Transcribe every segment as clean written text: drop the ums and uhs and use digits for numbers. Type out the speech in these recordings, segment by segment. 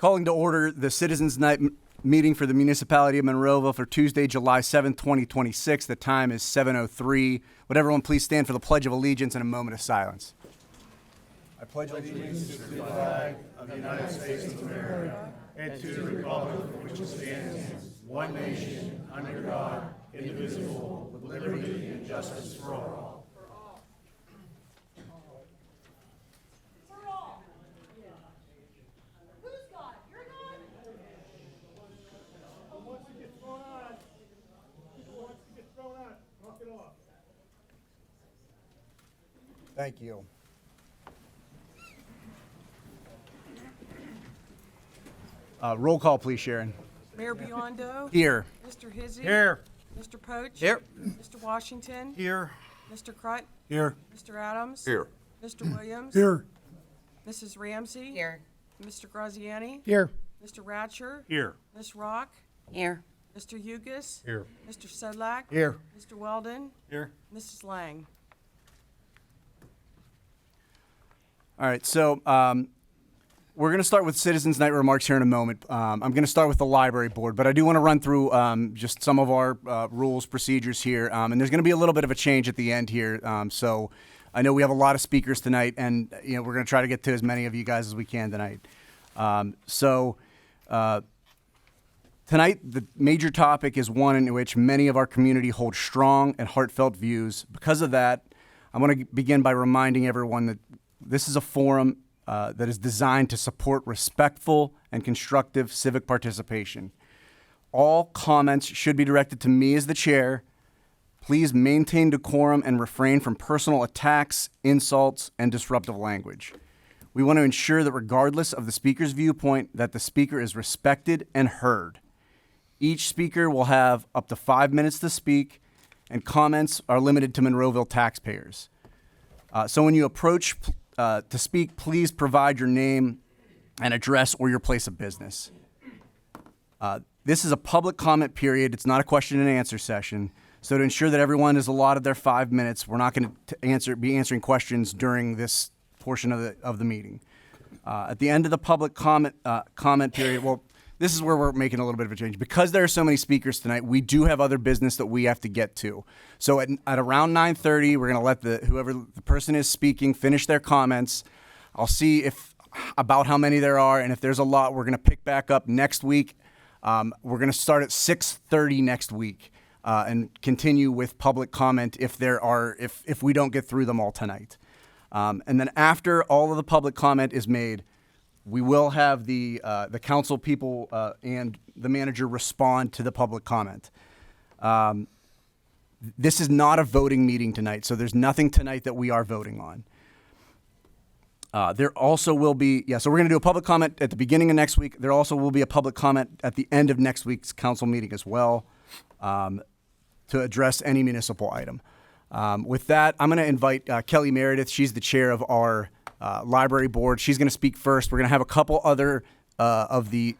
Calling to order the Citizens Night meeting for the Municipality of Monroeville for Tuesday, July 7th, 2026. The time is 7:03. Would everyone please stand for the Pledge of Allegiance and a moment of silence? I pledge allegiance to the flag of the United States of America and to the republic for which it stands, one nation, under God, indivisible, with liberty and justice for all. Thank you. Roll call, please, Sharon. Mayor Biondo? Here. Mr. Hizzy? Here. Mr. Poach? Here. Mr. Washington? Here. Mr. Crut? Here. Mr. Adams? Here. Mr. Williams? Here. Mrs. Ramsey? Here. Mr. Graziani? Here. Mr. Ratcher? Here. Ms. Rock? Here. Mr. Hugus? Here. Mr. Sedlak? Here. Mr. Weldon? Here. Mrs. Lang? All right, so we're going to start with Citizens Night remarks here in a moment. I'm going to start with the library board, but I do want to run through just some of our rules, procedures here, and there's going to be a little bit of a change at the end here. So I know we have a lot of speakers tonight, and we're going to try to get to as many of you guys as we can tonight. Tonight, the major topic is one in which many of our community hold strong and heartfelt views. Because of that, I want to begin by reminding everyone that this is a forum that is designed to support respectful and constructive civic participation. All comments should be directed to me as the chair. Please maintain decorum and refrain from personal attacks, insults, and disruptive language. We want to ensure that regardless of the speaker's viewpoint, that the speaker is respected and heard. Each speaker will have up to 5 minutes to speak, and comments are limited to Monroeville taxpayers. So when you approach to speak, please provide your name and address or your place of business. This is a public comment period. It's not a question and answer session. So to ensure that everyone is allotted their 5 minutes, we're not going to be answering questions during this portion of the meeting. At the end of the public comment period, well, this is where we're making a little bit of a change. Because there are so many speakers tonight, we do have other business that we have to get to. So at around 9:30, we're going to let whoever the person is speaking finish their comments. I'll see about how many there are, and if there's a lot, we're going to pick back up next week. We're going to start at 6:30 next week and continue with public comment if we don't get through them all tonight. And then after all of the public comment is made, we will have the council people and the manager respond to the public comment. This is not a voting meeting tonight, so there's nothing tonight that we are voting on. There also will be, so we're going to do a public comment at the beginning of next week. There also will be a public comment at the end of next week's council meeting as well to address any municipal item. With that, I'm going to invite Kelly Meredith. She's the chair of our library board. She's going to speak first. We're going to have a couple other of the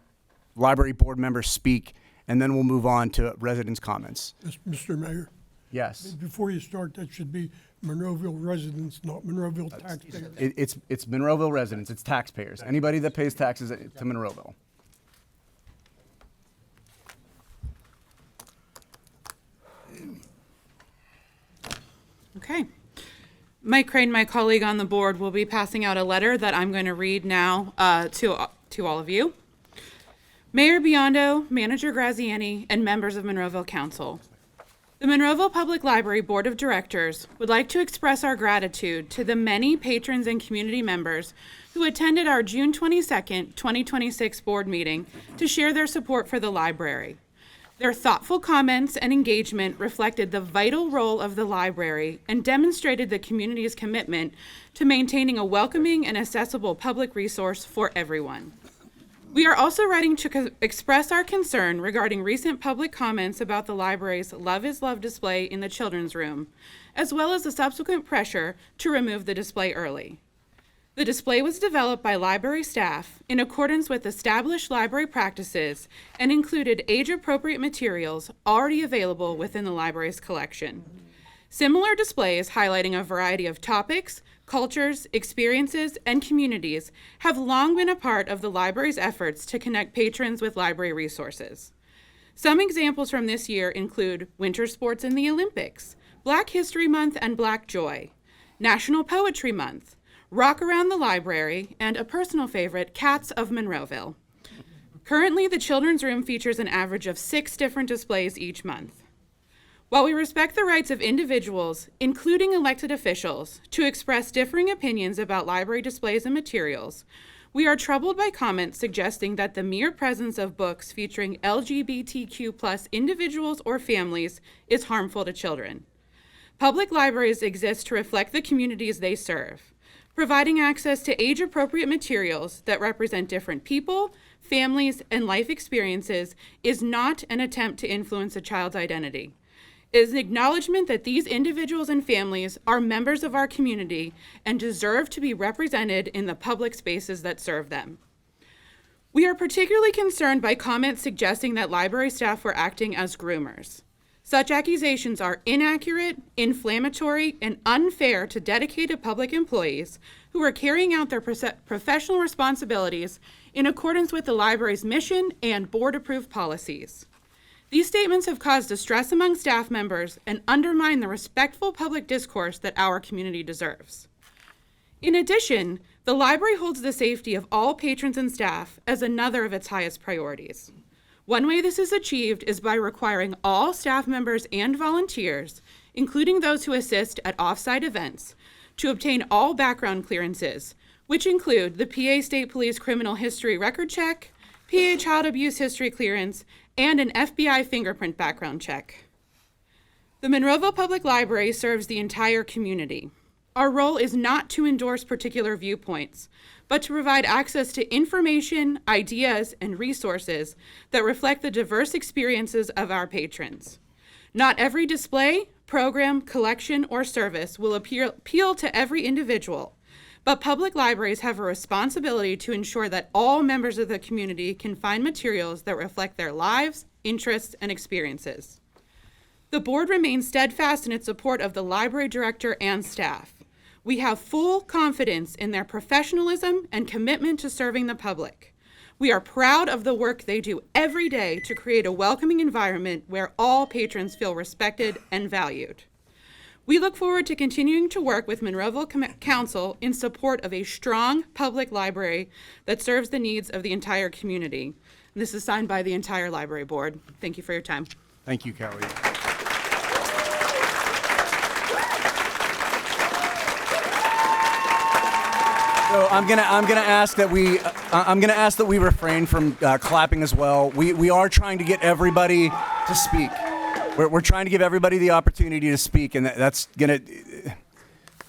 library board members speak, and then we'll move on to residents' comments. Mr. Mayor? Yes. Before you start, that should be Monroeville residents, not Monroeville taxpayers. It's Monroeville residents. It's taxpayers. Anybody that pays taxes to Monroeville. Okay. Mike Crane, my colleague on the board, will be passing out a letter that I'm going to read now to all of you. Mayor Biondo, Manager Graziani, and members of Monroeville Council. The Monroeville Public Library Board of Directors would like to express our gratitude to the many patrons and community members who attended our June 22nd, 2026 board meeting to share their support for the library. Their thoughtful comments and engagement reflected the vital role of the library and demonstrated the community's commitment to maintaining a welcoming and accessible public resource for everyone. We are also writing to express our concern regarding recent public comments about the library's Love is Love display in the children's room, as well as the subsequent pressure to remove the display early. The display was developed by library staff in accordance with established library practices and included age-appropriate materials already available within the library's collection. Similar displays highlighting a variety of topics, cultures, experiences, and communities have long been a part of the library's efforts to connect patrons with library resources. Some examples from this year include winter sports in the Olympics, Black History Month and Black Joy, National Poetry Month, Rock Around the Library, and a personal favorite, Cats of Monroeville. Currently, the Children's Room features an average of 6 different displays each month. While we respect the rights of individuals, including elected officials, to express differing opinions about library displays and materials, we are troubled by comments suggesting that the mere presence of books featuring LGBTQ+ individuals or families is harmful to children. Public libraries exist to reflect the communities they serve. Providing access to age-appropriate materials that represent different people, families, and life experiences is not an attempt to influence a child's identity. It is an acknowledgement that these individuals and families are members of our community and deserve to be represented in the public spaces that serve them. We are particularly concerned by comments suggesting that library staff were acting as groomers. Such accusations are inaccurate, inflammatory, and unfair to dedicated public employees who are carrying out their professional responsibilities in accordance with the library's mission and board-approved policies. These statements have caused distress among staff members and undermine the respectful public discourse that our community deserves. In addition, the library holds the safety of all patrons and staff as another of its highest priorities. One way this is achieved is by requiring all staff members and volunteers, including those who assist at off-site events, to obtain all background clearances, which include the PA State Police Criminal History Record Check, PA Child Abuse History Clearance, and an FBI fingerprint background check. The Monroeville Public Library serves the entire community. Our role is not to endorse particular viewpoints, but to provide access to information, ideas, and resources that reflect the diverse experiences of our patrons. Not every display, program, collection, or service will appeal to every individual, but public libraries have a responsibility to ensure that all members of the community can find materials that reflect their lives, interests, and experiences. The board remains steadfast in its support of the library director and staff. We have full confidence in their professionalism and commitment to serving the public. We are proud of the work they do every day to create a welcoming environment where all patrons feel respected and valued. We look forward to continuing to work with Monroeville Council in support of a strong public library that serves the needs of the entire community. This is signed by the entire library board. Thank you for your time. Thank you, Kelly. So I'm gonna ask that we refrain from clapping as well. We are trying to get everybody to speak. We're trying to give everybody the opportunity to speak, and that's gonna.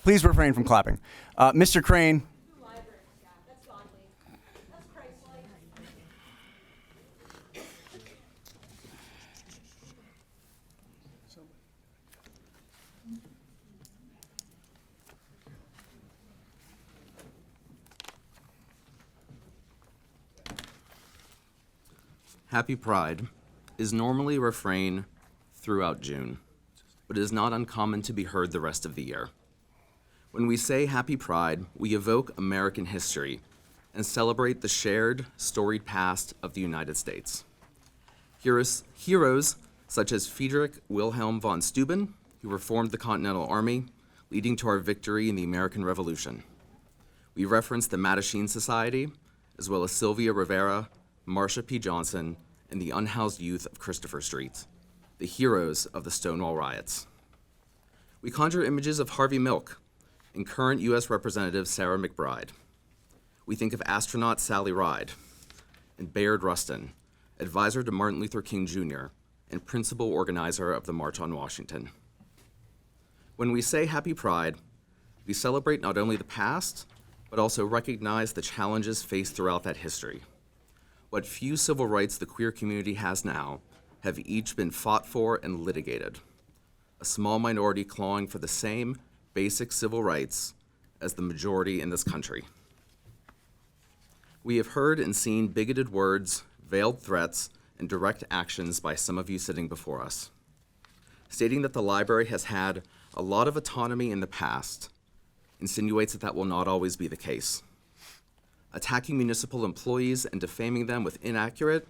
Please refrain from clapping, Mr. Crane. Happy Pride is normally a refrain throughout June, but it is not uncommon to be heard the rest of the year. When we say Happy Pride, we evoke American history and celebrate the shared, storied past of the United States. Heroes such as Friedrich Wilhelm von Steuben, who reformed the Continental Army, leading to our victory in the American Revolution. We reference the Mattachine Society, as well as Sylvia Rivera, Marsha P. Johnson, and the unhoused youth of Christopher Street, the heroes of the Stonewall riots. We conjure images of Harvey Milk and current U.S. Representative Sarah McBride. We think of astronaut Sally Ride and Bayard Rustin, advisor to Martin Luther King Jr. and principal organizer of the March on Washington. When we say Happy Pride, we celebrate not only the past, but also recognize the challenges faced throughout that history. What few civil rights the queer community has now have each been fought for and litigated, a small minority clawing for the same basic civil rights as the majority in this country. We have heard and seen bigoted words, veiled threats, and direct actions by some of you sitting before us, stating that the library has had a lot of autonomy in the past insinuates that that will not always be the case. Attacking municipal employees and defaming them with inaccurate,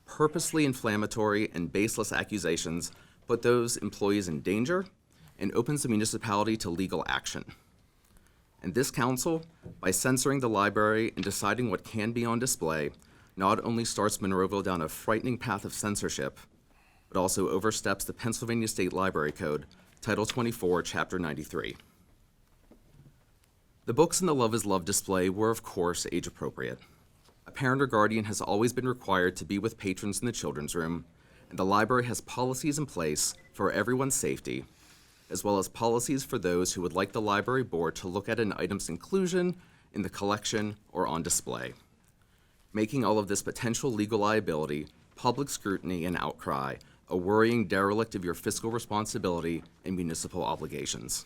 purposely inflammatory, and baseless accusations put those employees in danger and opens the municipality to legal action. And this council, by censoring the library and deciding what can be on display, not only starts Monroeville down a frightening path of censorship, but also oversteps the Pennsylvania State Library Code, Title 24, Chapter 93. The books in the Love is Love display were, of course, age appropriate. A parent or guardian has always been required to be with patrons in the children's room, and the library has policies in place for everyone's safety, as well as policies for those who would like the library board to look at an item's inclusion in the collection or on display, making all of this potential legal liability, public scrutiny, and outcry a worrying derelict of your fiscal responsibility and municipal obligations.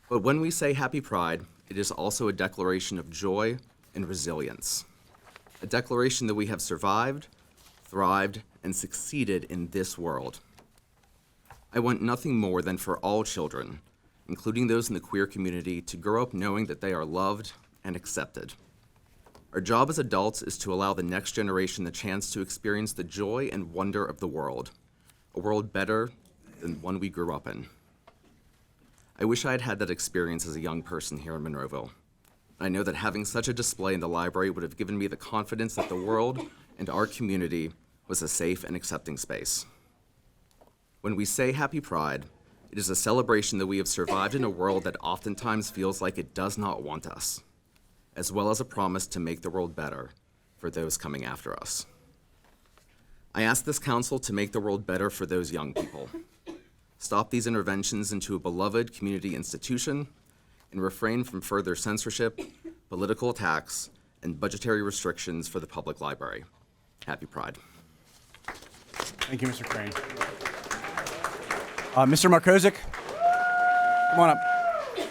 But when we say Happy Pride, it is also a declaration of joy and resilience, a declaration that we have survived, thrived, and succeeded in this world. I want nothing more than for all children, including those in the queer community, to grow up knowing that they are loved and accepted. Our job as adults is to allow the next generation the chance to experience the joy and wonder of the world, a world better than one we grew up in. I wish I had had that experience as a young person here in Monroeville. I know that having such a display in the library would have given me the confidence that the world and our community was a safe and accepting space. When we say Happy Pride, it is a celebration that we have survived in a world that oftentimes feels like it does not want us, as well as a promise to make the world better for those coming after us. I ask this council to make the world better for those young people, stop these interventions into a beloved community institution, and refrain from further censorship, political attacks, and budgetary restrictions for the public library. Happy Pride. Thank you, Mr. Crane. Mr. Markozik, come on up. Can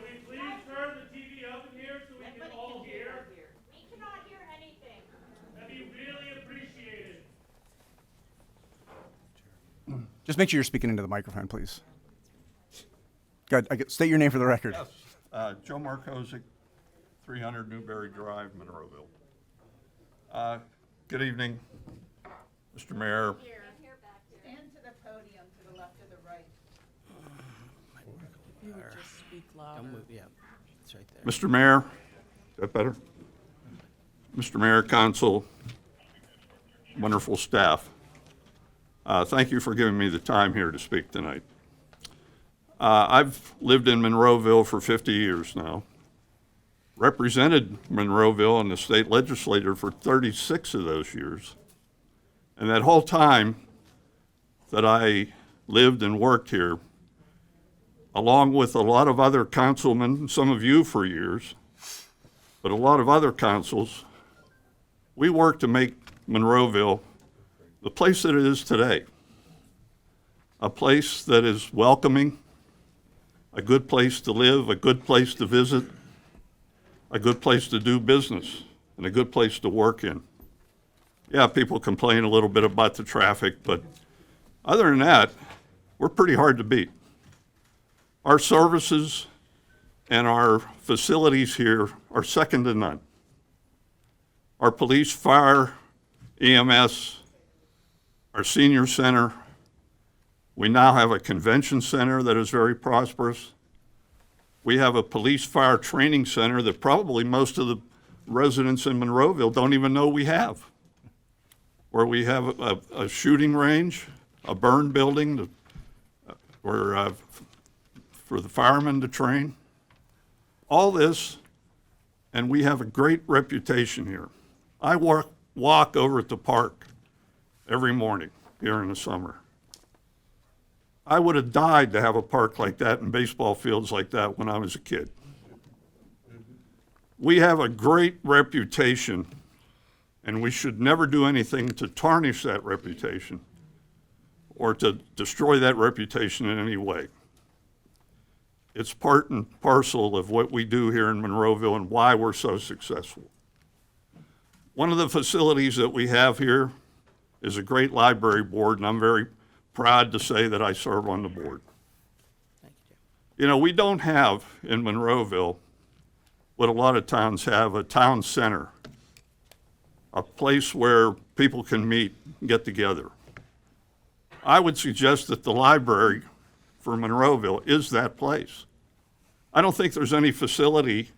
we please turn the TV up in here so we can all hear? We cannot hear anything. That'd be really appreciated. Just make sure you're speaking into the microphone, please. Good. State your name for the record. Yes, Joe Markozik, 300 Newberry Drive, Monroeville. Good evening, Mr. Mayor, Stand to the podium to the left or the right. You would just speak louder. Yeah, it's right there. Mr. Mayor, is that better? Mr. Mayor, Council, wonderful staff. Thank you for giving me the time here to speak tonight. I've lived in Monroeville for 50 years now, represented Monroeville in the state legislature for 36 of those years. And that whole time that I lived and worked here, along with a lot of other councilmen, some of you for years, but a lot of other councils, we worked to make Monroeville the place that it is today. A place that is welcoming, a good place to live, a good place to visit, a good place to do business, and a good place to work in. Yeah, people complain a little bit about the traffic, but other than that, we're pretty hard to beat. Our services and our facilities here are second to none. Our police, fire, EMS, our senior center. We now have a convention center that is very prosperous. We have a police fire training center that probably most of the residents in Monroeville don't even know we have, where we have a shooting range, a burn building for the firemen to train. All this, and we have a great reputation here. I walk over at the park every morning here in the summer. I would have died to have a park like that and baseball fields like that when I was a kid. We have a great reputation, and we should never do anything to tarnish that reputation or to destroy that reputation in any way. It's part and parcel of what we do here in Monroeville and why we're so successful. One of the facilities that we have here is a great library board, and I'm very proud to say that I serve on the board. You know, we don't have in Monroeville what a lot of towns have, a town center, a place where people can meet, get together. I would suggest that the library for Monroeville is that place. I don't think there's any facility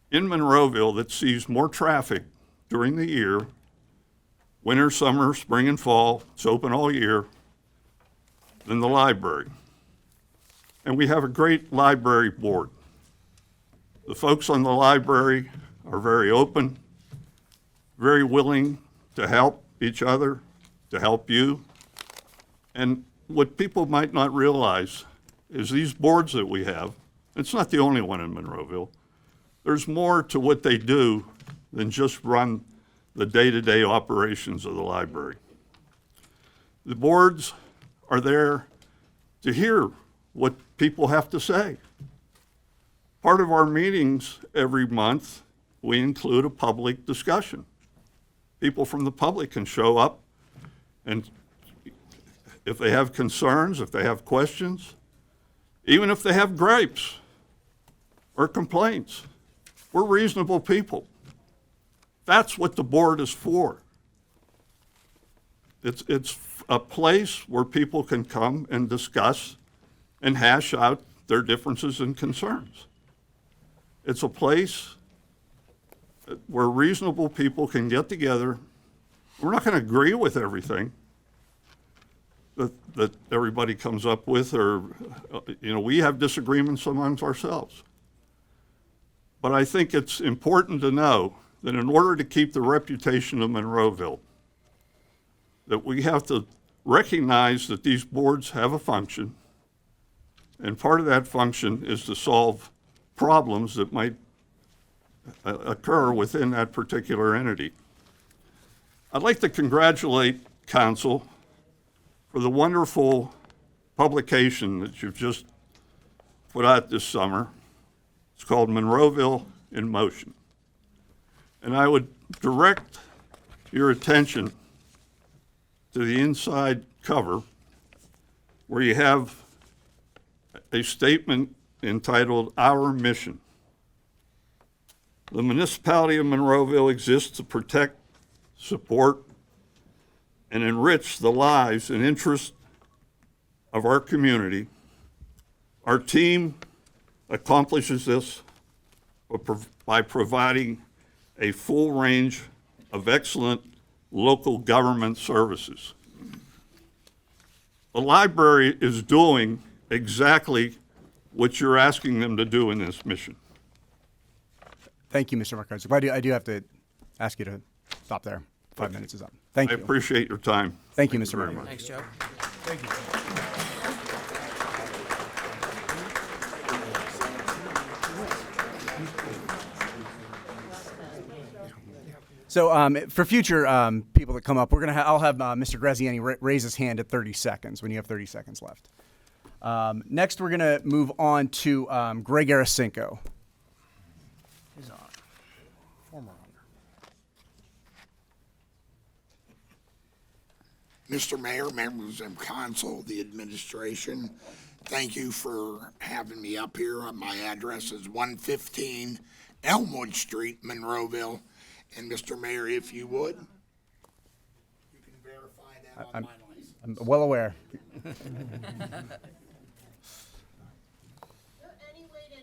in Monroeville that sees more traffic during the year, winter, summer, spring, and fall, it's open all year, than the library. And we have a great library board. The folks on the library are very open, very willing to help each other, to help you. And what people might not realize is these boards that we have, it's not the only one in Monroeville, there's more to what they do than just run the day-to-day operations of the library. The boards are there to hear what people have to say. Part of our meetings every month, we include a public discussion. People from the public can show up, and if they have concerns, if they have questions, even if they have gripes or complaints, we're reasonable people. That's what the board is for. It's a place where people can come and discuss and hash out their differences and concerns. It's a place where reasonable people can get together. We're not going to agree with everything that everybody comes up with, or, we have disagreements amongst ourselves. But I think it's important to know that in order to keep the reputation of Monroeville, that we have to recognize that these boards have a function, and part of that function is to solve problems that might occur within that particular entity. I'd like to congratulate Council for the wonderful publication that you've just put out this summer. It's called Monroeville in Motion. And I would direct your attention to the inside cover, where you have a statement entitled Our Mission. The Municipality of Monroeville exists to protect, support, and enrich the lives and interests of our community. Our team accomplishes this by providing a full range of excellent local government services. The library is doing exactly what you're asking them to do in this mission. Thank you, Mr. McCarthy. I do have to ask you to stop there. 5 minutes is up. Thank I you. appreciate your time. Thank you, Mr. very Mayor. much. Thanks, Joe. So for future people that come up, I'll have Mr. Graziani raise his hand at 30 seconds when you have 30 seconds left. Next, we're going to move on to Greg Arasinko. He's on. Former owner. Mr. Mayor, members of council, the administration, thank you for having me up here. My address is 115 Elmwood Street, Monroeville. And Mr. Mayor, if you would, you can verify that on my license. I'm well aware. Is there any way to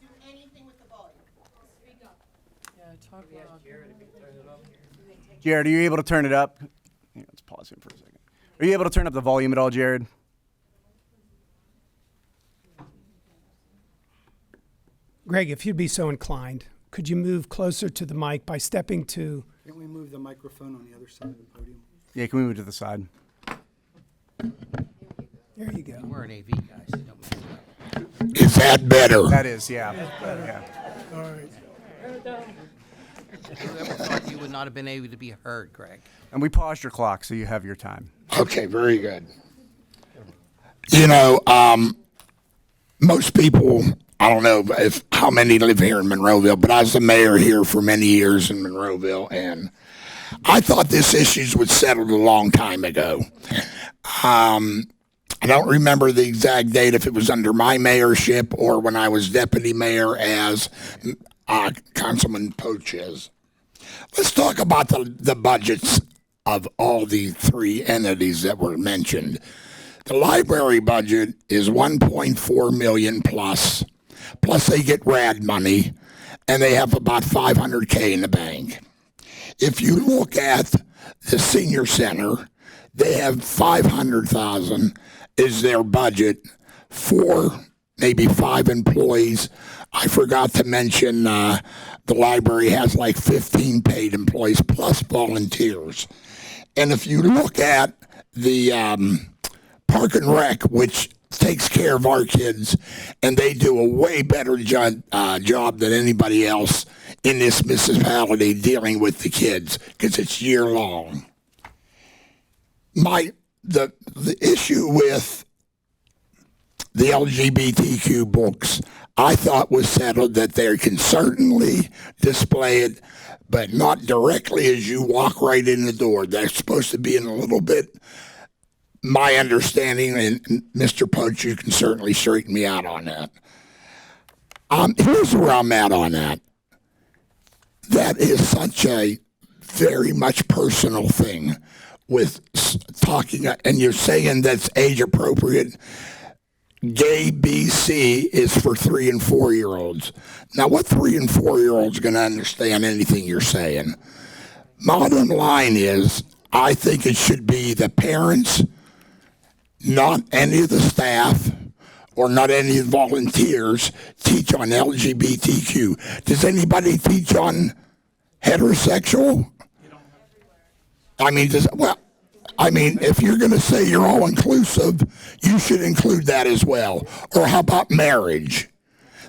do anything with the volume? Speak up. Yeah, talk loud. Jared, are you able to turn it up? Yeah, let's pause him for a second. Are you able to turn up the volume at all, Jared? Greg, if you'd be so inclined, could you move closer to the mic by stepping to... Can't we move the microphone on the other side of the podium? Yeah, can we move to the side? There you go. We're an AV, guys. So don't mess it up. Is that better? That is, yeah. Yeah. All right. Whoever thought you would not have been able to be heard, Greg? And we paused your clock, so you have your time. Okay, very good. Most people, I don't know how many live here in Monroeville, but I was the mayor here for many years in Monroeville, and I thought this issue was settled a long time ago. I don't remember the exact date, if it was under my mayorship or when I was deputy mayor as Councilman Poach is. Let's talk about the budgets of all the three entities that were mentioned. The library budget is 1.4 million plus they get RAD money, and they have about 500K in the bank. If you look at the senior center, they have 500,000 is their budget for maybe 5 employees. I forgot to mention the library has like 15 paid employees plus volunteers. And if you look at the Park and Rec, which takes care of our kids, and they do a way better job than anybody else in this municipality dealing with the kids, because it's year long. The issue with the LGBTQ books, I thought was settled, that they can certainly display it, but not directly as you walk right in the door. They're supposed to be in a little bit, my understanding, and Mr. Poach, you can certainly straighten me out on that. Here's where I'm at on that. That is such a very much personal thing with talking, and you're saying that's age appropriate. Gay BC is for 3 and 4 year olds. Now, what 3 and 4 year olds going to understand anything you're saying? Bottom line is, I think it should be the parents, not any of the staff, or not any of the volunteers teach on LGBTQ. Does anybody teach on heterosexual? If you're going to say you're all inclusive, you should include that as well. Or how about marriage?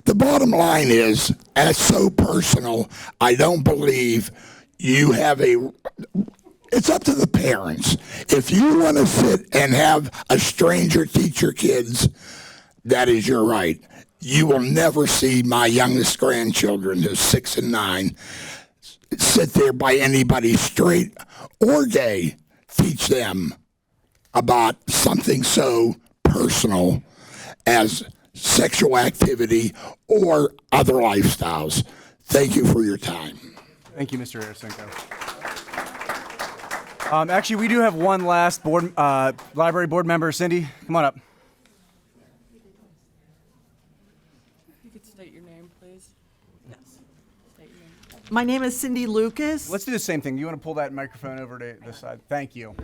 The bottom line is, and it's so personal, I don't believe you have it's up to the parents. If you want to sit and have a stranger teach your kids, that is your right. You will never see my youngest grandchildren, who's 6 and 9, sit there by anybody straight or gay teach them about something so personal as sexual activity or other lifestyles. Thank you for your time. Thank you, Mr. Arasenko. Actually, we do have one last library board member. Cindy, come on up. You could state your name, please. Yes. State your name. My name is Cindy Lucas. Let's do the same thing. You want to pull that microphone over to this side? Thank you.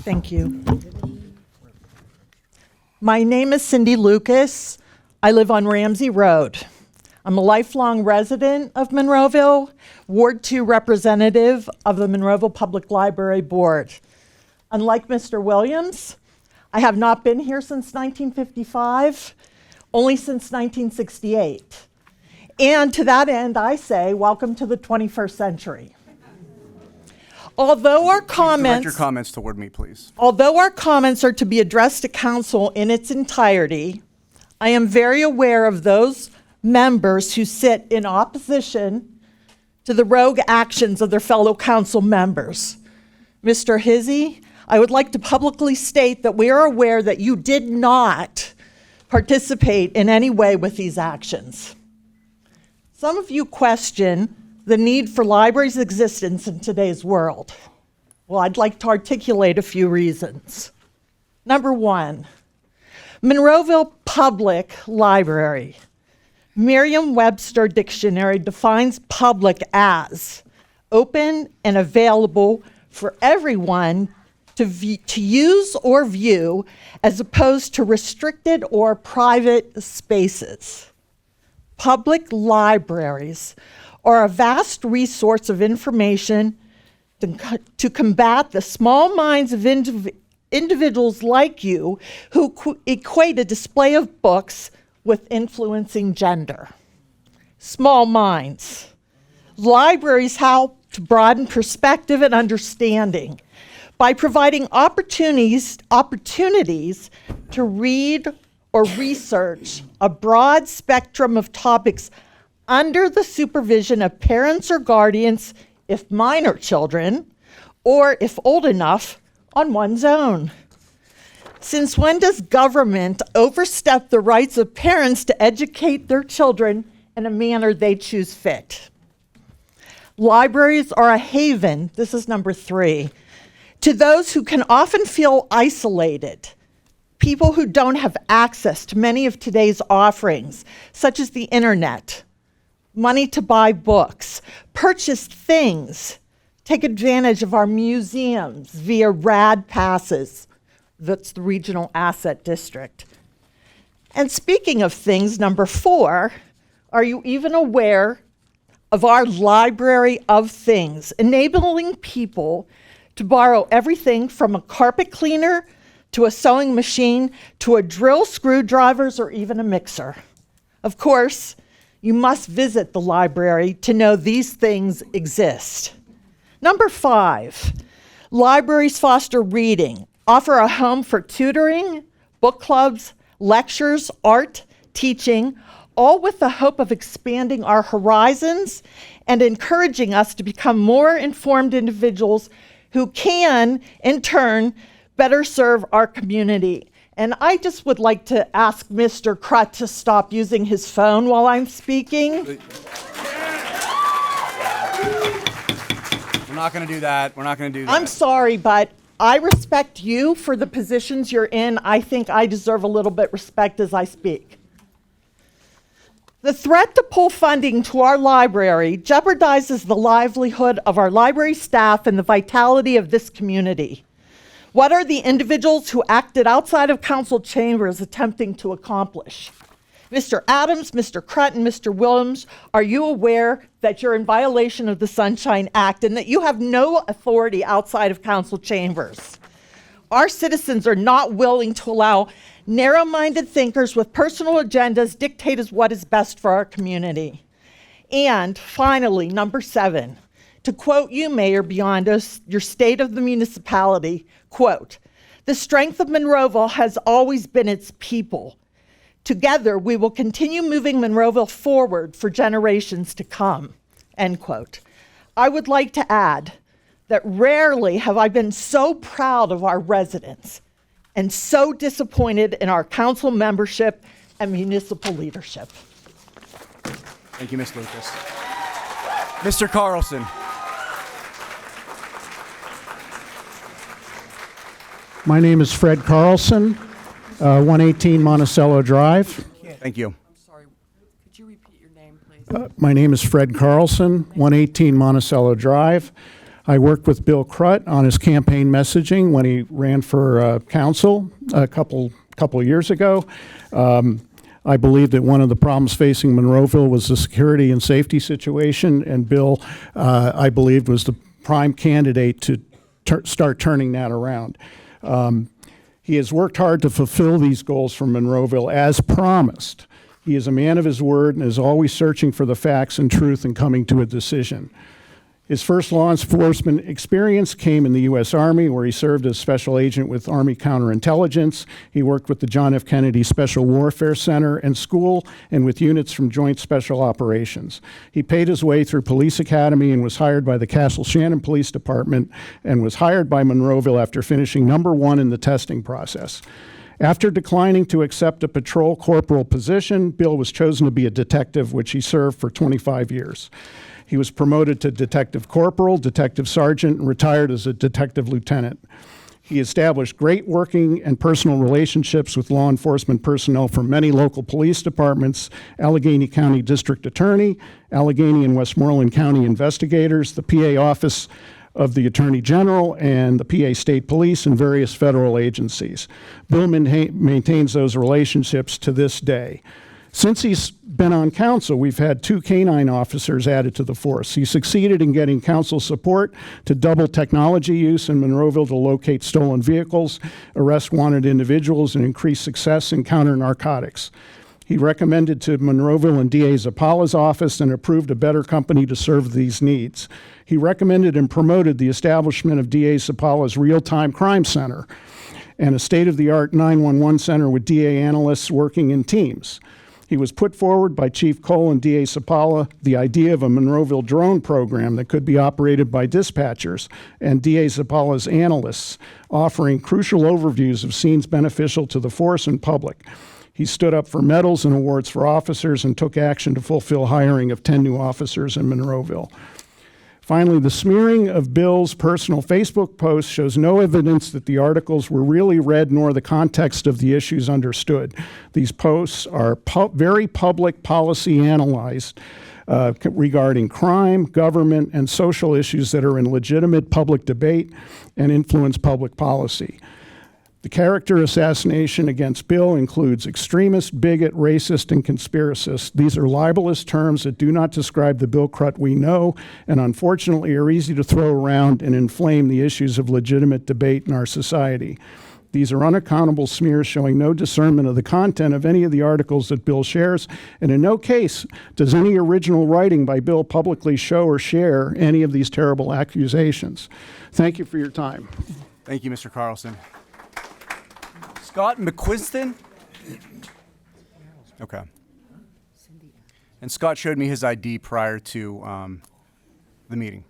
Thank you. My name is Cindy Lucas. I live on Ramsey Road. I'm a lifelong resident of Monroeville, Ward 2 representative of the Monroeville Public Library Board. Unlike Mr. Williams, I have not been here since 1955, only since 1968. And to that end, I say, welcome to the 21st century. Although our comments... Direct your comments toward me, please. Although our comments are to be addressed to council in its entirety, I am very aware of those members who sit in opposition to the rogue actions of their fellow council members. Mr. Hizzy, I would like to publicly state that we are aware that you did not participate in any way with these actions. Some of you question the need for libraries' existence in today's world. Well, I'd like to articulate a few reasons. Number one, Monroeville Public Library. Merriam-Webster Dictionary defines public as open and available for everyone to use or view, as opposed to restricted or private spaces. Public libraries are a vast resource of information to combat the small minds of individuals like you who equate a display of books with influencing gender. Small minds. Libraries help to broaden perspective and understanding by providing opportunities to read or research a broad spectrum of topics under the supervision of parents or guardians if minor children, or if old enough, on one's own. Since when does government overstep the rights of parents to educate their children in a manner they choose fit? Libraries are a haven, this is number 3, to those who can often feel isolated, people who don't have access to many of today's offerings, such as the internet, money to buy books, purchase things, take advantage of our museums via RAD passes. That's the Regional Asset District. And speaking of things, number 4, are you even aware of our library of things, enabling people to borrow everything from a carpet cleaner to a sewing machine to a drill, screwdrivers, or even a mixer? Of course, you must visit the library to know these things exist. Number 5, libraries foster reading, offer a home for tutoring, book clubs, lectures, art, teaching, all with the hope of expanding our horizons and encouraging us to become more informed individuals who can, in turn, better serve our community. And I just would like to ask Mr. Krutt to stop using his phone while I'm speaking. We're not going to do that. We're not going to do that. I'm sorry, but I respect you for the positions you're in. I think I deserve a little bit respect as I speak. The threat to pull funding to our library jeopardizes the livelihood of our library staff and the vitality of this community. What are the individuals who acted outside of council chambers attempting to accomplish? Mr. Adams, Mr. Krutt, and Mr. Williams, are you aware that you're in violation of the Sunshine Act and that you have no authority outside of council chambers? Our citizens are not willing to allow narrow-minded thinkers with personal agendas dictate as what is best for our community. And finally, number 7, to quote you, Mayor Biondo, your state of the municipality, quote, "The strength of Monroeville has always been its people. Together, we will continue moving Monroeville forward for generations to come," end quote. I would like to add that rarely have I been so proud of our residents and so disappointed in our council membership and municipal leadership. Thank you, Ms. Lucas. Mr. Carlson. My name is Fred Carlson, 118 Monticello Drive. Thank you. I'm sorry, could you repeat your name, please? My name is Fred Carlson, 118 Monticello Drive. I worked with Bill Krutt on his campaign messaging when he ran for council a couple years ago. I believe that one of the problems facing Monroeville was the security and safety situation, and Bill, I believed, was the prime candidate to start turning that around. He has worked hard to fulfill these goals for Monroeville as promised. He is a man of his word and is always searching for the facts and truth and coming to a decision. His first law enforcement experience came in the U.S. Army, where he served as special agent with Army Counterintelligence. He worked with the John F. Kennedy Special Warfare Center and School and with units from Joint Special Operations. He paid his way through Police Academy and was hired by the Castle Shannon Police Department and was hired by Monroeville after finishing #1 in the testing process. After declining to accept a patrol corporal position, Bill was chosen to be a detective, which he served for 25 years. He was promoted to detective corporal, detective sergeant, and retired as a detective lieutenant. He established great working and personal relationships with law enforcement personnel from many local police departments, Allegheny County District Attorney, Allegheny and Westmoreland County investigators, the PA Office of the Attorney General, and the PA State Police and various federal agencies. Bill maintains those relationships to this day. Since he's been on council, we've had 2 canine officers added to the force. He succeeded in getting council support to double technology use in Monroeville to locate stolen vehicles, arrest wanted individuals, and increase success in counter-narcotics. He recommended to Monroeville and DA Zappala's office and approved a better company to serve these needs. He recommended and promoted the establishment of DA Zappala's Real-Time Crime Center and a state-of-the-art 911 center with DA analysts working in teams. He was put forward by Chief Cole and DA Sapala the idea of a Monroeville drone program that could be operated by dispatchers and DA Sapala's analysts, offering crucial overviews of scenes beneficial to the force and public. He stood up for medals and awards for officers and took action to fulfill hiring of 10 new officers in Monroeville. Finally, the smearing of Bill's personal Facebook posts shows no evidence that the articles were really read nor the context of the issues understood. These posts are very public policy analyzed regarding crime, government, and social issues that are in legitimate public debate and influence public policy. The character assassination against Bill includes extremist, bigot, racist, and conspiracist. These are libelous terms that do not describe the Bill Crut we know and unfortunately are easy to throw around and inflame the issues of legitimate debate in our society. These are unaccountable smears showing no discernment of the content of any of the articles that Bill shares, and in no case does any original writing by Bill publicly show or share any of these terrible accusations. Thank you for your time. Thank you, Mr. Carlson. Scott McQuiston? Okay. And Scott showed me his ID prior to the meeting.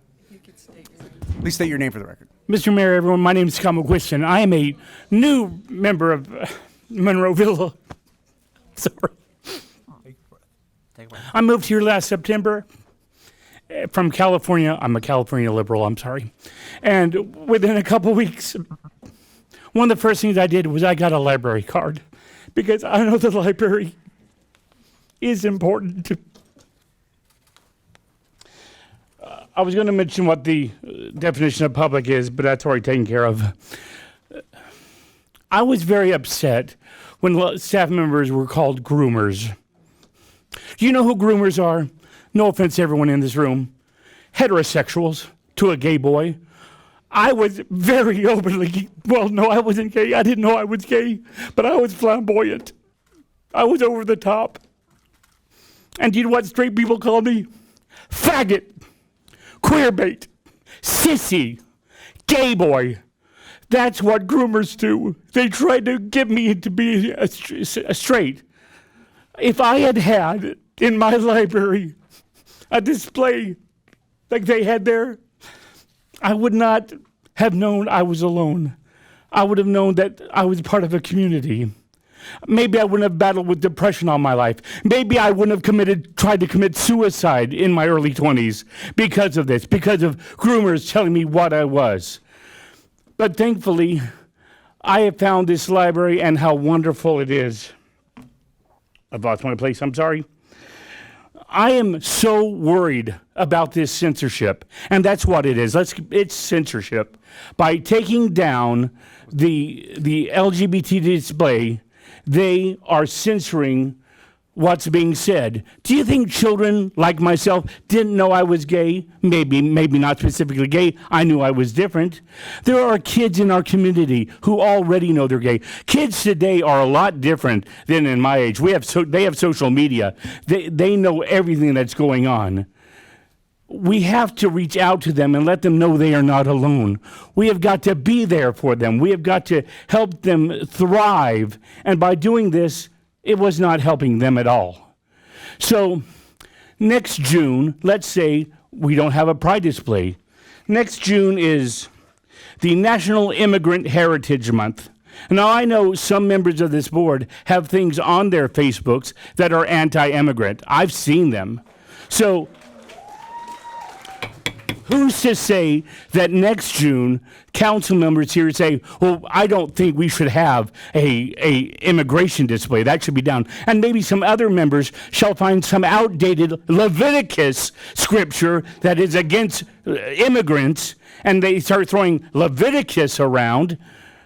Please state your name for the record. Mr. Mayor, everyone, my name is Scott McQuiston. I am a new member of Monroeville. Sorry. I moved here last September from California. I'm a California liberal, I'm sorry. And within a couple weeks, one of the first things I did was I got a library card because I know the library is important. I was going to mention what the definition of public is, but that's already taken care of. I was very upset when staff members were called groomers. You know who groomers are? No offense to everyone in this room. Heterosexuals to a gay boy. I was very openly, well, no, I wasn't gay. I didn't know I was gay, but I was flamboyant. I was over the top. And do you know what straight people called me? Faggot, queerbait, sissy, gay boy. That's what groomers do. They tried to get me to be a straight. If I had had in my library a display like they had there, I would not have known I was alone. I would have known that I was part of a community. Maybe I wouldn't have battled with depression all my life. Maybe I wouldn't have tried to commit suicide in my early 20s because of this, because of groomers telling me what I was. But thankfully, I have found this library and how wonderful it is. I've lost my place, I'm sorry. I am so worried about this censorship, and that's what it is. It's censorship. By taking down the LGBT display, they are censoring what's being said. Do you think children like myself didn't know I was gay? Maybe not specifically gay. I knew I was different. There are kids in our community who already know they're gay. Kids today are a lot different than in my age. They have social media. They know everything that's going on. We have to reach out to them and let them know they are not alone. We have got to be there for them. We have got to help them thrive. And by doing this, it was not helping them at all. So next June, let's say we don't have a pride display. Next June is the National Immigrant Heritage Month. Now, I know some members of this board have things on their Facebooks that are anti-immigrant. I've seen them. So who's to say that next June, council members here say, well, I don't think we should have a immigration display. That should be down. And maybe some other members shall find some outdated Leviticus scripture that is against immigrants, and they start throwing Leviticus around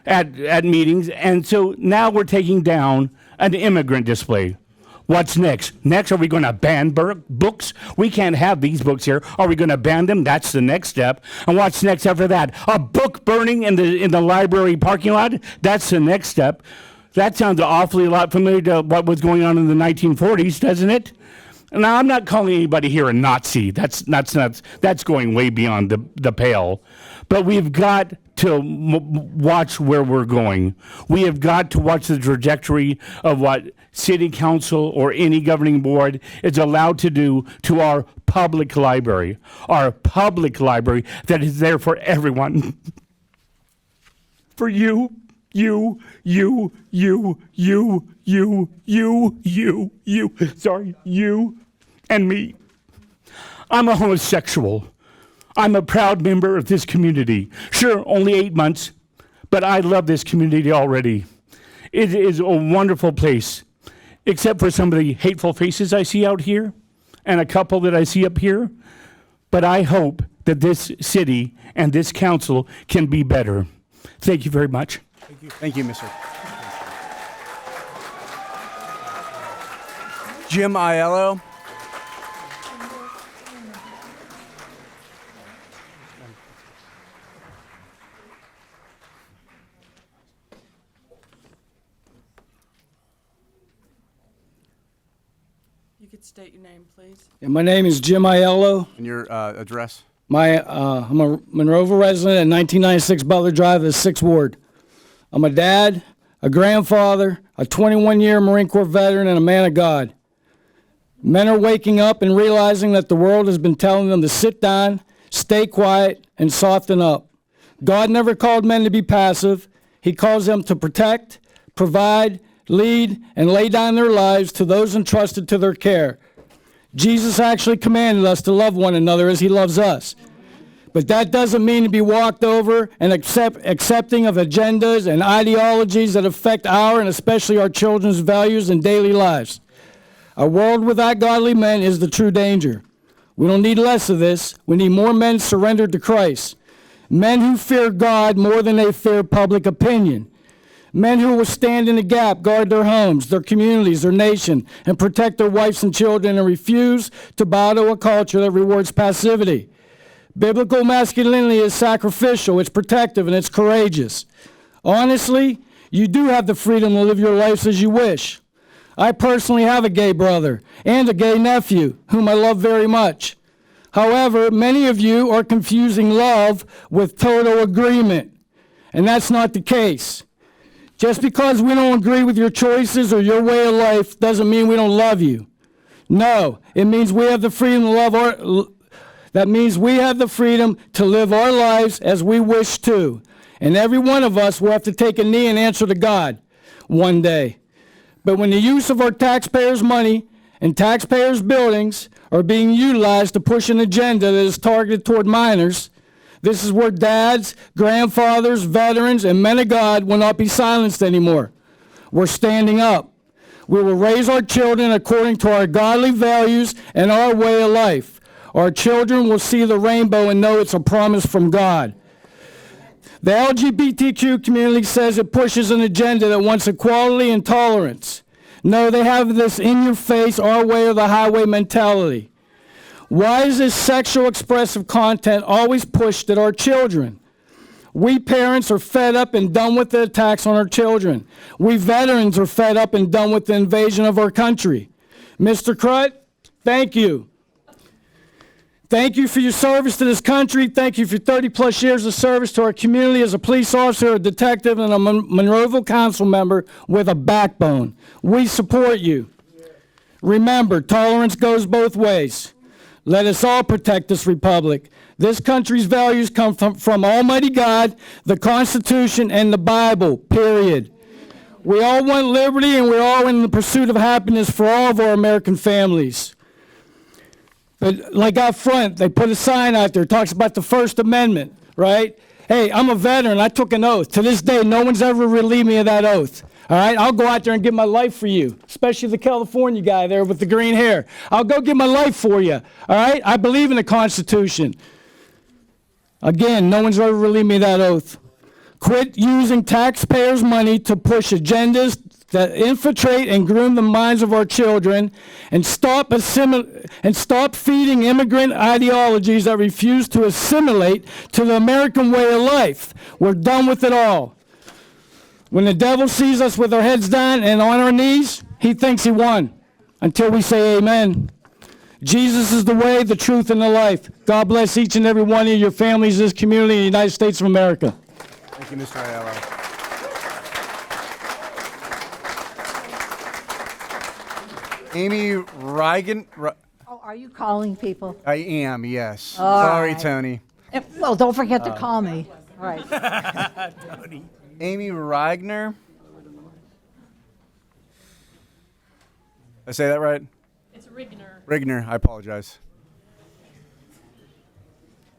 at meetings. And so now we're taking down an immigrant display. What's next? Next, are we going to ban books? We can't have these books here. Are we going to ban them? That's the next step. And what's next after that? A book burning in the library parking lot? That's the next step. That sounds awfully a lot familiar to what was going on in the 1940s, doesn't it? Now, I'm not calling anybody here a Nazi. That's going way beyond the pale. But we've got to watch where we're going. We have got to watch the trajectory of what city council or any governing board is allowed to do to our public library that is there for everyone. For you, sorry, you and me. I'm a homosexual. I'm a proud member of this community. Sure, only 8 months, but I love this community already. It is a wonderful place, except for some of the hateful faces I see out here and a couple that I see up here. But I hope that this city and this council can be better. Thank you very much. Thank you, Mr. Jim Aiello. You could state your name, please. And my name is Jim Aiello. And your address? I'm a Monroeville resident at 1996 Butler Drive, the 6th Ward. I'm a dad, a grandfather, a 21-year Marine Corps veteran, and a man of God. Men are waking up and realizing that the world has been telling them to sit down, stay quiet, and soften up. God never called men to be passive. He calls them to protect, provide, lead, and lay down their lives to those entrusted to their care. Jesus actually commanded us to love one another as he loves us. But that doesn't mean to be walked over and accepting of agendas and ideologies that affect our and especially our children's values and daily lives. A world without godly men is the true danger. We don't need less of this. We need more men surrendered to Christ. Men who fear God more than they fear public opinion. Men who will stand in the gap, guard their homes, their communities, their nation, and protect their wives and children and refuse to bow to a culture that rewards passivity. Biblical masculinity is sacrificial, it's protective, and it's courageous. Honestly, you do have the freedom to live your lives as you wish. I personally have a gay brother and a gay nephew, whom I love very much. However, many of you are confusing love with total agreement, and that's not the case. Just because we don't agree with your choices or your way of life doesn't mean we don't love you. No, it means we have the freedom to that means we have the freedom to live our lives as we wish to. And every one of us will have to take a knee and answer to God one day. But when the use of our taxpayers' money and taxpayers' buildings are being utilized to push an agenda that is targeted toward minors, this is where dads, grandfathers, veterans, and men of God will not be silenced anymore. We're standing up. We will raise our children according to our godly values and our way of life. Our children will see the rainbow and know it's a promise from God. The LGBTQ community says it pushes an agenda that wants equality and tolerance. No, they have this in-your-face, our way or the highway mentality. Why is this sexual expressive content always pushed at our children? We parents are fed up and done with the attacks on our children. We veterans are fed up and done with the invasion of our country. Mr. Crut, thank you. Thank you for your service to this country. Thank you for 30-plus years of service to our community as a police officer, a detective, and a Monroeville council member with a backbone. We support you. Remember, tolerance goes both ways. Let us all protect this republic. This country's values come from Almighty God, the Constitution, and the Bible, period. We all want liberty, and we're all in the pursuit of happiness for all of our American families. But like out front, they put a sign out there, talks about the First Amendment, right? Hey, I'm a veteran. I took an oath. To this day, no one's ever relieved me of that oath. All right, I'll go out there and give my life for you, especially the California guy there with the green hair. I'll go give my life for you. All right, I believe in the Constitution. Again, no one's ever relieved me of that oath. Quit using taxpayers' money to push agendas that infiltrate and groom the minds of our children, and stop feeding immigrant ideologies that refuse to assimilate to the American way of life. We're done with it all. When the devil sees us with our heads down and on our knees, he thinks he won, until we say amen. Jesus is the way, the truth, and the life. God bless each and every one of your families, this community, in the United States of America. Thank you, Mr. Ayala. Amy Reagan. Oh, are you calling people? I am, yes. All Sorry, right. Tony. Well, don't forget to call me. All right. Amy Reigner. I say that right? It's Rigner. Rigner, I apologize.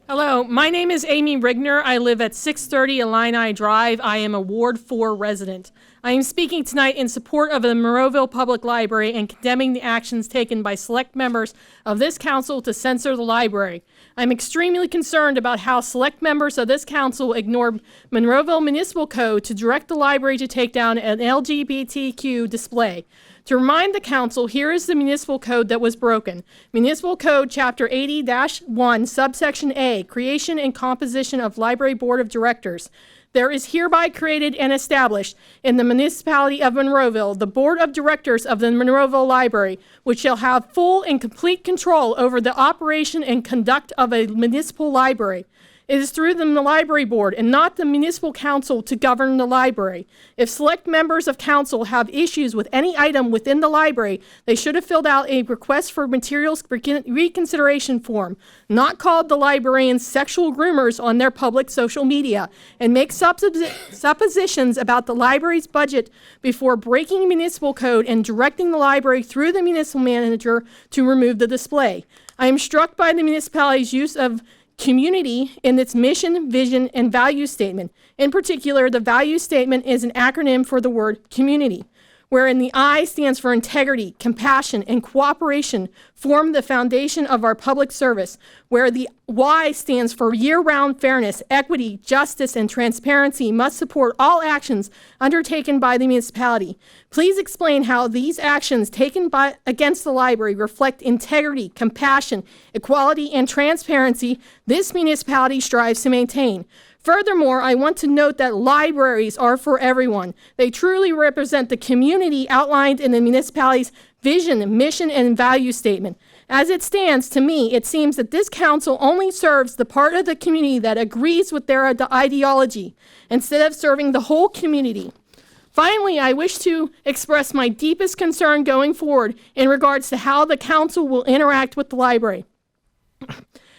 Hello, my name is Amy Rigner. I live at 630 Illini Drive. I am a Ward 4 resident. I am speaking tonight in support of the Monroeville Public Library and condemning the actions taken by select members of this council to censor the library. I'm extremely concerned about how select members of this council ignored Monroeville Municipal Code to direct the library to take down an LGBTQ display. To remind the council, here is the municipal code that was broken. Municipal Code Chapter 80-1, subsection A, creation and composition of library board of directors. There is hereby created and established in the Municipality of Monroeville the Board of Directors of the Monroeville Library, which shall have full and complete control over the operation and conduct of a municipal library. It is through the library board and not the municipal council to govern the library. If select members of council have issues with any item within the library, they should have filled out a request for materials reconsideration form, not called the librarians sexual groomers on their public social media, and make suppositions about the library's budget before breaking municipal code and directing the library through the municipal manager to remove the display. I am struck by the municipality's use of community in its mission, vision, and value statement. In particular, the value statement is an acronym for the word community, wherein the I stands for integrity, compassion, and cooperation form the foundation of our public service, where the Y stands for year-round fairness, equity, justice, and transparency must support all actions undertaken by the municipality. Please explain how these actions taken against the library reflect integrity, compassion, equality, and transparency this municipality strives to maintain. Furthermore, I want to note that libraries are for everyone. They truly represent the community outlined in the municipality's vision, mission, and value statement. As it stands, to me, it seems that this council only serves the part of the community that agrees with their ideology, instead of serving the whole community. Finally, I wish to express my deepest concern going forward in regards to how the council will interact with the library.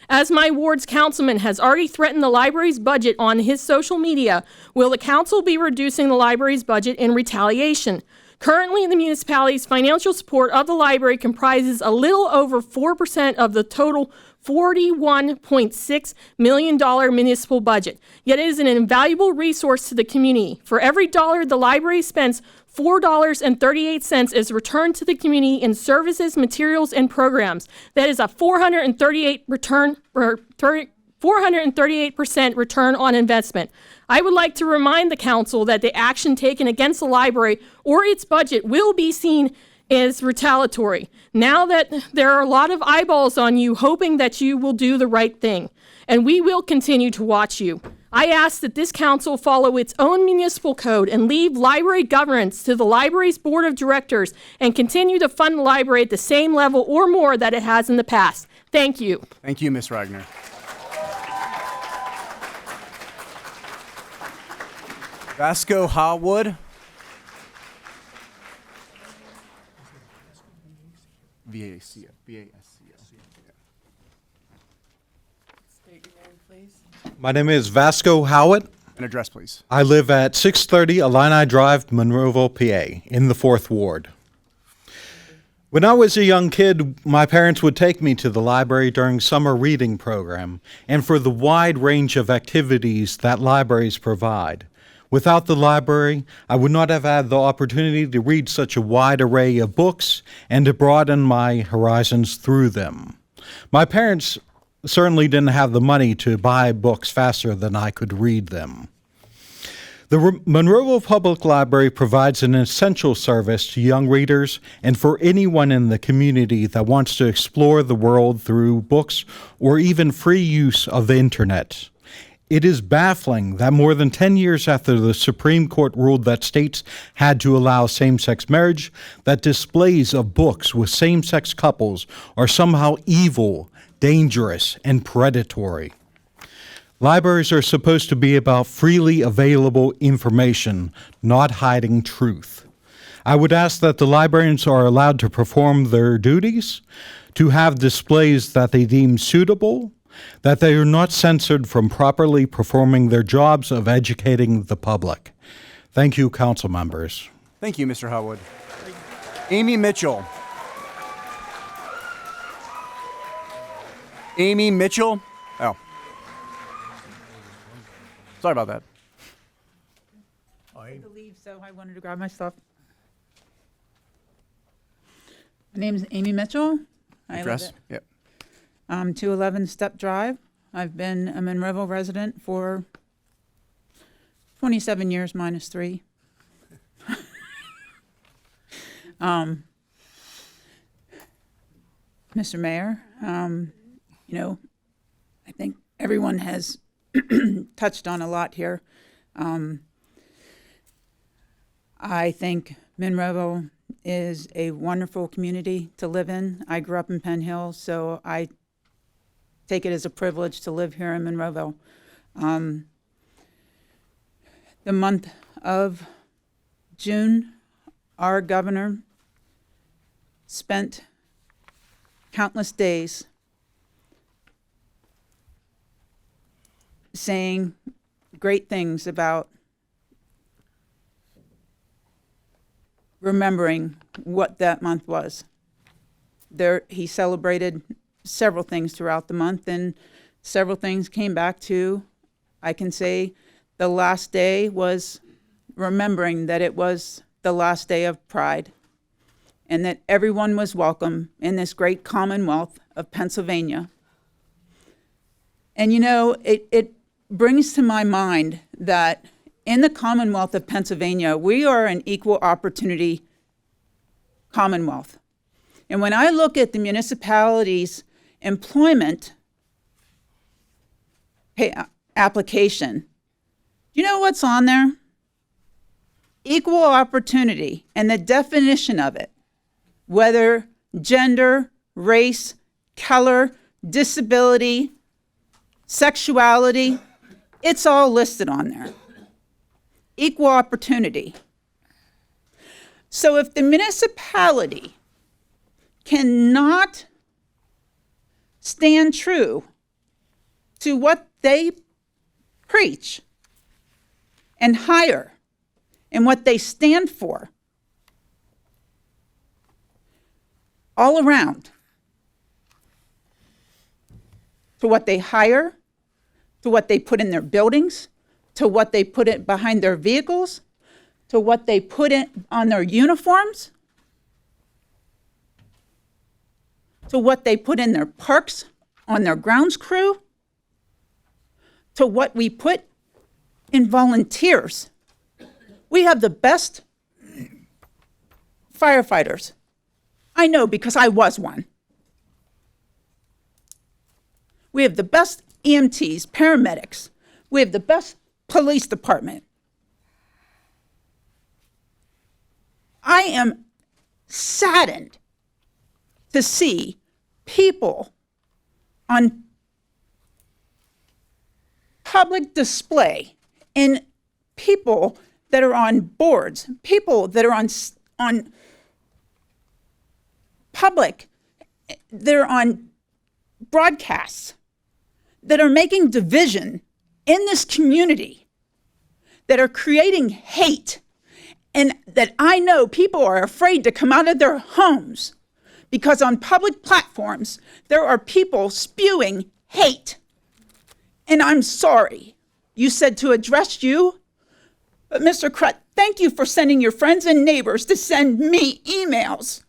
As my ward's councilman has already threatened the library's budget on his social media, will the council be reducing the library's budget in retaliation? Currently, the municipality's financial support of the library comprises a little over 4% of the total $41.6 million municipal budget. Yet it is an invaluable resource to the community. For every dollar the library spends, $4.38 is returned to the community in services, materials, and programs. That is a 438% return on investment. I would like to remind the council that the action taken against the library or its budget will be seen as retaliatory. Now that there are a lot of eyeballs on you hoping that you will do the right thing, and we will continue to watch you. I ask that this council follow its own municipal code and leave library governance to the library's board of directors and continue to fund the library at the same level or more that it has in the past. Thank you. Thank you, Ms. Reigner. Vasco Hawood. V-A-C-O. State your name, please. My name is Vasco Howitt. An address, please. I live at 630 Illini Drive, Monroeville, PA, in the 4th Ward. When I was a young kid, my parents would take me to the library during summer reading program and for the wide range of activities that libraries provide. Without the library, I would not have had the opportunity to read such a wide array of books and to broaden my horizons through them. My parents certainly didn't have the money to buy books faster than I could read them. The Monroeville Public Library provides an essential service to young readers and for anyone in the community that wants to explore the world through books or even free use of the internet. It is baffling that more than 10 years after the Supreme Court ruled that states had to allow same-sex marriage, that displays of books with same-sex couples are somehow evil, dangerous, and predatory. Libraries are supposed to be about freely available information, not hiding truth. I would ask that the librarians are allowed to perform their duties, to have displays that they deem suitable, that they are not censored from properly performing their jobs of educating the public. Thank you, council members. Thank you, Mr. Hutwood. Amy Mitchell. Amy Mitchell? Oh. Sorry about that. I had to leave, so I wanted to grab my stuff. My name is Amy Mitchell. Address? Yep. 211 Step Drive. I've been a Monroeville resident for 27 years minus 3. Mr. Mayor, you know, I think everyone has touched on a lot here. I think Monroeville is a wonderful community to live in. I grew up in Penn Hill, so I take it as a privilege to live here in Monroeville. The month of June, our governor spent countless days saying great things about remembering what that month was. He celebrated several things throughout the month, and several things came back to, I can say, the last day was remembering that it was the last day of Pride, and that everyone was welcome in this great Commonwealth of Pennsylvania. And you know, it brings to my mind that in the Commonwealth of Pennsylvania, we are an equal opportunity Commonwealth. And when I look at the municipality's employment application, you know what's on there? Equal opportunity, and the definition of it, whether gender, race, color, disability, sexuality, it's all listed on there. Equal opportunity. So if the municipality cannot stand true to what they preach and hire and what they stand for all around, to what they hire, to what they put in their buildings, to what they put it behind their vehicles, to what they put in on their uniforms, to what they put in their parks, on their grounds crew, to what we put in volunteers. We have the best firefighters. I know because I was one. We have the best EMTs, paramedics. We have the best police department. I am saddened to see people on public display and people that are on boards, people that are on public, they're on broadcasts, that are making division in this community, that are creating hate, and that I know people are afraid to come out of their homes because on public platforms, there are people spewing hate. And I'm sorry, you said to address you, but Mr. Crut, thank you for sending your friends and neighbors to send me emails.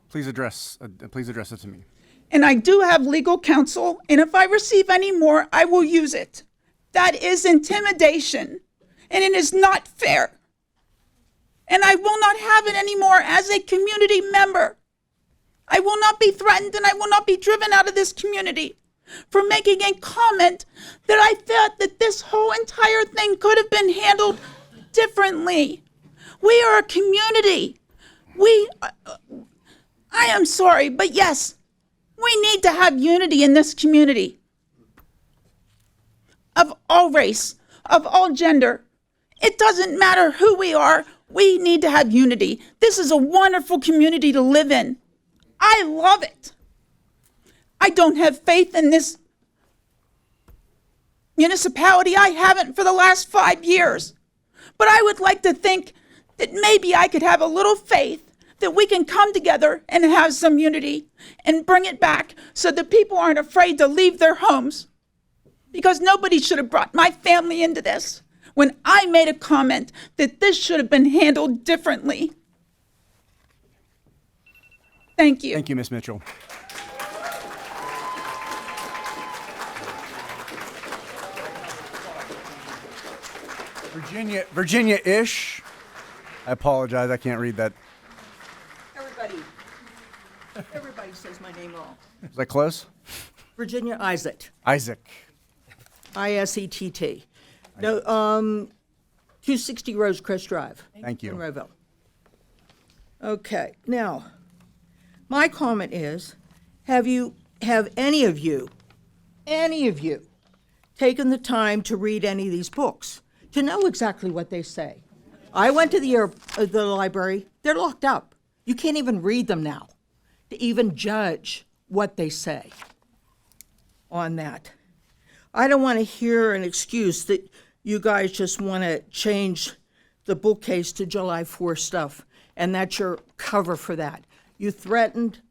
Please address it to me. And I do have legal counsel, and if I receive any more, I will use it. That is intimidation, and it is not fair. And I will not have it anymore as a community member. I will not be threatened, and I will not be driven out of this community for making a comment that I felt that this whole entire thing could have been handled differently. We are a community. I am sorry, but yes, we need to have unity in this community of all race, of all gender. It doesn't matter who we are. We need to have unity. This is a wonderful community to live in. I love it. I don't have faith in this municipality. I haven't for the last 5 years. But I would like to think that maybe I could have a little faith that we can come together and have some unity and bring it back so that people aren't afraid to leave their homes. Because nobody should have brought my family into this when I made a comment that this should have been handled differently. Thank you. Thank you, Ms. Mitchell. Virginia Ish. I apologize, I can't read that. Everybody says my name wrong. Is that close? Virginia Isaac. Isaac. ISETT. No, 260 Rosecrest Drive. Thank you. Monroeville. Okay, now, my comment is, have any of you taken the time to read any of these books to know exactly what they say? I went to the library. They're locked up. You can't even read them now to even judge what they say on that. I don't want to hear an excuse that you guys just want to change the bookcase to July 4th stuff, and that's your cover for that.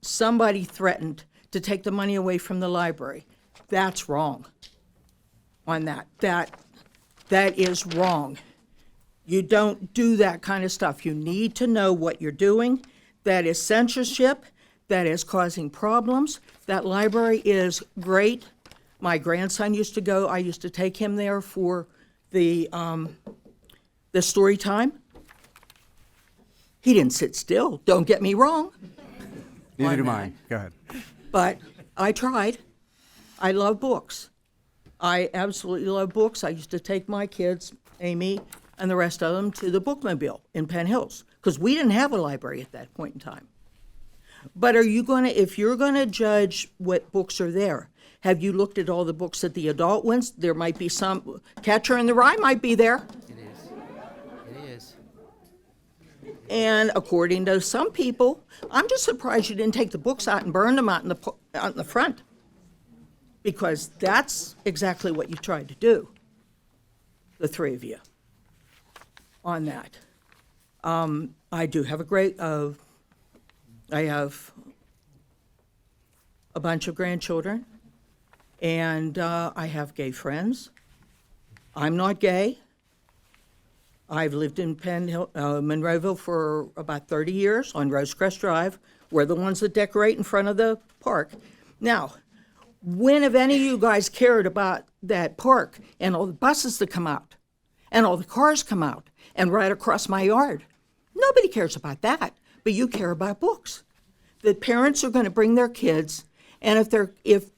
Somebody threatened to take the money away from the library. That's wrong on that. That is wrong. You don't do that kind of stuff. You need to know what you're doing. That is censorship. That is causing problems. That library is great. My grandson used to go. I used to take him there for the story time. He didn't sit still. Don't get me wrong. Neither do mine. Go ahead. But I tried. I love books. I absolutely love books. I used to take my kids, Amy, and the rest of them to the bookmobile in Penn Hills because we didn't have a library at that point in time. But if you're going to judge what books are there, have you looked at all the books at the adult ones? There might be some, Catcher in the Rye might be there. It is. And according to some people, I'm just surprised you didn't take the books out and burn them out in the front. Because that's exactly what you tried to do, the three of you, on that. I do have I have a bunch of grandchildren, and I have gay friends. I'm not gay. I've lived in Monroeville for about 30 years on Rosecrest Drive. We're the ones that decorate in front of the park. Now, when have any of you guys cared about that park and all the buses that come out and all the cars come out and right across my yard? Nobody cares about that, but you care about books. The parents are going to bring their kids, and if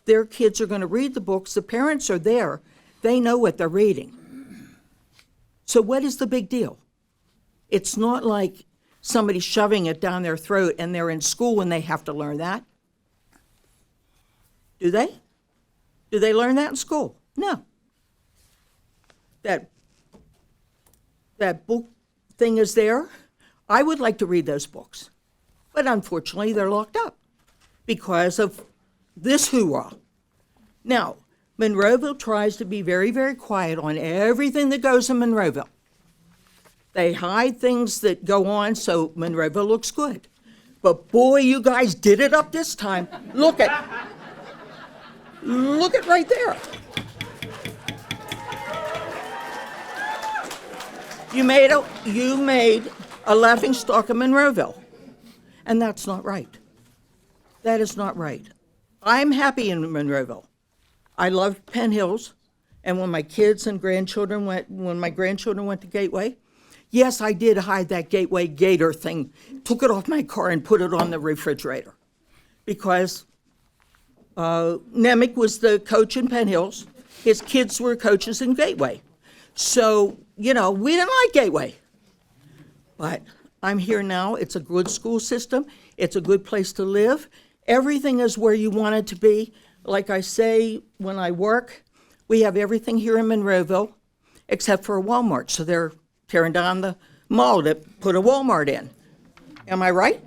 their kids are going to read the books, the parents are there. They know what they're reading. So what is the big deal? It's not like somebody shoving it down their throat and they're in school and they have to learn that. Do they? Do they learn that in school? No. That book thing is there. I would like to read those books, but unfortunately they're locked up because of this hoorah. Now, Monroeville tries to be very, very quiet on everything that goes in Monroeville. They hide things that go on so Monroeville looks good. But boy, you guys did it up this time. Look at right there. You made a laughingstock of Monroeville, and that's not right. That is not right. I'm happy in Monroeville. I loved Penn Hills, and when my grandchildren went to Gateway, yes, I did hide that Gateway Gator thing, took it off my car and put it on the refrigerator, because Nemec was the coach in Penn Hills. His kids were coaches in Gateway. So, we didn't like Gateway. But I'm here now. It's a good school system. It's a good place to live. Everything is where you want it to be. Like I say, when I work, we have everything here in Monroeville except for a Walmart. So they're tearing down the mall to put a Walmart in. Am I right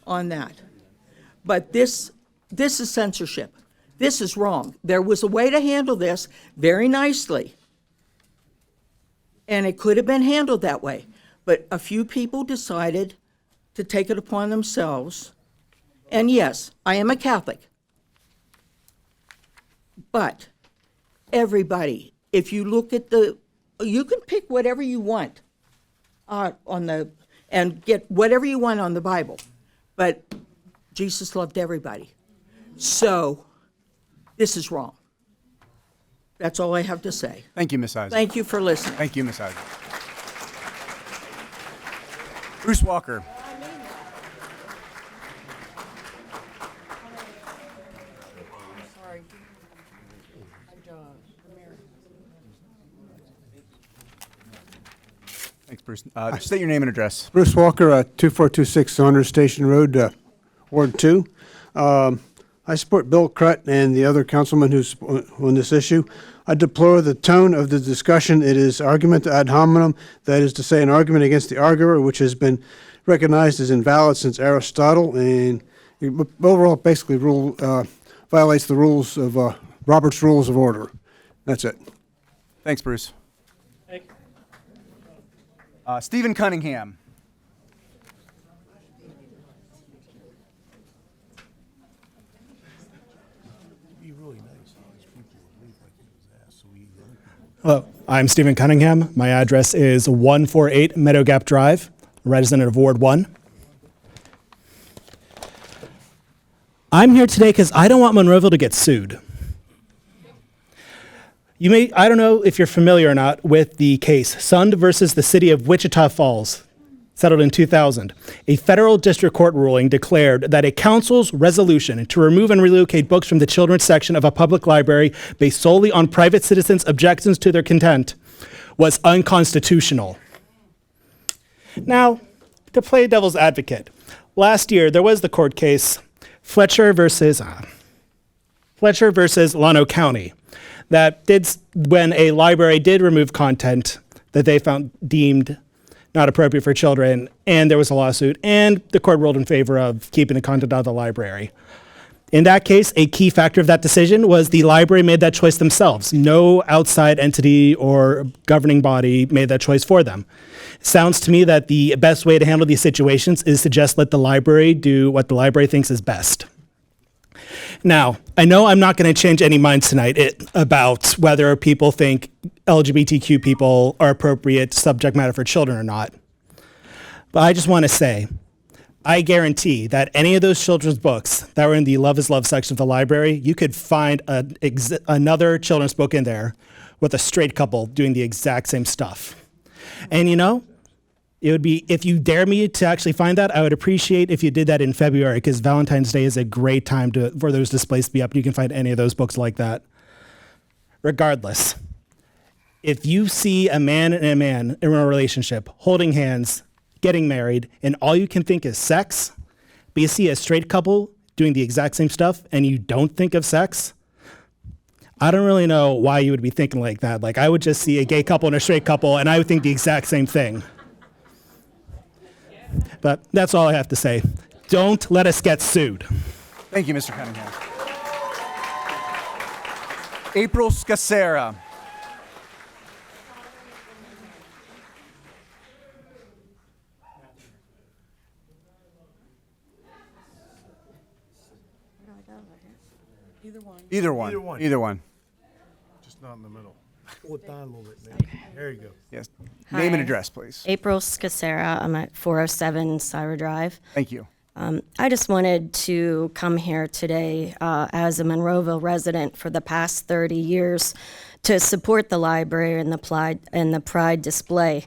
on that? But this is censorship. This is wrong. There was a way to handle this very nicely. And it could have been handled that way. But a few people decided to take it upon themselves. And yes, I am a Catholic. But everybody, if you look at you can pick whatever you want and get whatever you want on the Bible. But Jesus loved everybody. So this is wrong. That's all I have to say. Thank you, Ms. Isaac. Thank you for listening. Thank you, Ms. Isaac. Bruce Walker. Sorry. Thanks, Bruce. State your name and address. Bruce Walker, 2426 Saunders Station Road, Ward 2. I support Bill Crutt and the other councilman who's on this issue. I deplore the tone of the discussion. It is argument ad hominem, that is to say, an argument against the arguer, which has been recognized as invalid since Aristotle, and overall basically violates the rules of Robert's Rules of Order. That's it. Thanks, Bruce. Stephen Cunningham. Hello, I'm Stephen Cunningham. My address is 148 Meadow Gap Drive, resident of Ward 1. I'm here today because I don't want Monroeville to get sued. I don't know if you're familiar or not with the case Sund versus the City of Wichita Falls, settled in 2000. A federal district court ruling declared that a council's resolution to remove and relocate books from the children's section of a public library based solely on private citizens' objections to their content was unconstitutional. Now, to play devil's advocate, last year there was the court case Fletcher versus Llano County that did, when a library did remove content that they found deemed not appropriate for children, and there was a lawsuit, and the court ruled in favor of keeping the content out of the library. In that case, a key factor of that decision was the library made that choice themselves. No outside entity or governing body made that choice for them. Sounds to me that the best way to handle these situations is to just let the library do what the library thinks is best. Now, I know I'm not going to change any minds tonight about whether people think LGBTQ people are appropriate subject matter for children or not. But I just want to say, I guarantee that any of those children's books that were in the Love is Love section of the library, you could find another children's book in there with a straight couple doing the exact same stuff. And it would be, if you dare me to actually find that, I would appreciate if you did that in February, because Valentine's Day is a great time for those displays to be up. You can find any of those books like that. Regardless, if you see a man and a man in a relationship holding hands, getting married, and all you can think is sex, but you see a straight couple doing the exact same stuff and you don't think of sex, I don't really know why you would be thinking like that. Like, I would just see a gay couple and a straight couple and I would think the exact same thing. But that's all I have to say. Don't let us get sued. Thank you, Mr. Cunningham. April Scacera. Either one. Either one. Just not in the middle. Pull it down a little bit, maybe. There you go. Yes. Name and Hi. address, please. April Scacera. I'm at 407 Syra Drive. Thank you. I just wanted to come here today as a Monroeville resident for the past 30 years to support the library and the Pride display.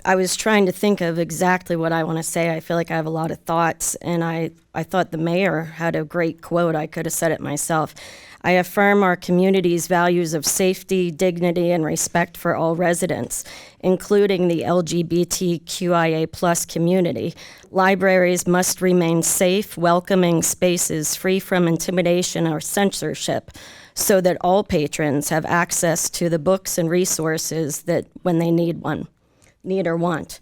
I was trying to think of exactly what I want to say. I feel like I have a lot of thoughts, and I thought the mayor had a great quote. I could have said it myself. I affirm our community's values of safety, dignity, and respect for all residents, including the LGBTQIA+ community. Libraries must remain safe, welcoming spaces free from intimidation or censorship, so that all patrons have access to the books and resources that when they need or want.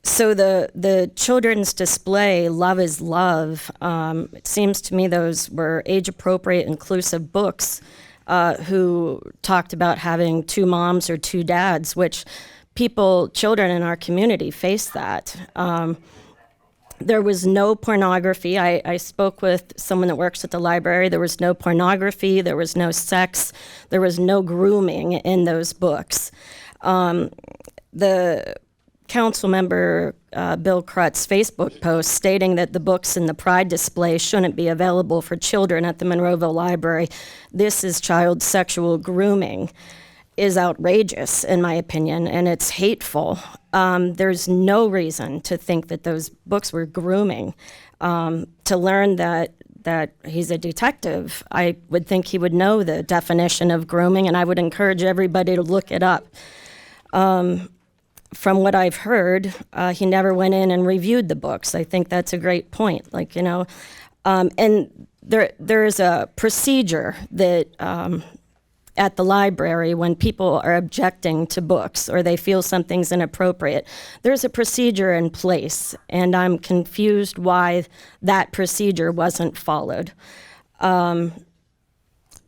So the children's display, Love is Love, it seems to me those were age-appropriate, inclusive books who talked about having two moms or two dads, which children in our community face that. There was no pornography. I spoke with someone that works at the library. There was no pornography, there was no sex, there was no grooming in those books. The council member Bill Crutt's Facebook post stating that the books in the Pride display shouldn't be available for children at the Monroeville Library. This is child sexual grooming, is outrageous in my opinion, and it's hateful. There's no reason to think that those books were grooming. To learn that he's a detective, I would think he would know the definition of grooming, and I would encourage everybody to look it up. From what I've heard, he never went in and reviewed the books. I think that's a great point. And there is a procedure that at the library when people are objecting to books or they feel something's inappropriate. There's a procedure in place, and I'm confused why that procedure wasn't followed.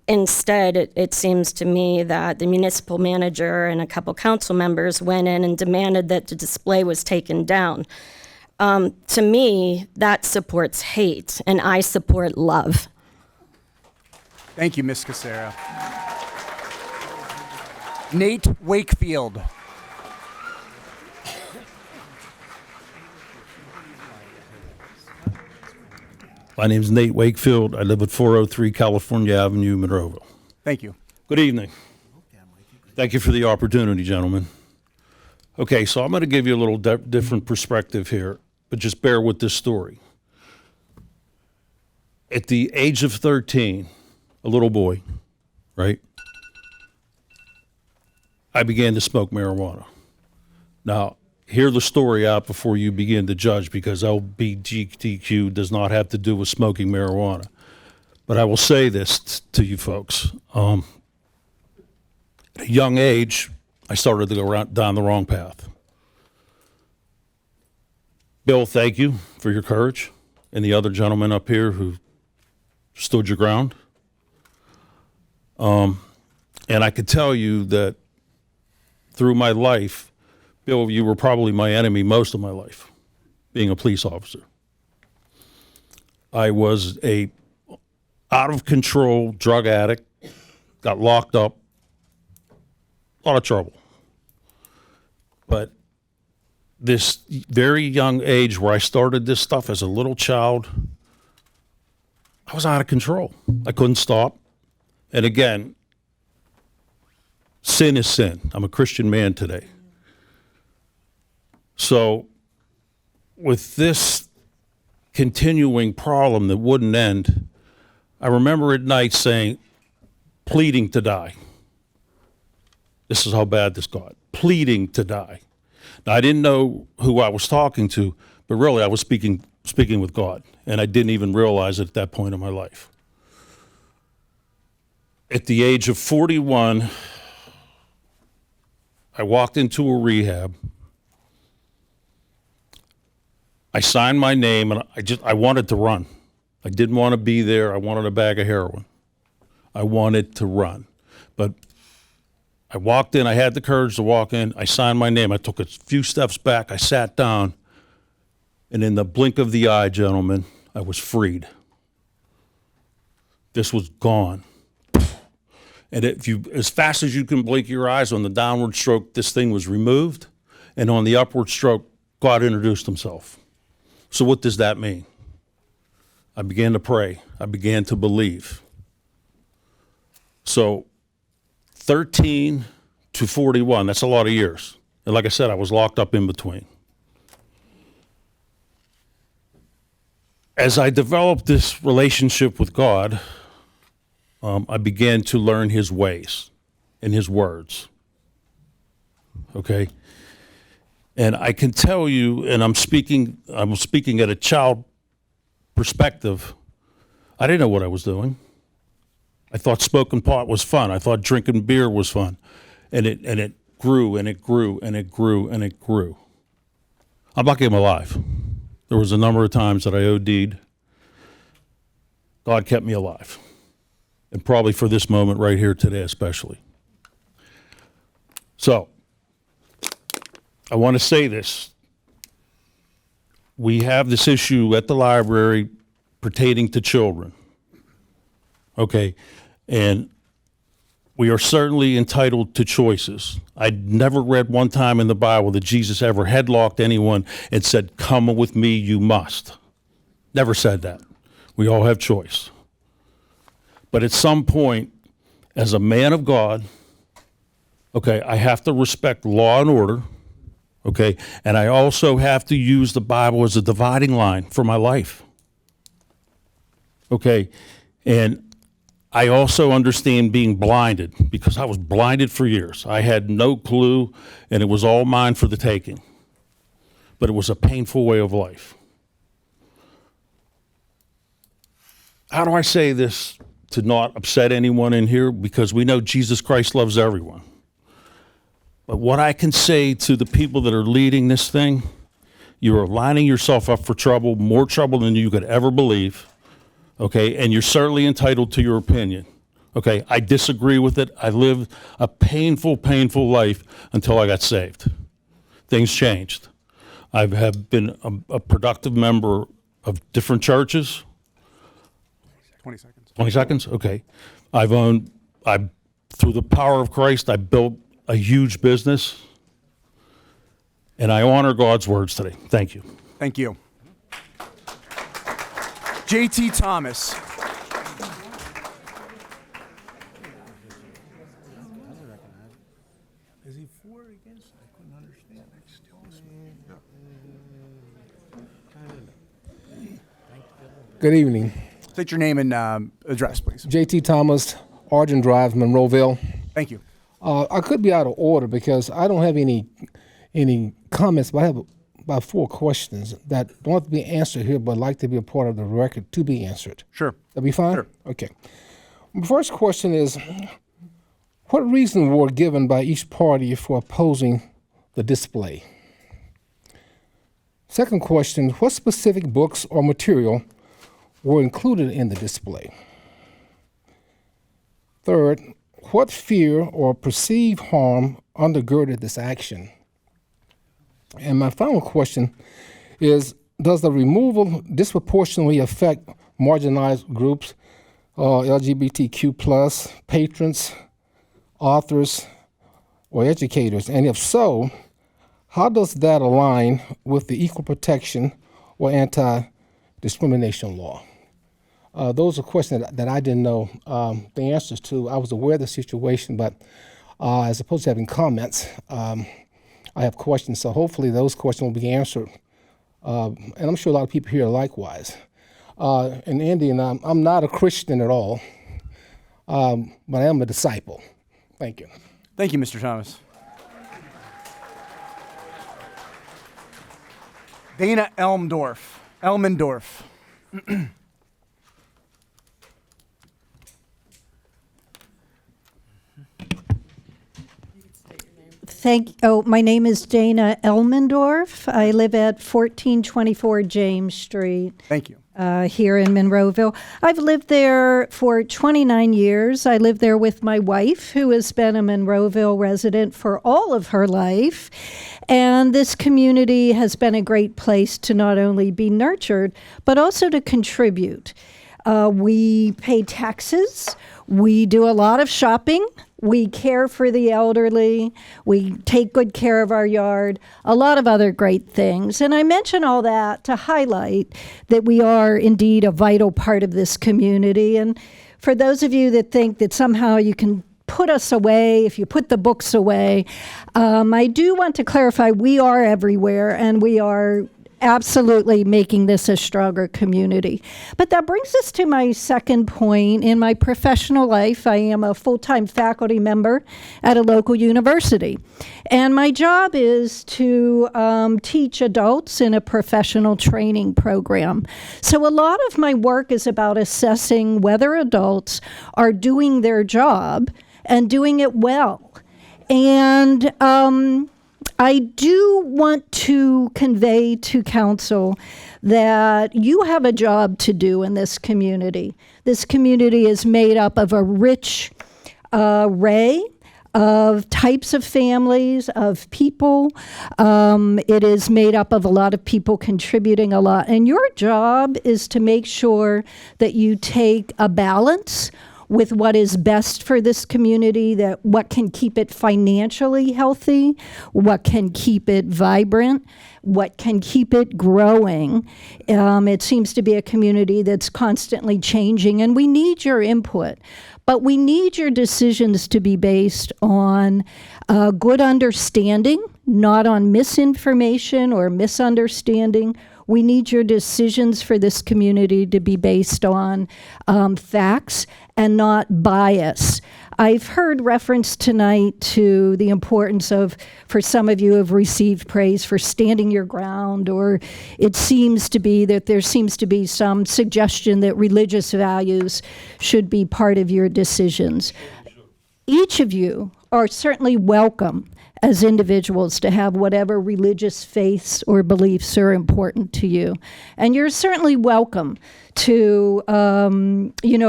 Instead, it seems to me that the municipal manager and a couple council members went in and demanded that the display was taken down. To me, that supports hate, and I support love. Thank you, Ms. Casera. Nate Wakefield. My name is Nate Wakefield. I live at 403 California Avenue, Monroeville. Thank you. Good evening. Thank you for the opportunity, gentlemen. Okay, so I'm going to give you a little different perspective here, but just bear with this story. At the age of 13, a little boy, right? I began to smoke marijuana. Now, hear the story out before you begin to judge, because LGBTQ does not have to do with smoking marijuana. But I will say this to you folks. At a young age, I started to go down the wrong path. Bill, thank you for your courage, and the other gentleman up here who stood your ground. And I could tell you that through my life, Bill, you were probably my enemy most of my life, being a police officer. I was a out-of-control drug addict, got locked up, a lot of trouble. But this very young age where I started this stuff as a little child, I was out of control. I couldn't stop. And again, sin is sin. I'm a Christian man today. So with this continuing problem that wouldn't end, I remember at night saying, pleading to die. This is how bad this got. Pleading to die. Now, I didn't know who I was talking to, but really I was speaking with God, and I didn't even realize it at that point in my life. At the age of 41, I walked into a rehab. I signed my name, and I wanted to run. I didn't want to be there. I wanted a bag of heroin. I wanted to run. But I walked in. I had the courage to walk in. I signed my name. I took a few steps back. I sat down. And in the blink of the eye, gentlemen, I was freed. This was gone. And as fast as you can blink your eyes, on the downward stroke, this thing was removed. And on the upward stroke, God introduced himself. So what does that mean? I began to pray. I began to believe. So 13 to 41, that's a lot of years. And like I said, I was locked up in between. As I developed this relationship with God, I began to learn his ways and his words. Okay? And I can tell you, and I'm speaking at a child perspective, I didn't know what I was doing. I thought smoking pot was fun. I thought drinking beer was fun. And it grew and it grew and it grew and it grew. I'm lucky I'm alive. There was a number of times that I OD'd. God kept me alive. And probably for this moment right here today especially. So, I want to say this. We have this issue at the library pertaining to children. Okay, and we are certainly entitled to choices. I never read one time in the Bible that Jesus ever headlocked anyone and said, "Come with me, you must." Never said that. We all have choice. But at some point, as a man of God, okay, I have to respect law and order, okay, and I also have to use the Bible as a dividing line for my life. Okay, and I also understand being blinded because I was blinded for years. I had no clue, and it was all mine for the taking. But it was a painful way of life. How do I say this to not upset anyone in here? Because we know Jesus Christ loves everyone. But what I can say to the people that are leading this thing, you are lining yourself up for trouble, more trouble than you could ever believe. Okay, and you're certainly entitled to your opinion. Okay, I disagree with it. I lived a painful, painful life until I got saved. Things changed. I have been a productive member of different churches. 20 seconds. 20 seconds? Okay. Through the power of Christ, I built a huge business, and I honor God's words today. Thank you. Thank you. J.T. Thomas. Is he for or against? I couldn't understand. Good evening. State your name and address, please. J.T. Thomas, Argent Drive, Monroeville. Thank you. I could be out of order because I don't have any comments, but I have about 4 questions that don't have to be answered here, but like to be a part of the record to be answered. Sure. That'd be fine? Sure. Okay. My first question is, what reasons were given by each party for opposing the display? Second question, what specific books or material were included in the display? Third, what fear or perceived harm undergirded this action? And my final question is, does the removal disproportionately affect marginalized groups, LGBTQ+, patrons, authors, or educators? And if so, how does that align with the equal protection or anti-discrimination law? Those are questions that I didn't know the answers to. I was aware of the situation, but as opposed to having comments, I have questions. So hopefully those questions will be answered. And I'm sure a lot of people here are likewise. And Andy, and I'm not a Christian at all, but I am a disciple. Thank you. Thank you, Mr. Thomas. Dana Elmendorf. My name is Dana Elmendorf. I live at 1424 James Street. Thank you. Here in Monroeville. I've lived there for 29 years. I live there with my wife, who has been a Monroeville resident for all of her life. And this community has been a great place to not only be nurtured, but also to contribute. We pay taxes. We do a lot of shopping. We care for the elderly. We take good care of our yard, a lot of other great things. And I mention all that to highlight that we are indeed a vital part of this community. And for those of you that think that somehow you can put us away, if you put the books away. I do want to clarify, we are everywhere, and we are absolutely making this a stronger community. But that brings us to my second point. In my professional life, I am a full-time faculty member at a local university. And my job is to teach adults in a professional training program. So a lot of my work is about assessing whether adults are doing their job and doing it well. And I do want to convey to council that you have a job to do in this community. This community is made up of a rich array of types of families, of people. It is made up of a lot of people contributing a lot. And your job is to make sure that you take a balance with what is best for this community, that what can keep it financially healthy, what can keep it vibrant, what can keep it growing. It seems to be a community that's constantly changing, and we need your input. But we need your decisions to be based on good understanding, not on misinformation or misunderstanding. We need your decisions for this community to be based on facts and not bias. I've heard reference tonight to the importance of, for some of you have received praise for standing your ground, or it seems to be that there seems to be some suggestion that religious values should be part of your decisions. Each of you are certainly welcome as individuals to have whatever religious faiths or beliefs are important to you. And you're certainly welcome to,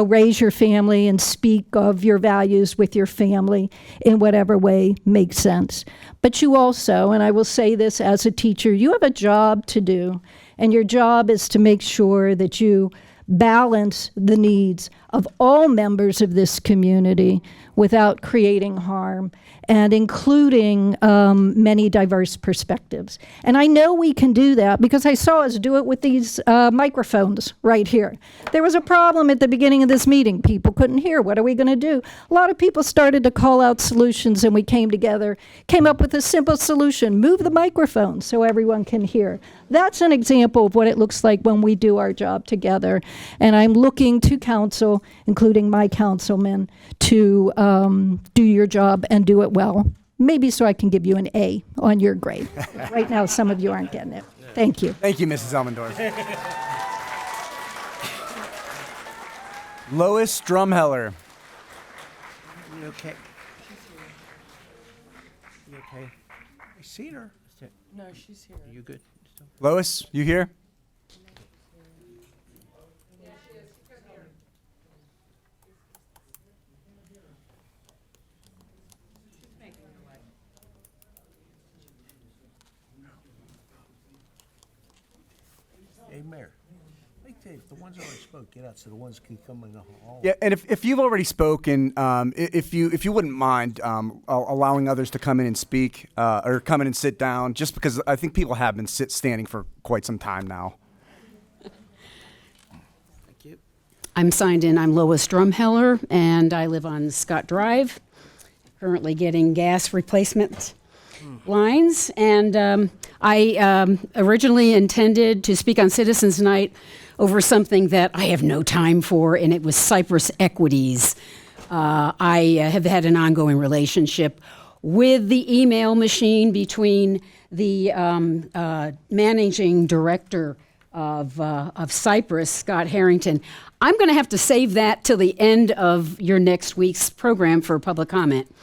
raise your family and speak of your values with your family in whatever way makes sense. But you also, and I will say this as a teacher, you have a job to do, and your job is to make sure that you balance the needs of all members of this community without creating harm, and including many diverse perspectives. And I know we can do that because I saw us do it with these microphones right here. There was a problem at the beginning of this meeting. People couldn't hear. What are we going to do? A lot of people started to call out solutions, and we came together, came up with a simple solution: move the microphone so everyone can hear. That's an example of what it looks like when we do our job together. And I'm looking to council, including my councilmen, to do your job and do it well. Maybe so I can give you an A on your grade. Right now, some of you aren't getting it. Thank you. Thank you, Mrs. Elmendorf. Lois Drumheller. You okay? You okay? I seen her. No, she's here. Are you good? Lois, you here? Hey, Mayor. If the ones that already spoke, get out so the ones can come in the hall. Yeah, and if you've already spoken, if you wouldn't mind allowing others to come in and speak or come in and sit down, just because I think people have been standing for quite some time now. Thank you. I'm signed in. I'm Lois Drumheller, and I live on Scott Drive, currently getting gas replacement lines. And I originally intended to speak on Citizens Night over something that I have no time for, and it was Cypress Equities. I have had an ongoing relationship with the email machine between the managing director of Cypress, Scott Harrington. I'm going to have to save that till the end of your next week's program for public comment,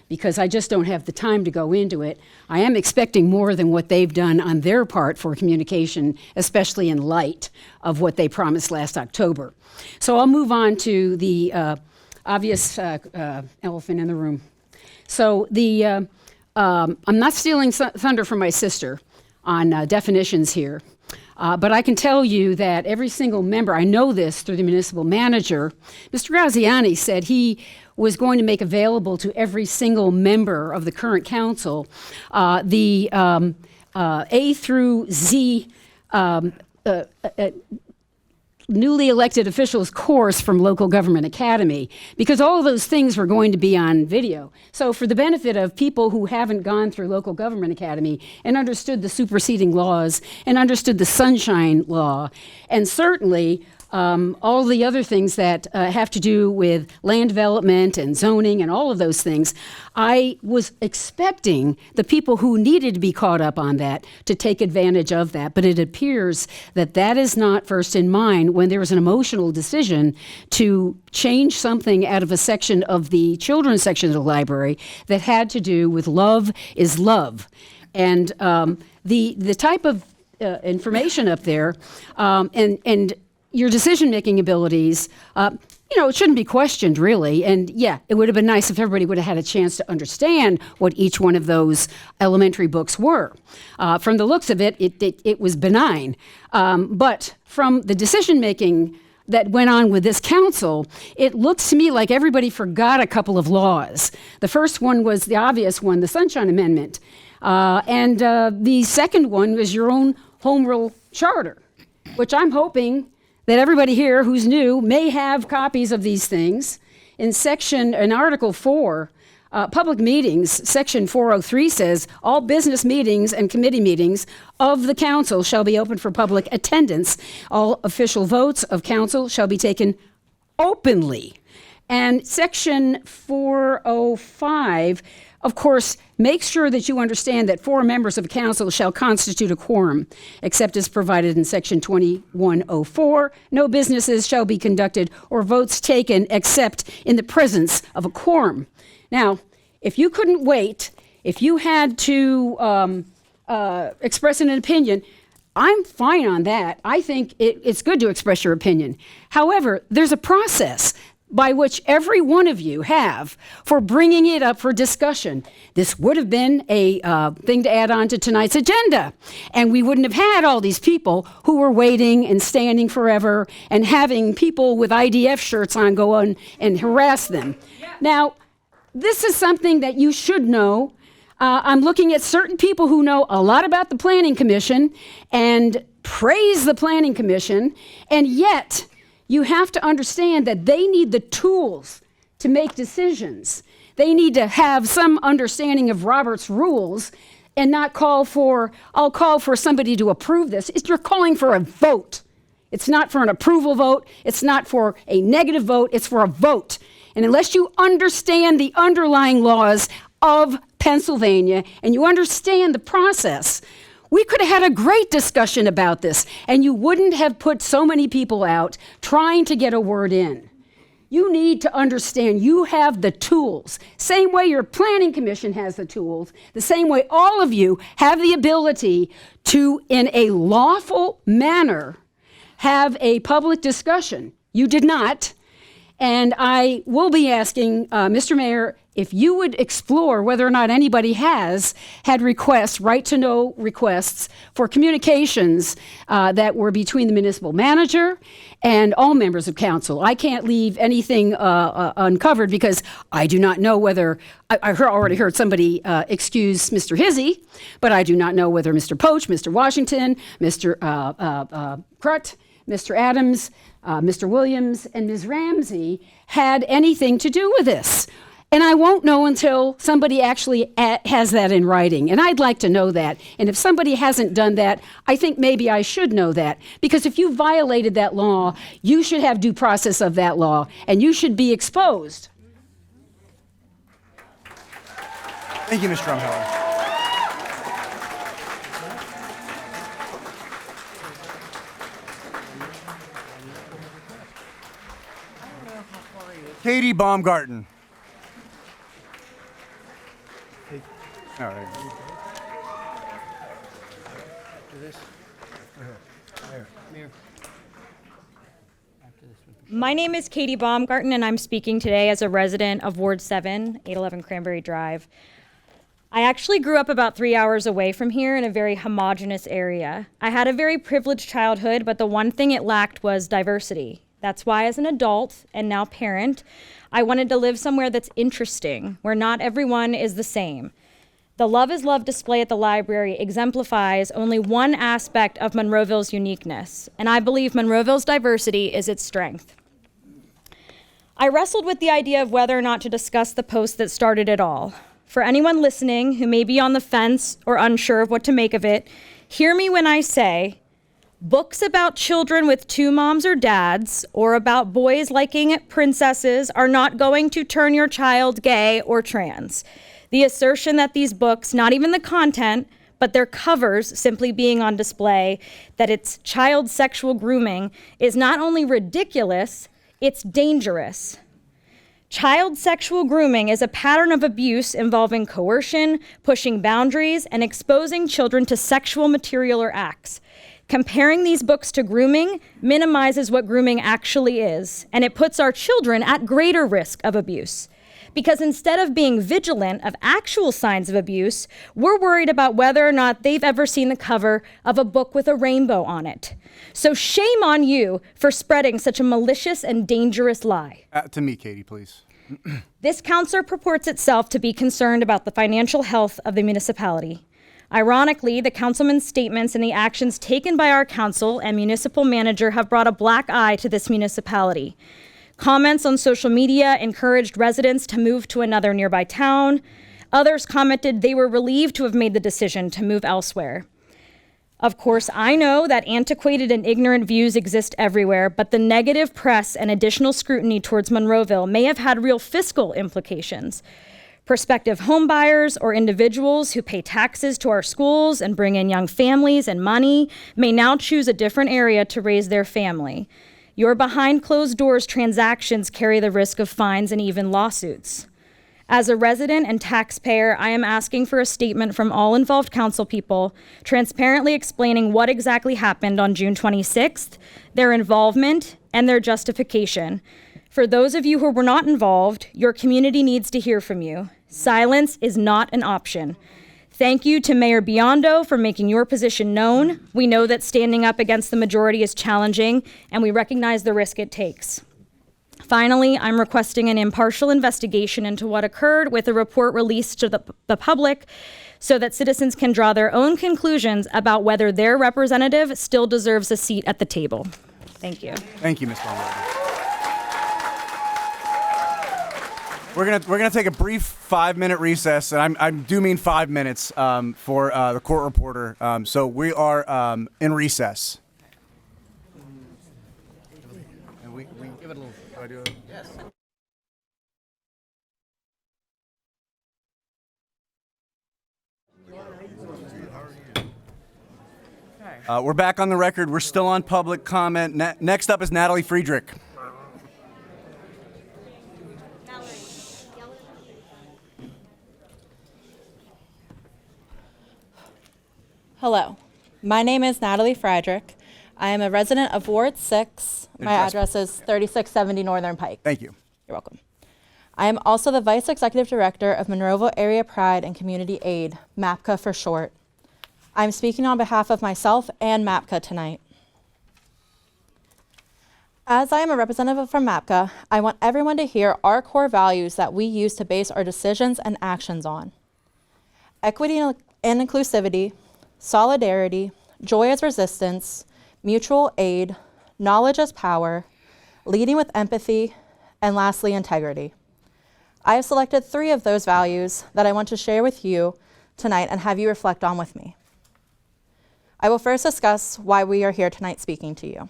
because I just don't have the time to go into it. I am expecting more than what they've done on their part for communication, especially in light of what they promised last October. So I'll move on to the obvious elephant in the room. So I'm not stealing thunder from my sister on definitions here, but I can tell you that every single member, I know this through the municipal manager, Mr. Graziani said he was going to make available to every single member of the current council the A through Z newly elected officials course from Local Government Academy, because all of those things were going to be on video. So for the benefit of people who haven't gone through Local Government Academy and understood the superseding laws and understood the Sunshine Law, and certainly all the other things that have to do with land development and zoning and all of those things, I was expecting the people who needed to be caught up on that to take advantage of that. But it appears that that is not first in mind when there is an emotional decision to change something out of a section of the children's section of the library that had to do with love is love. And the type of information up there and your decision-making abilities, it shouldn't be questioned, really. And yeah, it would have been nice if everybody would have had a chance to understand what each one of those elementary books were. From the looks of it, it was benign. But from the decision-making that went on with this council, it looks to me like everybody forgot a couple of laws. The first one was the obvious one, the Sunshine Amendment. And the second one was your own home rule charter, which I'm hoping that everybody here who's new may have copies of these things. In Article 4, public meetings, Section 403 says, all business meetings and committee meetings of the council shall be open for public attendance. All official votes of council shall be taken openly. And Section 405, of course, makes sure that you understand that 4 members of council shall constitute a quorum, except as provided in Section 2104. No businesses shall be conducted or votes taken except in the presence of a quorum. Now, if you couldn't wait, if you had to express an opinion, I'm fine on that. I think it's good to express your opinion. However, there's a process by which every one of you have for bringing it up for discussion. This would have been a thing to add on to tonight's agenda, and we wouldn't have had all these people who were waiting and standing forever and having people with IDF shirts on go on and harass them. Now, this is something that you should know. I'm looking at certain people who know a lot about the Planning Commission and praise the Planning Commission, and yet you have to understand that they need the tools to make decisions. They need to have some understanding of Robert's rules and not I'll call for somebody to approve this. You're calling for a vote. It's not for an approval vote. It's not for a negative vote. It's for a vote. And unless you understand the underlying laws of Pennsylvania and you understand the process, we could have had a great discussion about this, and you wouldn't have put so many people out trying to get a word in. You need to understand you have the tools. Same way your Planning Commission has the tools, the same way all of you have the ability to, in a lawful manner, have a public discussion. You did not. And I will be asking, Mr. Mayor, if you would explore whether or not anybody has had requests, right-to-know requests for communications that were between the municipal manager and all members of council. I can't leave anything uncovered because I do not know whether, already heard somebody excuse Mr. Hizzy, but I do not know whether Mr. Poach, Mr. Washington, Mr. Crut, Mr. Adams, Mr. Williams, and Ms. Ramsey had anything to do with this. And I won't know until somebody actually has that in writing. And I'd like to know that. And if somebody hasn't done that, I think maybe I should know that. Because if you violated that law, you should have due process of that law. And you should be exposed. Thank you, Ms. Drumheller. Katie Baumgarten. All right. My name is Katie Baumgarten, and I'm speaking today as a resident of Ward 7, 811 Cranberry Drive. I actually grew up about 3 hours away from here in a very homogeneous area. I had a very privileged childhood, but the one thing it lacked was diversity. That's why, as an adult and now parent, I wanted to live somewhere that's interesting, where not everyone is the same. The Love is Love display at the library exemplifies only one aspect of Monroeville's uniqueness, and I believe Monroeville's diversity is its strength. I wrestled with the idea of whether or not to discuss the post that started it all. For anyone listening who may be on the fence or unsure of what to make of it, hear me when I say, books about children with two moms or dads, or about boys liking princesses, are not going to turn your child gay or trans. The assertion that these books, not even the content, but their covers simply being on display, that it's child sexual grooming, is not only ridiculous, it's dangerous. Child sexual grooming is a pattern of abuse involving coercion, pushing boundaries, and exposing children to sexual material or acts. Comparing these books to grooming minimizes what grooming actually is, and it puts our children at greater risk of abuse. Because instead of being vigilant of actual signs of abuse, we're worried about whether or not they've ever seen the cover of a book with a rainbow on it. So shame on you for spreading such a malicious and dangerous lie. To me, Katie, please. This counselor purports itself to be concerned about the financial health of the municipality. Ironically, the councilman's statements and the actions taken by our council and municipal manager have brought a black eye to this municipality. Comments on social media encouraged residents to move to another nearby town. Others commented they were relieved to have made the decision to move elsewhere. Of course, I know that antiquated and ignorant views exist everywhere, but the negative press and additional scrutiny towards Monroeville may have had real fiscal implications. Prospective homebuyers or individuals who pay taxes to our schools and bring in young families and money may now choose a different area to raise their family. Your behind closed doors transactions carry the risk of fines and even lawsuits. As a resident and taxpayer, I am asking for a statement from all involved council people, transparently explaining what exactly happened on June 26th, their involvement, and their justification. For those of you who were not involved, your community needs to hear from you. Silence is not an option. Thank you to Mayor Biondo for making your position known. We know that standing up against the majority is challenging, and we recognize the risk it takes. Finally, I'm requesting an impartial investigation into what occurred with a report released to the public so that citizens can draw their own conclusions about whether their representative still deserves a seat at the table. Thank you. Thank you, Ms. Monroeville. We're gonna take a brief 5-minute recess, and I do mean 5 minutes for the court reporter. So we are in recess. And we give it a little. Do I do it? Yes. We're back on the record. We're still on public comment. Next up is Natalie Friedrich. Hello, my name is Natalie Friedrich. I am a resident of Ward 6. My address is 3670 Northern Pike. Thank you. You're welcome. I am also the Vice Executive Director of Monroeville Area Pride and Community Aid, MAPCA for short. I'm speaking on behalf of myself and MAPCA tonight. As I am a representative from MAPCA, I want everyone to hear our core values that we use to base our decisions and actions on. Equity and inclusivity, solidarity, joy as resistance, mutual aid, knowledge as power, leading with empathy, and lastly, integrity. I have selected 3 of those values that I want to share with you tonight and have you reflect on with me. I will first discuss why we are here tonight speaking to you.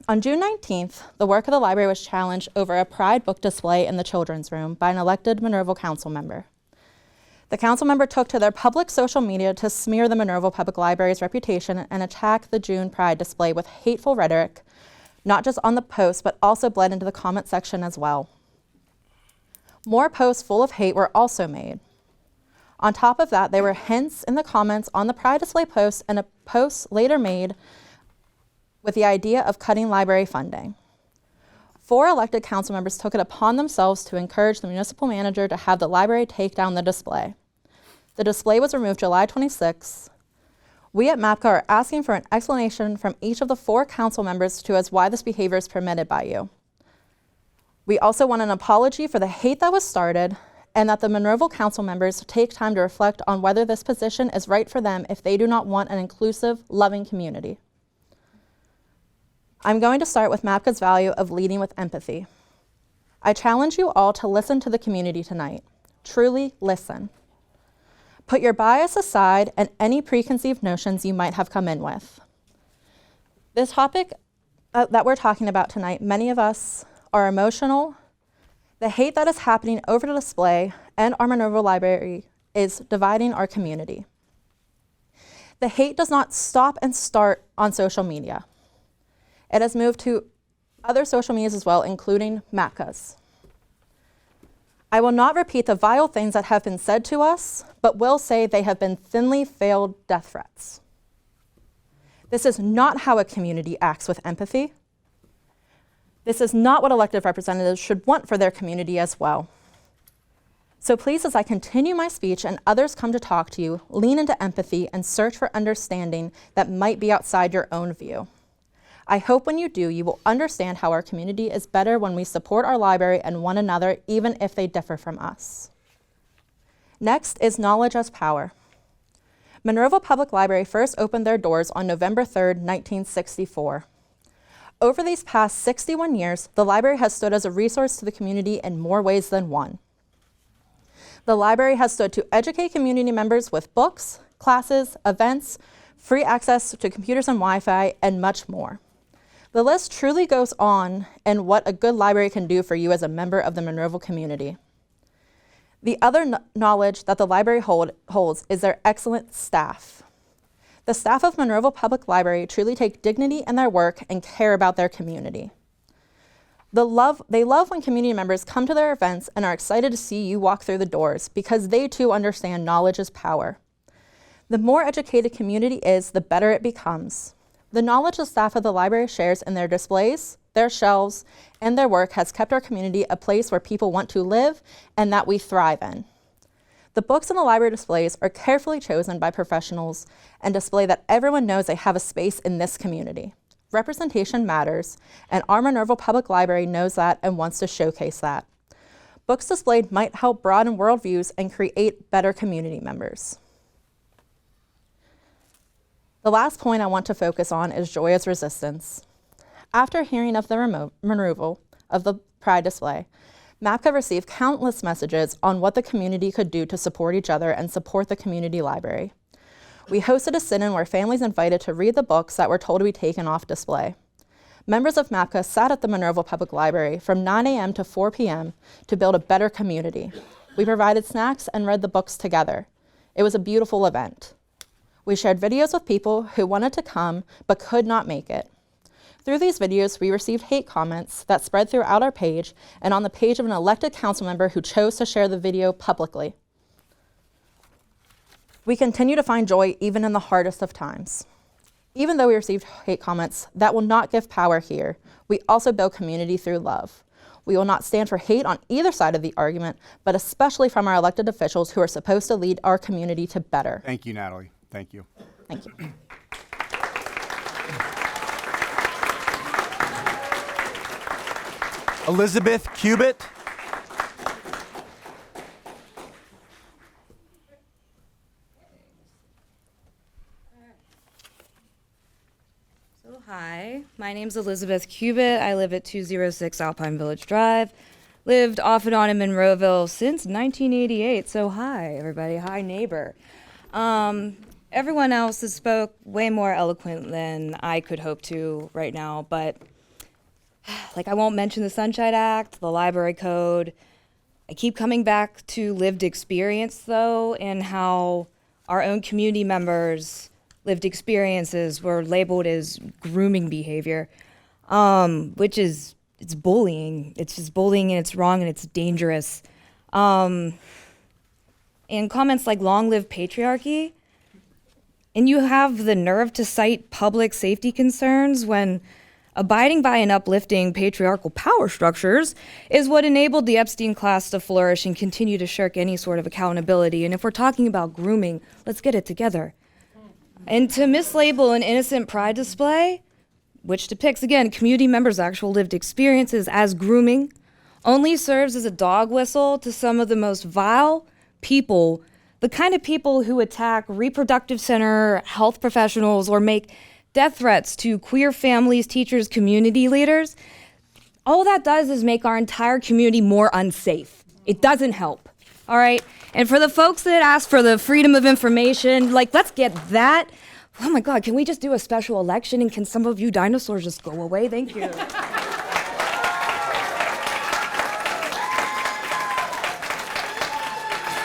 On June 19th, the work of the library was challenged over a Pride book display in the children's room by an elected Monroeville council member. The council member took to their public social media to smear the Monroeville Public Library's reputation and attack the June Pride display with hateful rhetoric, not just on the post, but also bled into the comment section as well. More posts full of hate were also made. On top of that, there were hints in the comments on the Pride display post and a post later made with the idea of cutting library funding. 4 elected council members took it upon themselves to encourage the municipal manager to have the library take down the display. The display was removed July 26th. We at MAPCA are asking for an explanation from each of the 4 council members to us why this behavior is permitted by you. We also want an apology for the hate that was started and that the Monroeville council members take time to reflect on whether this position is right for them if they do not want an inclusive, loving community. I'm going to start with MAPCA's value of leading with empathy. I challenge you all to listen to the community tonight. Truly listen. Put your bias aside and any preconceived notions you might have come in with. This topic that we're talking about tonight, many of us are emotional. The hate that is happening over the display and our Monroeville Library is dividing our community. The hate does not stop and start on social media. It has moved to other social medias as well, including MAPCA's. I will not repeat the vile things that have been said to us, but will say they have been thinly veiled death threats. This is not how a community acts with empathy. This is not what elected representatives should want for their community as well. So please, as I continue my speech and others come to talk to you, lean into empathy and search for understanding that might be outside your own view. I hope when you do, you will understand how our community is better when we support our library and one another, even if they differ from us. Next is knowledge as power. Monroeville Public Library first opened their doors on November 3rd, 1964. Over these past 61 years, the library has stood as a resource to the community in more ways than one. The library has stood to educate community members with books, classes, events, free access to computers and Wi-Fi, and much more. The list truly goes on and what a good library can do for you as a member of the Monroeville community. The other knowledge that the library holds is their excellent staff. The staff of Monroeville Public Library truly take dignity in their work and care about their community. They love when community members come to their events and are excited to see you walk through the doors because they too understand knowledge is power. The more educated community is, the better it becomes. The knowledge the staff of the library shares in their displays, their shelves, and their work has kept our community a place where people want to live and that we thrive in. The books in the library displays are carefully chosen by professionals and display that everyone knows they have a space in this community. Representation matters, and our Monroeville Public Library knows that and wants to showcase that. Books displayed might help broaden worldviews and create better community members. The last point I want to focus on is joy as resistance. After hearing of the removal of the Pride display, MAPCA received countless messages on what the community could do to support each other and support the community library. We hosted a sit-in where families invited to read the books that were told to be taken off display. Members of MAPCA sat at the Monroeville Public Library from 9 a.m. to 4 p.m. to build a better community. We provided snacks and read the books together. It was a beautiful event. We shared videos with people who wanted to come but could not make it. Through these videos, we received hate comments that spread throughout our page and on the page of an elected council member who chose to share the video publicly. We continue to find joy even in the hardest of times. Even though we received hate comments, that will not give power here. We also build community through love. We will not stand for hate on either side of the argument, but especially from our elected officials who are supposed to lead our community to better. Thank you, Natalie. Thank you. Thank you. Elizabeth Cubitt. Hi, my name's Elizabeth Cubitt. I live at 206 Alpine Village Drive. Lived off and on in Monroeville since 1988. So hi, everybody. Hi, neighbor. Everyone else has spoke way more eloquent than I could hope to right now, but I won't mention the Sunshine Act, the library code. I keep coming back to lived experience, though, and how our own community members' lived experiences were labeled as grooming behavior, which is, it's bullying. It's just bullying, and it's wrong, and it's dangerous. And comments like long live patriarchy, and you have the nerve to cite public safety concerns when abiding by and uplifting patriarchal power structures is what enabled the Epstein class to flourish and continue to shirk any sort of accountability. And if we're talking about grooming, let's get it together. And to mislabel an innocent pride display, which depicts, again, community members' actual lived experiences as grooming, only serves as a dog whistle to some of the most vile people, the kind of people who attack reproductive center health professionals or make death threats to queer families, teachers, community leaders. All that does is make our entire community more unsafe. It doesn't help, all right? And for the folks that ask for the freedom of information, like, let's get that. Oh my God, can we just do a special election and can some of you dinosaurs just go away? Thank you.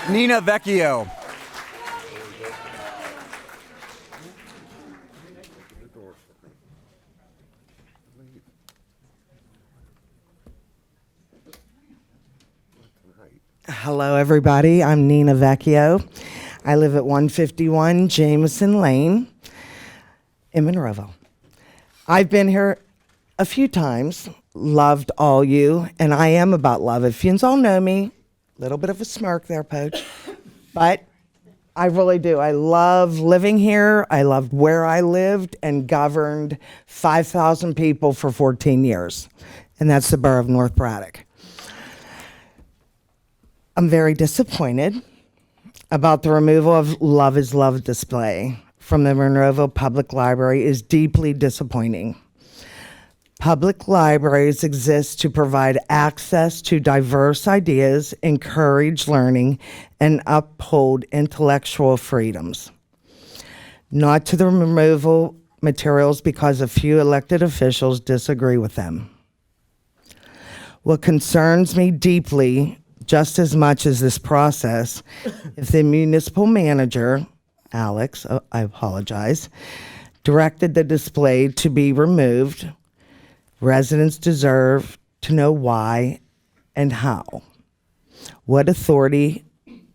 Nina Vecchio. Hello, everybody. I'm Nina Vecchio. I live at 151 Jameson Lane in Monroeville. I've been here a few times, loved all you, and I am about love. If you all know me, a little bit of a smirk there, Poach, but I really do. I love living here. I loved where I lived and governed 5,000 people for 14 years, and that's the borough of North Braddock. I'm very disappointed about the removal of Love is Love display from the Monroeville Public Library is deeply disappointing. Public libraries exist to provide access to diverse ideas, encourage learning, and uphold intellectual freedoms. Not to the removal materials because a few elected officials disagree with them. What concerns me deeply, just as much as this process, if the municipal manager, Alex, I apologize, directed the display to be removed, residents deserve to know why and how. What authority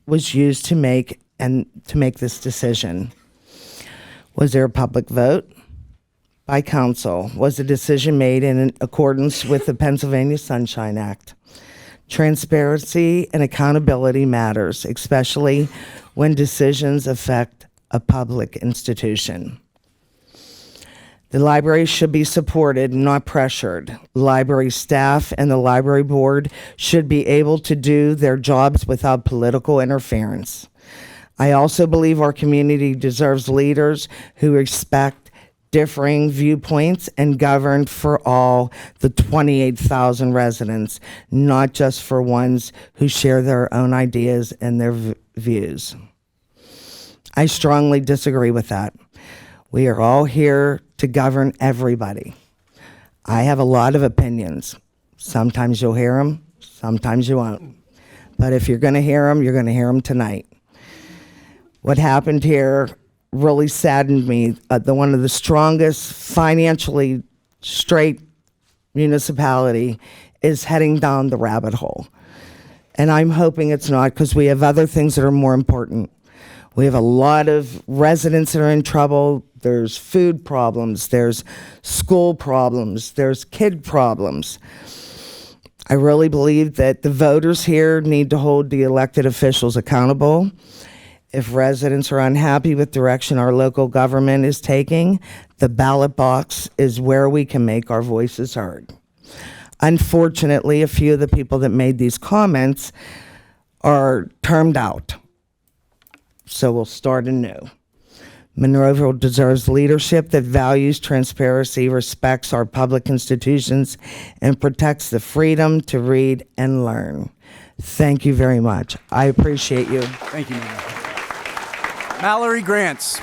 was used to make this decision? Was there a public vote by council? Was the decision made in accordance with the Pennsylvania Sunshine Act? Transparency and accountability matters, especially when decisions affect a public institution. The library should be supported, not pressured. Library staff and the library board should be able to do their jobs without political interference. I also believe our community deserves leaders who respect differing viewpoints and govern for all the 28,000 residents, not just for ones who share their own ideas and their views. I strongly disagree with that. We are all here to govern everybody. I have a lot of opinions. Sometimes you'll hear them, sometimes you won't. But if you're going to hear them, you're going to hear them tonight. What happened here really saddened me. One of the strongest financially straight municipality is heading down the rabbit hole. And I'm hoping it's not, because we have other things that are more important. We have a lot of residents that are in trouble. There's food problems, there's school problems, there's kid problems. I really believe that the voters here need to hold the elected officials accountable. If residents are unhappy with direction our local government is taking, the ballot box is where we can make our voices heard. Unfortunately, a few of the people that made these comments are termed out. So we'll start anew. Monroeville deserves leadership that values transparency, respects our public institutions, and protects the freedom to read and learn. Thank you very much. I appreciate you. Thank you, Nina. Mallory Grants.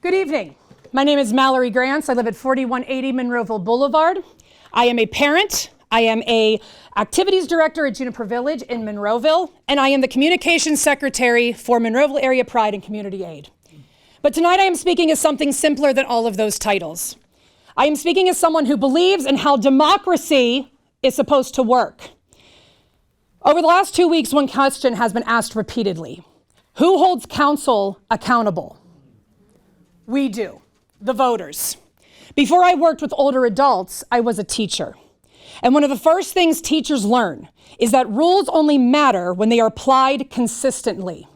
Good evening. My name is Mallory Grants. I live at 4180 Monroeville Boulevard. I am a parent. I am a activities director at Juniper Village in Monroeville, and I am the communications secretary for Monroeville Area Pride and Community Aid. But tonight I am speaking as something simpler than all of those titles. I am speaking as someone who believes in how democracy is supposed to work. Over the last 2 weeks, one question has been asked repeatedly. Who holds council accountable? We do, the voters. Before I worked with older adults, I was a teacher. And one of the first things teachers learn is that rules only matter when they are applied consistently.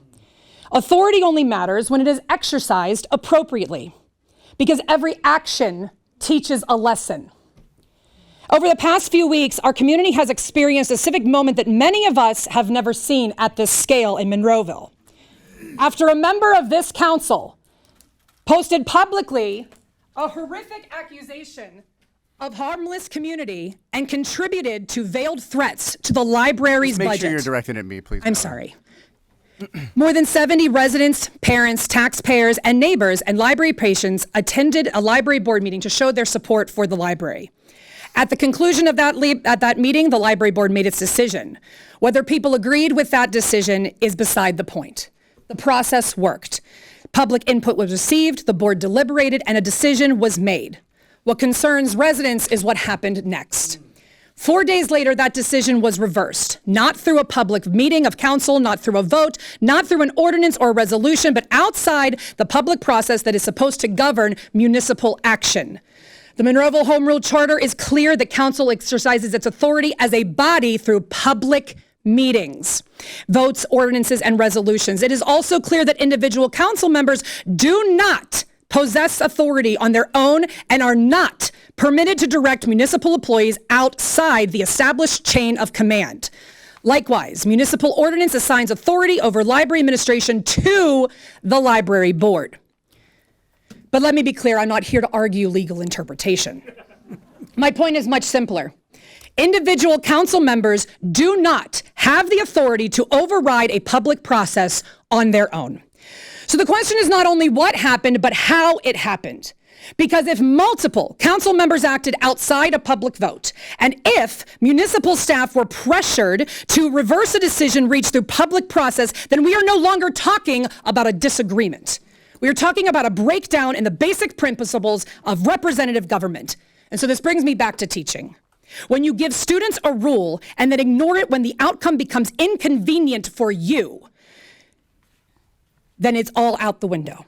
Authority only matters when it is exercised appropriately. because every action teaches a lesson. Over the past few weeks, our community has experienced a civic moment that many of us have never seen at this scale in Monroeville. After a member of this council posted publicly a horrific accusation of harmless community and contributed to veiled threats to the library's Make budget. sure you're directing at me, please. I'm sorry. More than 70 residents, parents, taxpayers, and neighbors and library patrons attended a library board meeting to show their support for the library. At the conclusion of that meeting, the library board made its decision. Whether people agreed with that decision is beside the point. The process worked. Public input was received, the board deliberated, and a decision was made. What concerns residents is what happened next. 4 days later, that decision was reversed, not through a public meeting of council, not through a vote, not through an ordinance or a resolution, but outside the public process that is supposed to govern municipal action. The Monroeville Home Rule Charter is clear that council exercises its authority as a body through public meetings, votes, ordinances, and resolutions. It is also clear that individual council members do not possess authority on their own and are not permitted to direct municipal employees outside the established chain of command. Likewise, municipal ordinance assigns authority over library administration to the library board. But let me be clear, I'm not here to argue legal interpretation. My point is much simpler. Individual council members do not have the authority to override a public process on their own. So the question is not only what happened, but how it happened. Because if multiple council members acted outside a public vote, and if municipal staff were pressured to reverse a decision reached through public process, then we are no longer talking about a disagreement. We are talking about a breakdown in the basic principles of representative government. And so this brings me back to teaching. When you give students a rule and then ignore it when the outcome becomes inconvenient for you, then it's all out the window.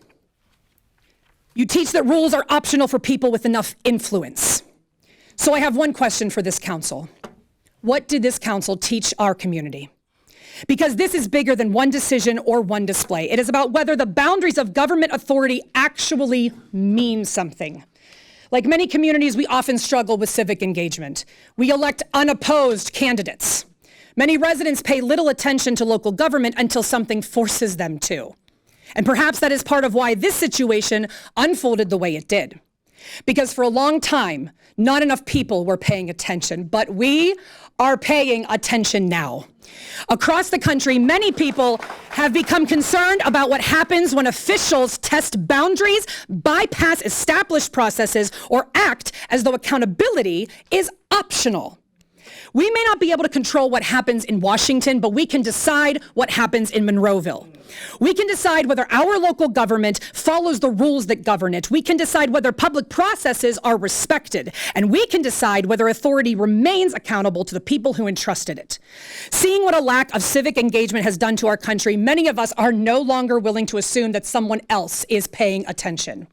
You teach that rules are optional for people with enough influence. So I have one question for this council. What did this council teach our community? Because this is bigger than one decision or one display. It is about whether the boundaries of government authority actually mean something. Like many communities, we often struggle with civic engagement. We elect unopposed candidates. Many residents pay little attention to local government until something forces them to. And perhaps that is part of why this situation unfolded the way it did. Because for a long time, not enough people were paying attention, but we are paying attention now. Across the country, many people have become concerned about what happens when officials test boundaries, bypass established processes, or act as though accountability is optional. We may not be able to control what happens in Washington, but we can decide what happens in Monroeville. We can decide whether our local government follows the rules that govern it. We can decide whether public processes are respected. And we can decide whether authority remains accountable to the people who entrusted it. Seeing what a lack of civic engagement has done to our country, many of us are no longer willing to assume that someone else is paying attention.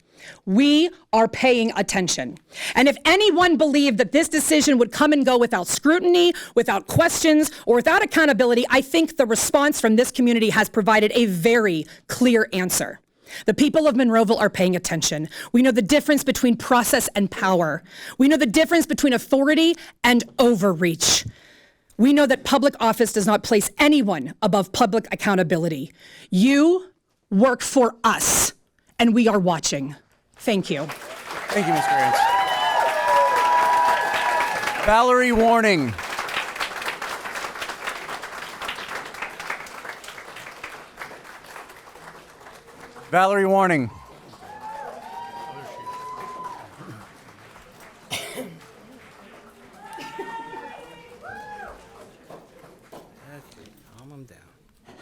We are paying attention. And if anyone believed that this decision would come and go without scrutiny, without questions, or without accountability, I think the response from this community has provided a very clear answer. The people of Monroeville are paying attention. We know the difference between process and power. We know the difference between authority and overreach. We know that public office does not place anyone above public accountability. You work for us, and we are watching. Thank you. Thank you, Ms. Grant. Valerie Warning. Valerie Warning.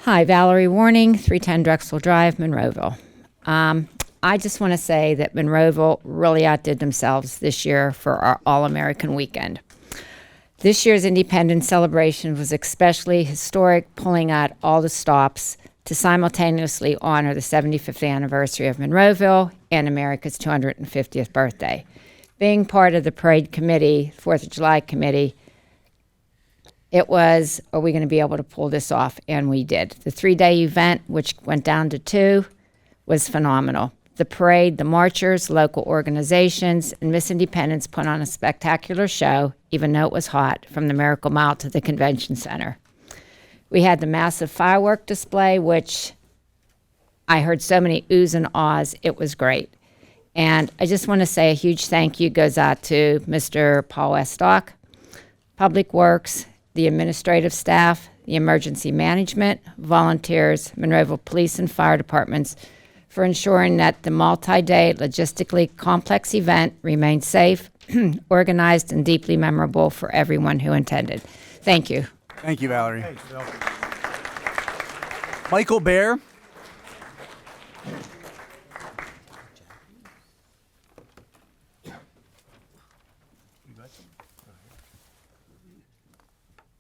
Hi, Valerie Warning, 310 Drexel Drive, Monroeville. I just want to say that Monroeville really outdid themselves this year for our All-American Weekend. This year's Independence celebration was especially historic, pulling out all the stops to simultaneously honor the 75th anniversary of Monroeville and America's 250th birthday. Being part of the parade committee, 4th of July committee, it was, are we going to be able to pull this off? And we did. The 3-day event, which went down to 2, was phenomenal. The parade, the marchers, local organizations, and Miss Independence put on a spectacular show, even though it was hot, from the Miracle Mile to the convention center. We had the massive firework display, which I heard so many oohs and ahs. It was great. And I just want to say a huge thank you goes out to Mr. Paul Estock, Public Works, the administrative staff, the emergency management, volunteers, Monroeville Police and Fire Departments for ensuring that the multi-day logistically complex event remained safe, organized, and deeply memorable for everyone who attended. Thank you. Thank you, Valerie. Michael Bear.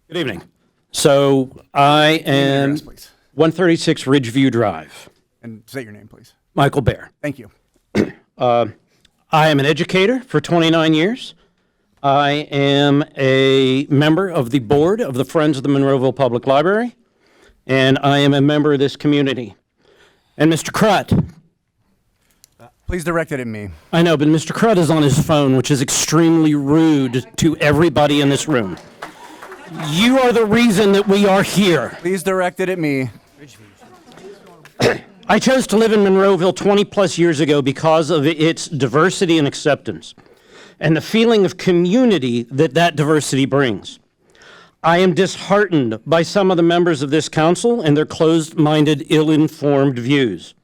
Good evening. So I am 136 Ridgeview Drive. And state your name, please. Michael Bear. Thank you. I am an educator for 29 years. I am a member of the board of the Friends of the Monroeville Public Library, and I am a member of this community. And Mr. Crutt. Please direct it at me. I know, but Mr. Crutt is on his phone, which is extremely rude to everybody in this room. You are the reason that we are here. Please direct it at me. I chose to live in Monroeville 20 plus years ago because of its diversity and acceptance and the feeling of community that that diversity brings. I am disheartened by some of the members of this council and their closed-minded, ill-informed views.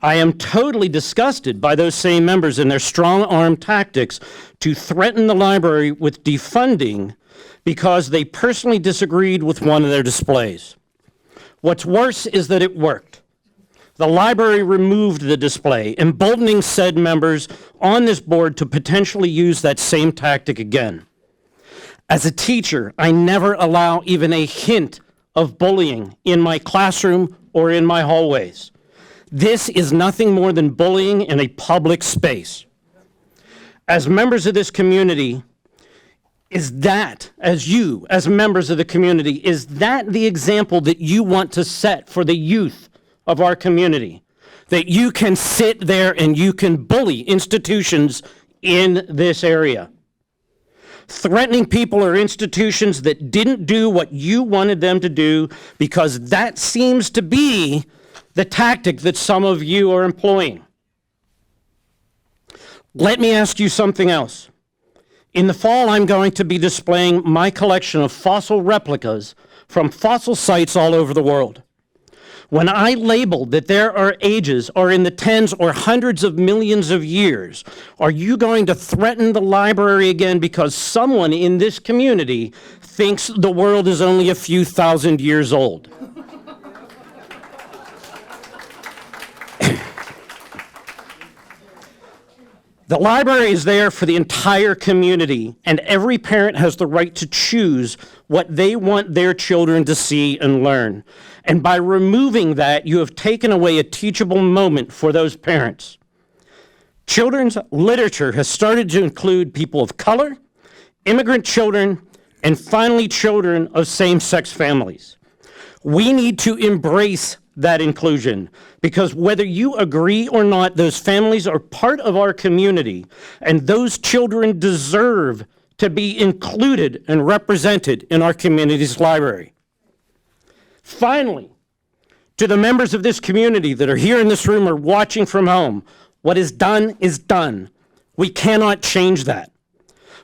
I am totally disgusted by those same members and their strong-arm tactics to threaten the library with defunding because they personally disagreed with one of their displays. What's worse is that it worked. The library removed the display, emboldening said members on this board to potentially use that same tactic again. As a teacher, I never allow even a hint of bullying in my classroom or in my hallways. This is nothing more than bullying in a public space. As members of this community, is that, as members of the community, is that the example that you want to set for the youth of our community? That you can sit there and you can bully institutions in this area? Threatening people or institutions that didn't do what you wanted them to do, because that seems to be the tactic that some of you are employing. Let me ask you something else. In the fall, I'm going to be displaying my collection of fossil replicas from fossil sites all over the world. When I labeled that there are ages or in the tens or hundreds of millions of years, are you going to threaten the library again because someone in this community thinks the world is only a few thousand years old? The library is there for the entire community, and every parent has the right to choose what they want their children to see and learn. And by removing that, you have taken away a teachable moment for those parents. Children's literature has started to include people of color, immigrant children, and finally children of same-sex families. We need to embrace that inclusion, because whether you agree or not, those families are part of our community, and those children deserve to be included and represented in our community's library. Finally, to the members of this community that are here in this room or watching from home, what is done is done. We cannot change that.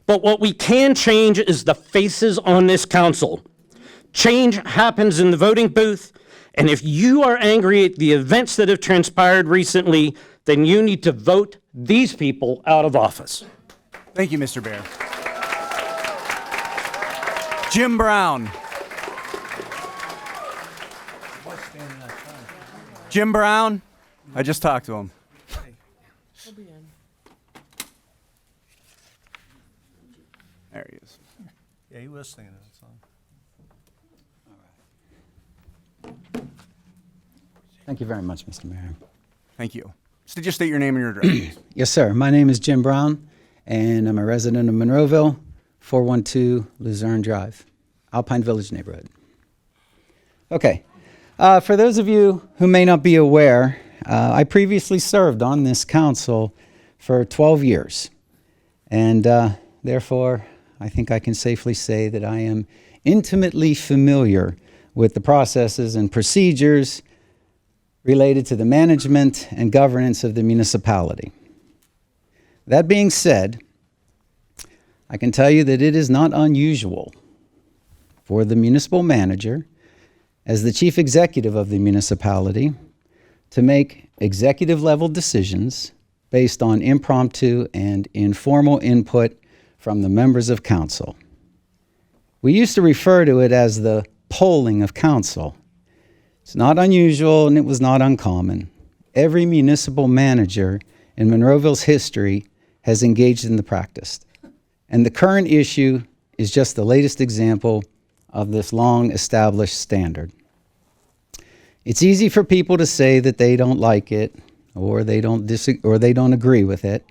But what we can change is the faces on this council. Change happens in the voting booth. And if you are angry at the events that have transpired recently, then you need to vote these people out of office. Thank you, Mr. Bear. Jim Brown. Jim Brown? I just talked to him. He'll be in. There he is. Yeah, he was singing that song. Thank you very much, Mr. Mayor. Thank you. So just state your name and your address, please. Yes, sir. My name is Jim Brown, and I'm a resident of Monroeville, 412 Luzerne Drive, Alpine Village neighborhood. Okay. For those of you who may not be aware, I previously served on this council for 12 years. And therefore, I think I can safely say that I am intimately familiar with the processes and procedures related to the management and governance of the municipality. That being said, I can tell you that it is not unusual for the municipal manager, as the chief executive of the municipality, to make executive level decisions based on impromptu and informal input from the members of council. We used to refer to it as the polling of council. It's not unusual and it was not uncommon. Every municipal manager in Monroeville's history has engaged in the practice. And the current issue is just the latest example of this long established standard. It's easy for people to say that they don't like it or they don't agree with it.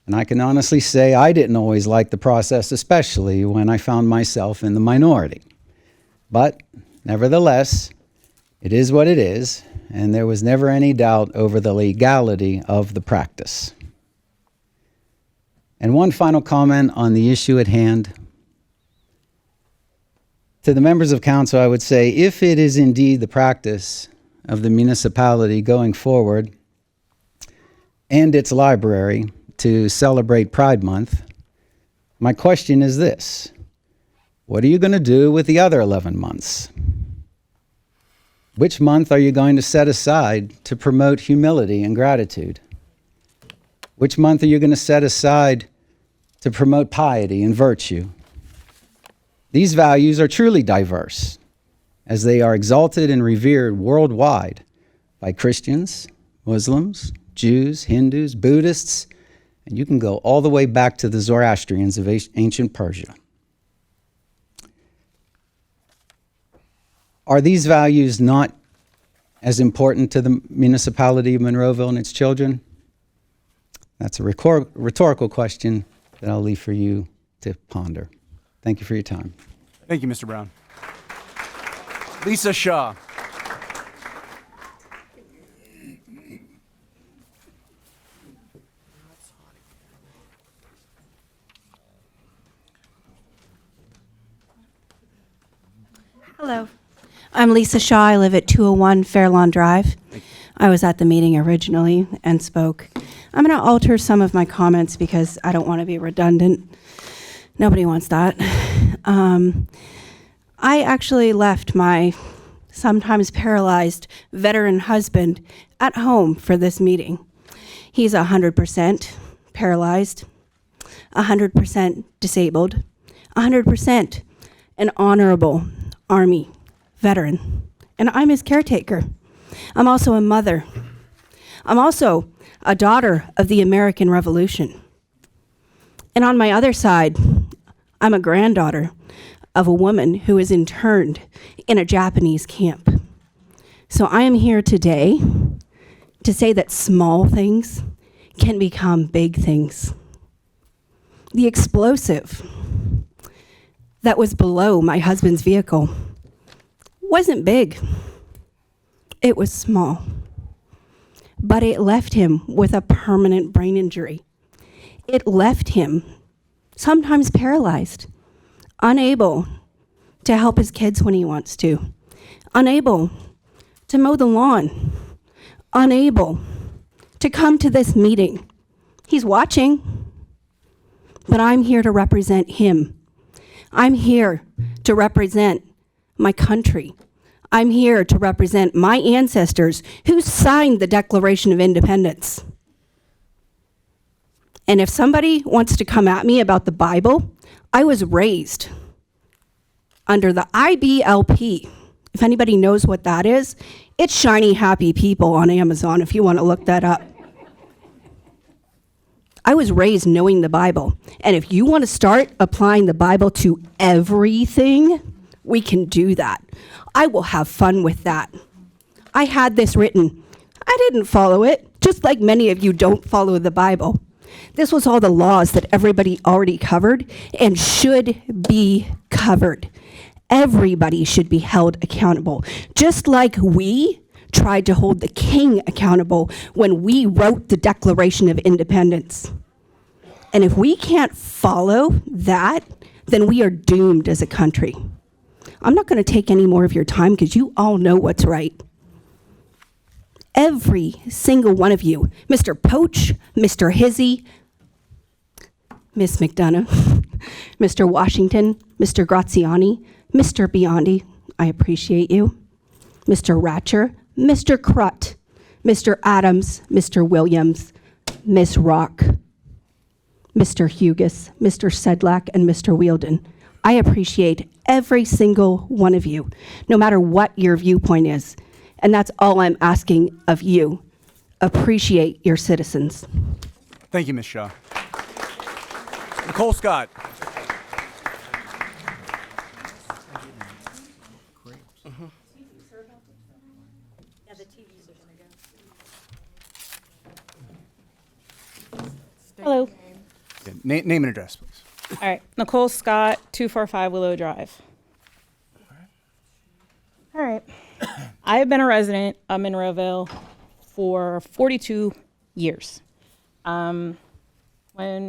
And I can honestly say I didn't always like the process, especially when I found myself in the minority. But nevertheless, it is what it is, and there was never any doubt over the legality of the practice. And one final comment on the issue at hand. To the members of council, I would say, if it is indeed the practice of the municipality going forward and its library to celebrate Pride Month, my question is this: what are you going to do with the other 11 months? Which month are you going to set aside to promote humility and gratitude? Which month are you going to set aside to promote piety and virtue? These values are truly diverse, as they are exalted and revered worldwide by Christians, Muslims, Jews, Hindus, Buddhists, and you can go all the way back to the Zoroastrians of ancient Persia. Are these values not as important to the municipality of Monroeville and its children? That's a rhetorical question that I'll leave for you to ponder. Thank you for your time. Thank you, Mr. Brown. Lisa Shaw. Hello. I'm Lisa Shaw. I live at 201 Fairlawn Drive. I was at the meeting originally and spoke. I'm going to alter some of my comments because I don't want to be redundant. Nobody wants that. I actually left my sometimes paralyzed veteran husband at home for this meeting. He's 100% paralyzed, 100% disabled, 100% an honorable Army veteran, and I'm his caretaker. I'm also a mother. I'm also a daughter of the American Revolution. And on my other side, I'm a granddaughter of a woman who was interned in a Japanese camp. So I am here today to say that small things can become big things. The explosive that was below my husband's vehicle wasn't big. It was small. But it left him with a permanent brain injury. It left him sometimes paralyzed, unable to help his kids when he wants to, unable to mow the lawn, unable to come to this meeting. He's watching, but I'm here to represent him. I'm here to represent my country. I'm here to represent my ancestors who signed the Declaration of Independence. And if somebody wants to come at me about the Bible, I was raised under the IBLP. If anybody knows what that is, it's Shiny Happy People on Amazon if you want to look that up. I was raised knowing the Bible. And if you want to start applying the Bible to everything, we can do that. I will have fun with that. I had this written. I didn't follow it, just like many of you don't follow the Bible. This was all the laws that everybody already covered and should be covered. Everybody should be held accountable. Just like we tried to hold the king accountable when we wrote the Declaration of Independence. And if we can't follow that, then we are doomed as a country. I'm not going to take any more of your time because you all know what's right. Every single one of you, Mr. Poach, Mr. Hizzy, Miss McDonough, Mr. Washington, Mr. Graziani, Mr. Biondi, I appreciate you, Mr. Ratcher, Mr. Crutt, Mr. Adams, Mr. Williams, Miss Rock, Mr. Hugus, Mr. Sedlak, and Mr. Wielden. I appreciate every single one of you, no matter what your viewpoint is. And that's all I'm asking of you. Appreciate your citizens. Thank you, Ms. Shaw. Nicole Scott. Hello. Yeah, name and address, please. All right. Nicole Scott, 245 Willow Drive. All right. I have been a resident of Monroeville for 42 years. When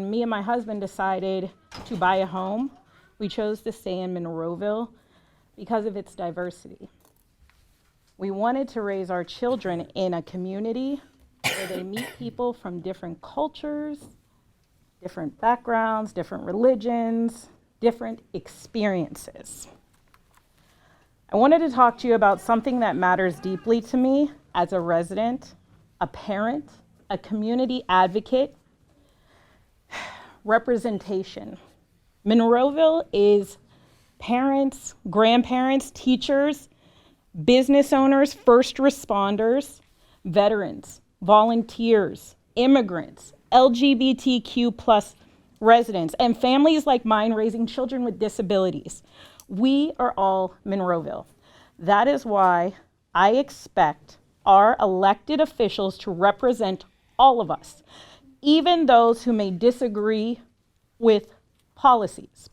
me and my husband decided to buy a home, we chose to stay in Monroeville because of its diversity. We wanted to raise our children in a community where they meet people from different cultures, different backgrounds, different religions, different experiences. I wanted to talk to you about something that matters deeply to me as a resident, a parent, a community advocate. Representation. Monroeville is parents, grandparents, teachers, business owners, first responders, veterans, volunteers, immigrants, LGBTQ plus residents, and families like mine raising children with disabilities. We are all Monroeville. That is why I expect our elected officials to represent all of us, even those who may disagree with policies.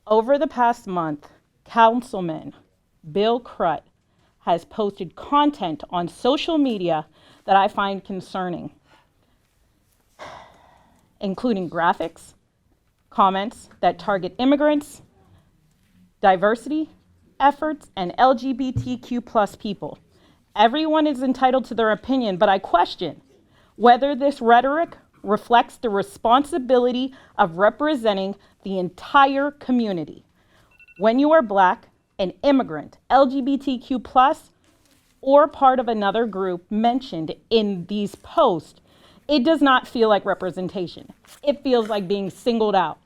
Over the past month, Councilman Bill Crutt has posted content on social media that I find concerning, including graphics, comments that target immigrants, diversity efforts, and LGBTQ plus people. Everyone is entitled to their opinion, but I question whether this rhetoric reflects the responsibility of representing the entire community. When you are Black, an immigrant, LGBTQ plus, or part of another group mentioned in these posts, it does not feel like representation. It feels like being singled out.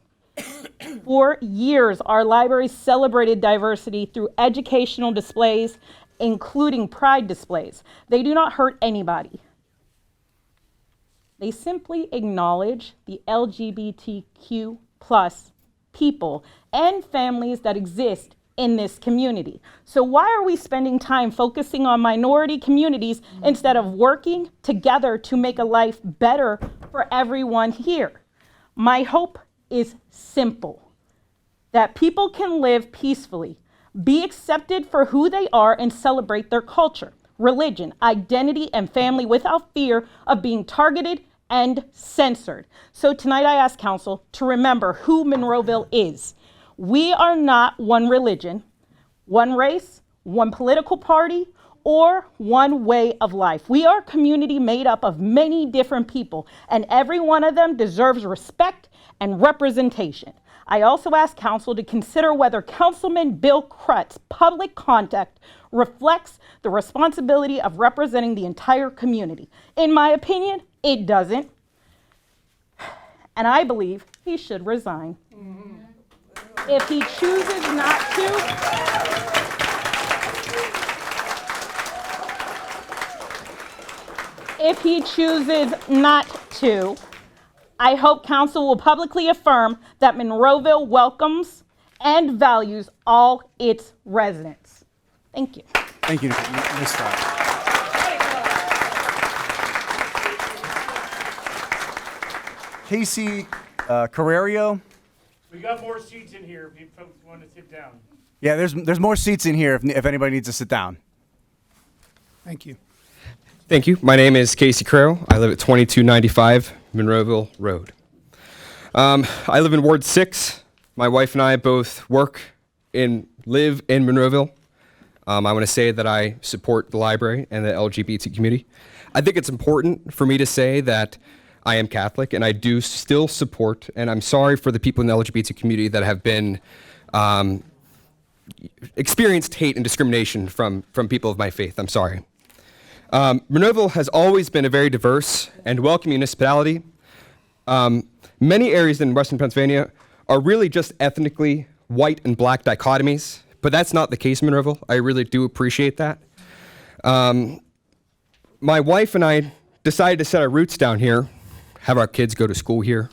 For years, our library celebrated diversity through educational displays, including pride displays. They do not hurt anybody. They simply acknowledge the LGBTQ plus people and families that exist in this community. So why are we spending time focusing on minority communities instead of working together to make a life better for everyone here? My hope is simple, that people can live peacefully, be accepted for who they are, and celebrate their culture, religion, identity, and family without fear of being targeted and censored. So tonight I ask council to remember who Monroeville is. We are not one religion, one race, one political party, or one way of life. We are a community made up of many different people, and every one of them deserves respect and representation. I also ask council to consider whether Councilman Bill Crutt's public conduct reflects the responsibility of representing the entire community. In my opinion, it doesn't. And I believe he should resign. If he chooses not to, I hope council will publicly affirm that Monroeville welcomes and values all its residents. Thank you. Thank you, Ms. Scott. Casey Carrerio. We got more seats in here if you folks want to sit down. Yeah, there's more seats in here if anybody needs to sit down. Thank you. Thank you. My name is Casey Crow. I live at 2295 Monroeville Road. I live in Ward 6. My wife and I both live in Monroeville. I want to say that I support the library and the LGBT community. I think it's important for me to say that I am Catholic, and I do still support, and I'm sorry for the people in the LGBT community that have been experienced hate and discrimination from people of my faith. I'm sorry. Monroeville has always been a very diverse and welcoming municipality. Many areas in Western Pennsylvania are really just ethnically white and black dichotomies, but that's not the case in Monroeville. I really do appreciate that. My wife and I decided to set our roots down here, have our kids go to school here,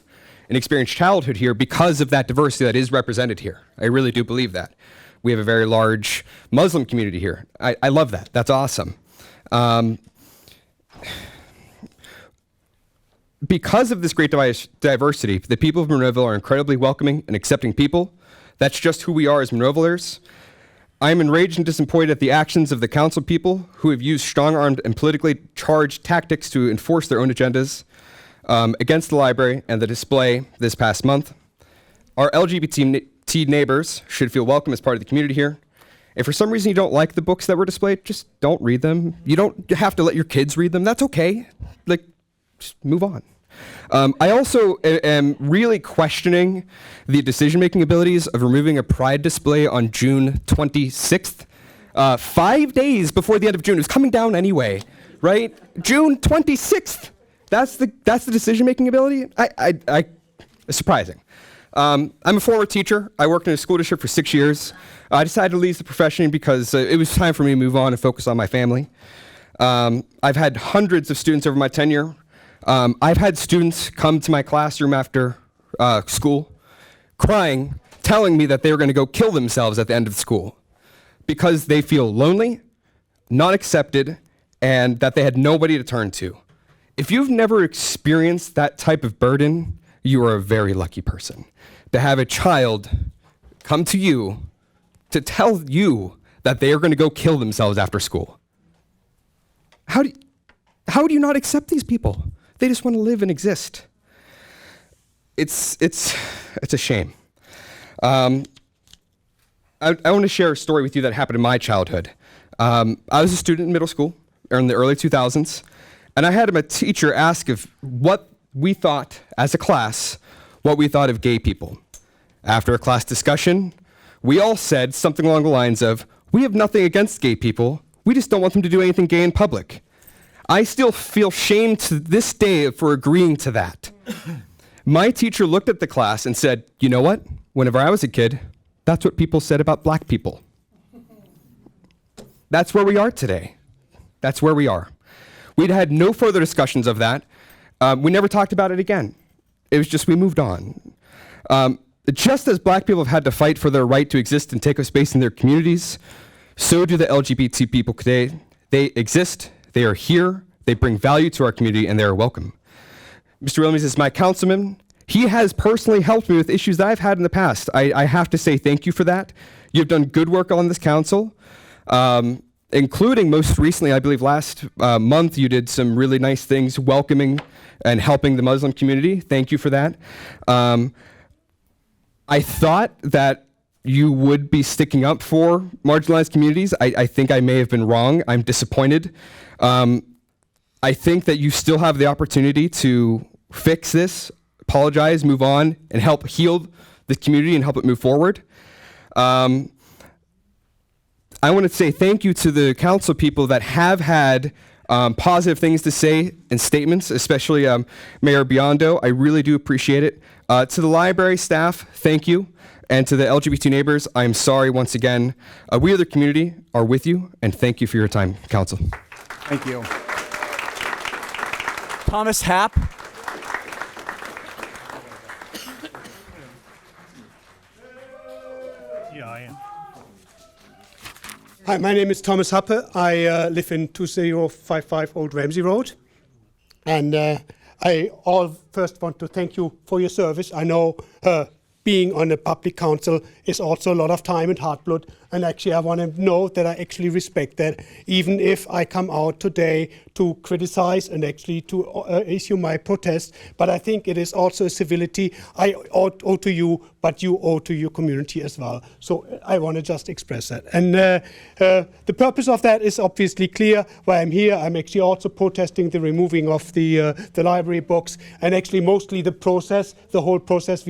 and experience childhood here because of that diversity that is represented here. I really do believe that. We have a very large Muslim community here. I love that. That's awesome. Because of this great diversity, the people of Monroeville are incredibly welcoming and accepting people. That's just who we are as Monroevillers. I am enraged and disappointed at the actions of the council people who have used strong-armed and politically charged tactics to enforce their own agendas against the library and the display this past month. Our LGBT neighbors should feel welcome as part of the community here. If for some reason you don't like the books that were displayed, just don't read them. You don't have to let your kids read them. That's okay. Just move on. I also am really questioning the decision-making abilities of removing a pride display on June 26th, 5 days before the end of June. It was coming down anyway, right? June 26th. That's the decision-making ability. It's surprising. I'm a former teacher. I worked in a school district for 6 years. I decided to leave the profession because it was time for me to move on and focus on my family. I've had hundreds of students over my tenure. I've had students come to my classroom after school crying, telling me that they were going to go kill themselves at the end of school because they feel lonely, not accepted, and that they had nobody to turn to. If you've never experienced that type of burden, you are a very lucky person. To have a child come to you to tell you that they are going to go kill themselves after school. How do you not accept these people? They just want to live and exist. It's a shame. I want to share a story with you that happened in my childhood. I was a student in middle school in the early 2000s, and I had a teacher ask if what we thought as a class, what we thought of gay people. After a class discussion, we all said something along the lines of, "We have nothing against gay people. We just don't want them to do anything gay in public." I still feel shame to this day for agreeing to that. My teacher looked at the class and said, "You know what? Whenever I was a kid, that's what people said about black people." That's where we are today. That's where we are. We'd had no further discussions of that. We never talked about it again. It was just we moved on. Just as black people have had to fight for their right to exist and take up space in their communities, so do the LGBT people today. They exist. They are here, they bring value to our community, and they are welcome. Mr. Williams is my councilman. He has personally helped me with issues that I've had in the past. I have to say thank you for that. You've done good work on this council, including most recently, I believe last month, you did some really nice things welcoming and helping the Muslim community. Thank you for that. I thought that you would be sticking up for marginalized communities. I think I may have been wrong. I'm disappointed. I think that you still have the opportunity to fix this, apologize, move on, and help heal the community and help it move forward. I want to say thank you to the council people that have had positive things to say and statements, especially Mayor Biondo. I really do appreciate it. To the library staff, thank you. And to the LGBT neighbors, I'm sorry once again. We, the community, are with you, and thank you for your time, council. Thank you. Thomas Happ. Yeah, I am. Hi, my name is Thomas Happe. I live in 2055 Old Ramsey Road. And I first want to thank you for your service. I know being on a public council is also a lot of time and hard blood. And actually, I want to note that I actually respect that, even if I come out today to criticize and actually to issue my protest. But I think it is also a civility I owe to you, but you owe to your community as well. So I want to just express that. And the purpose of that is obviously clear. Why I'm here, I'm actually also protesting the removing of the library books, and actually mostly the process, the whole process,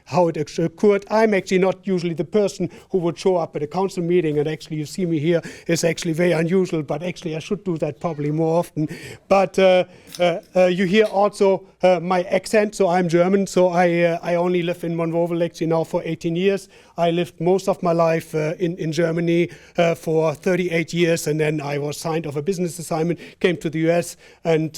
how it actually occurred. I'm actually not usually the person who would show up at a council meeting, and actually you see me here is actually very unusual, but actually I should do that probably more often. But you hear also my accent, so I'm German, so I only live in Monroeville actually now for 18 years. I lived most of my life in Germany for 38 years, and then I was signed off a business assignment, came to the US, and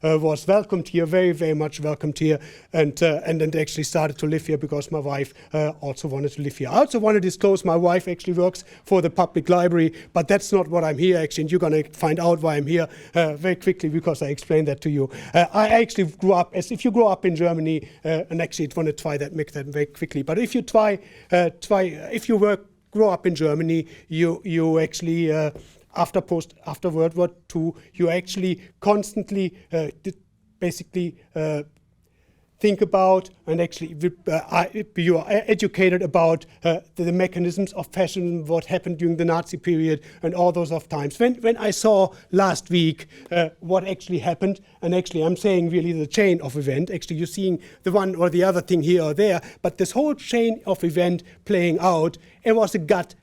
was welcomed here, very, very much welcomed here, and then actually started to live here because my wife also wanted to live here. I also want to disclose my wife actually works for the public library, but that's not what I'm here actually, and you're going to find out why I'm here very quickly because I explained that to you. I actually grew up, as if you grow up in Germany, and actually want to try that, make that very quickly, but if you if you grow up in Germany, you actually after World War II, you actually constantly basically think about, and actually you are educated about the mechanisms of fascism, what happened during the Nazi period, and all those of times. When I saw last week what actually happened, and actually I'm saying really the chain of event, actually you're seeing the one or the other thing here or there, but this whole chain of event playing out, it was a gut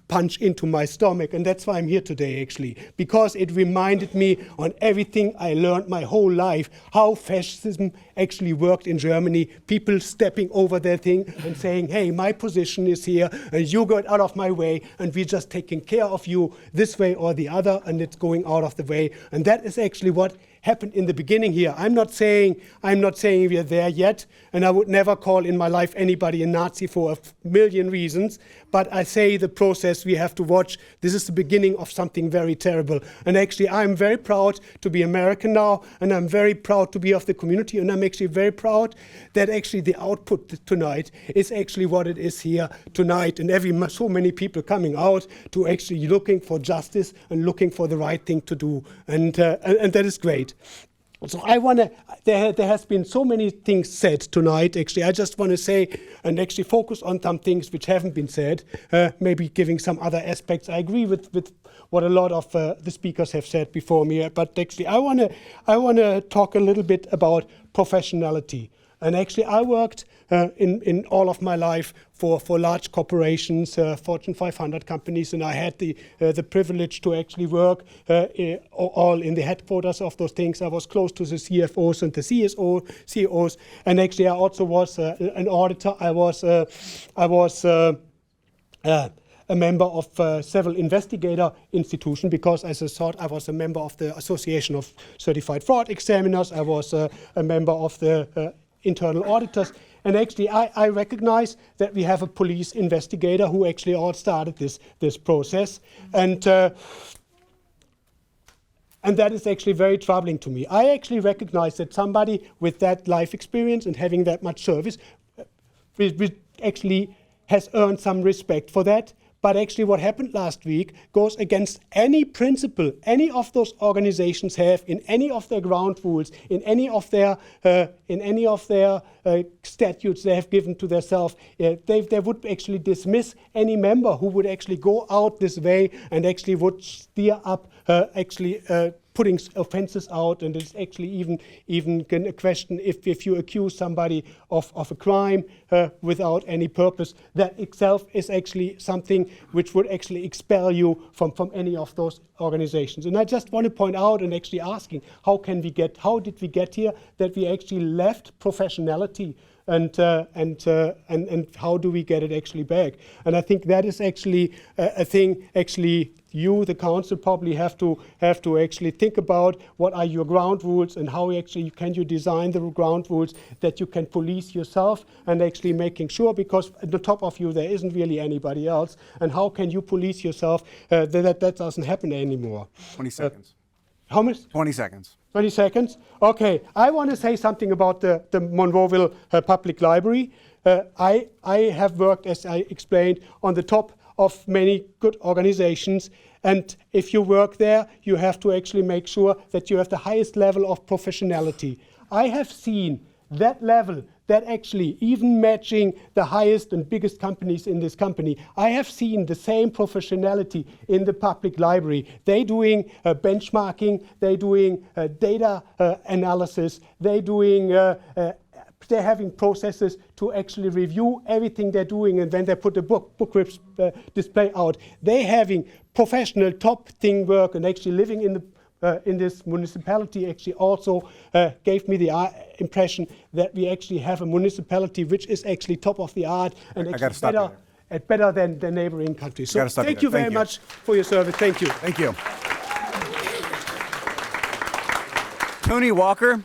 punch into my stomach, and that's why I'm here today actually, because it reminded me on everything I learned my whole life, how fascism actually worked in Germany, people stepping over their thing and saying, hey, my position is here, and you got out of my way, and we're just taking care of you this way or the other, and it's going out of the way. And that is actually what happened in the beginning here. I'm not saying we are there yet, and I would never call in my life anybody a Nazi for a million reasons, but I say the process we have to watch. This is the beginning of something very terrible. And actually, I'm very proud to be American now, and I'm very proud to be of the community, and I'm actually very proud that actually the output tonight is actually what it is here tonight, and so many people coming out to actually looking for justice and looking for the right thing to do, and that is great. So I want to, there has been so many things said tonight, actually. I just want to say and actually focus on some things which haven't been said, maybe giving some other aspects. I agree with what a lot of the speakers have said before me, but actually I want to talk a little bit about professionality. And actually I worked in all of my life for large corporations, Fortune 500 companies, and I had the privilege to actually work all in the headquarters of those things. I was close to the CFOs and the CEOs, and actually I also was an auditor. I was a member of several investigator institutions, because as I thought, I was a member of the Association of Certified Fraud Examiners. I was a member of the internal auditors. And actually, I recognize that we have a police investigator who actually all started this process. And that is actually very troubling to me. I actually recognize that somebody with that life experience and having that much service actually has earned some respect for that. But actually what happened last week goes against any principle any of those organizations have in any of their ground rules, in any of their statutes they have given to themselves. They would actually dismiss any member who would actually go out this way and actually would steer up putting offenses out, and it's actually even a question if you accuse somebody of a crime without any purpose, that itself is actually something which would actually expel you from any of those organizations. And I just want to point out and actually asking, how did we get here, that we actually left professionality, and how do we get it actually back? And I think that is actually a thing actually you, the council, probably have to actually think about. What are your ground rules, and how actually can you design the ground rules that you can police yourself, and actually making sure, because at the top of you there isn't really anybody else, and how can you police yourself that doesn't happen anymore? 20 seconds. How much? 20 seconds. 20 seconds? Okay, I want to say something about the Monroeville Public Library. I have worked, as I explained, on the top of many good organizations. And if you work there, you have to actually make sure that you have the highest level of professionality. I have seen that level, that actually even matching the highest and biggest companies in this company. I have seen the same professionality in the public library. They're doing benchmarking, they're doing data analysis, they're doing they're having processes to actually review everything they're doing, and then they put the book display out. They're having professional top thing work, and actually living in this municipality actually also gave me the impression that we actually have a municipality which is actually top of the art and actually better than the neighboring countries. So thank you very much for your service. Thank you. Thank you. Tony Walker.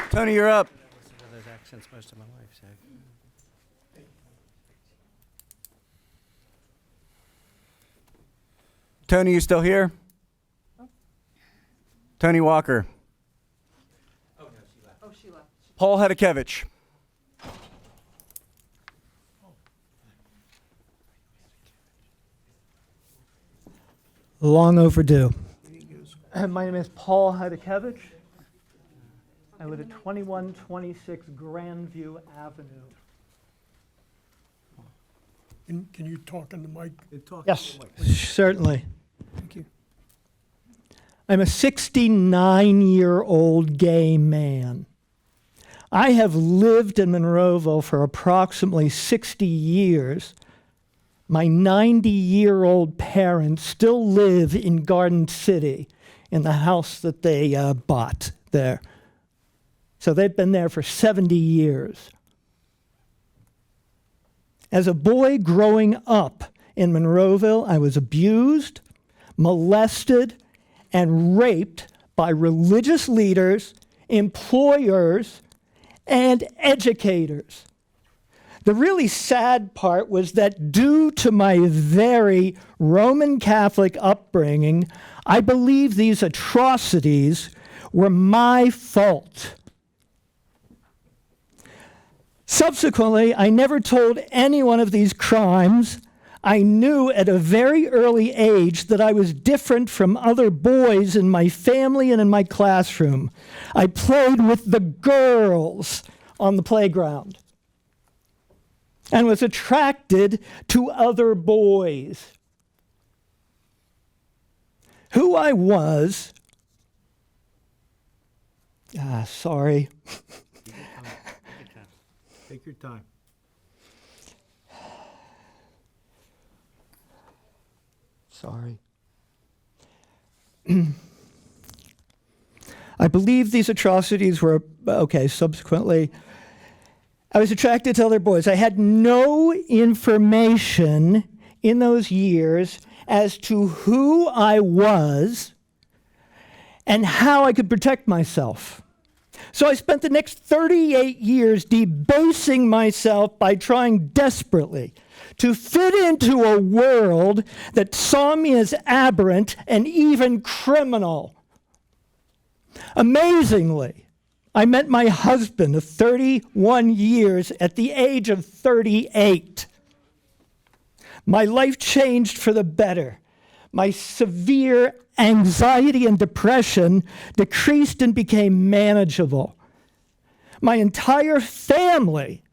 Tony, you're up. Those accents most of my life, so. Tony, you still here? Tony Walker. Oh, she left. Paul Hedekevich. Long overdue. My name is Paul Hedekevich. I live at 2126 Grandview Avenue. Can you talk in the mic? Yes, certainly. Thank you. I'm a 69-year-old gay man. I have lived in Monroeville for approximately 60 years. My 90-year-old parents still live in Garden City in the house that they bought there. So they've been there for 70 years. As a boy growing up in Monroeville, I was abused, molested, and raped by religious leaders, employers, and educators. The really sad part was that due to my very Roman Catholic upbringing, I believe these atrocities were my fault. Subsequently, I never told anyone of these crimes. I knew at a very early age that I was different from other boys in my family and in my classroom. I played with the girls on the playground and was attracted to other boys. Who I was, sorry. Take your time. Sorry. I believe these atrocities were, subsequently, I was attracted to other boys. I had no information in those years as to who I was and how I could protect myself. So I spent the next 38 years debasing myself by trying desperately to fit into a world that saw me as aberrant and even criminal. Amazingly, I met my husband of 31 years at the age of 38. My life changed for the better. My severe anxiety and depression decreased and became manageable. My entire family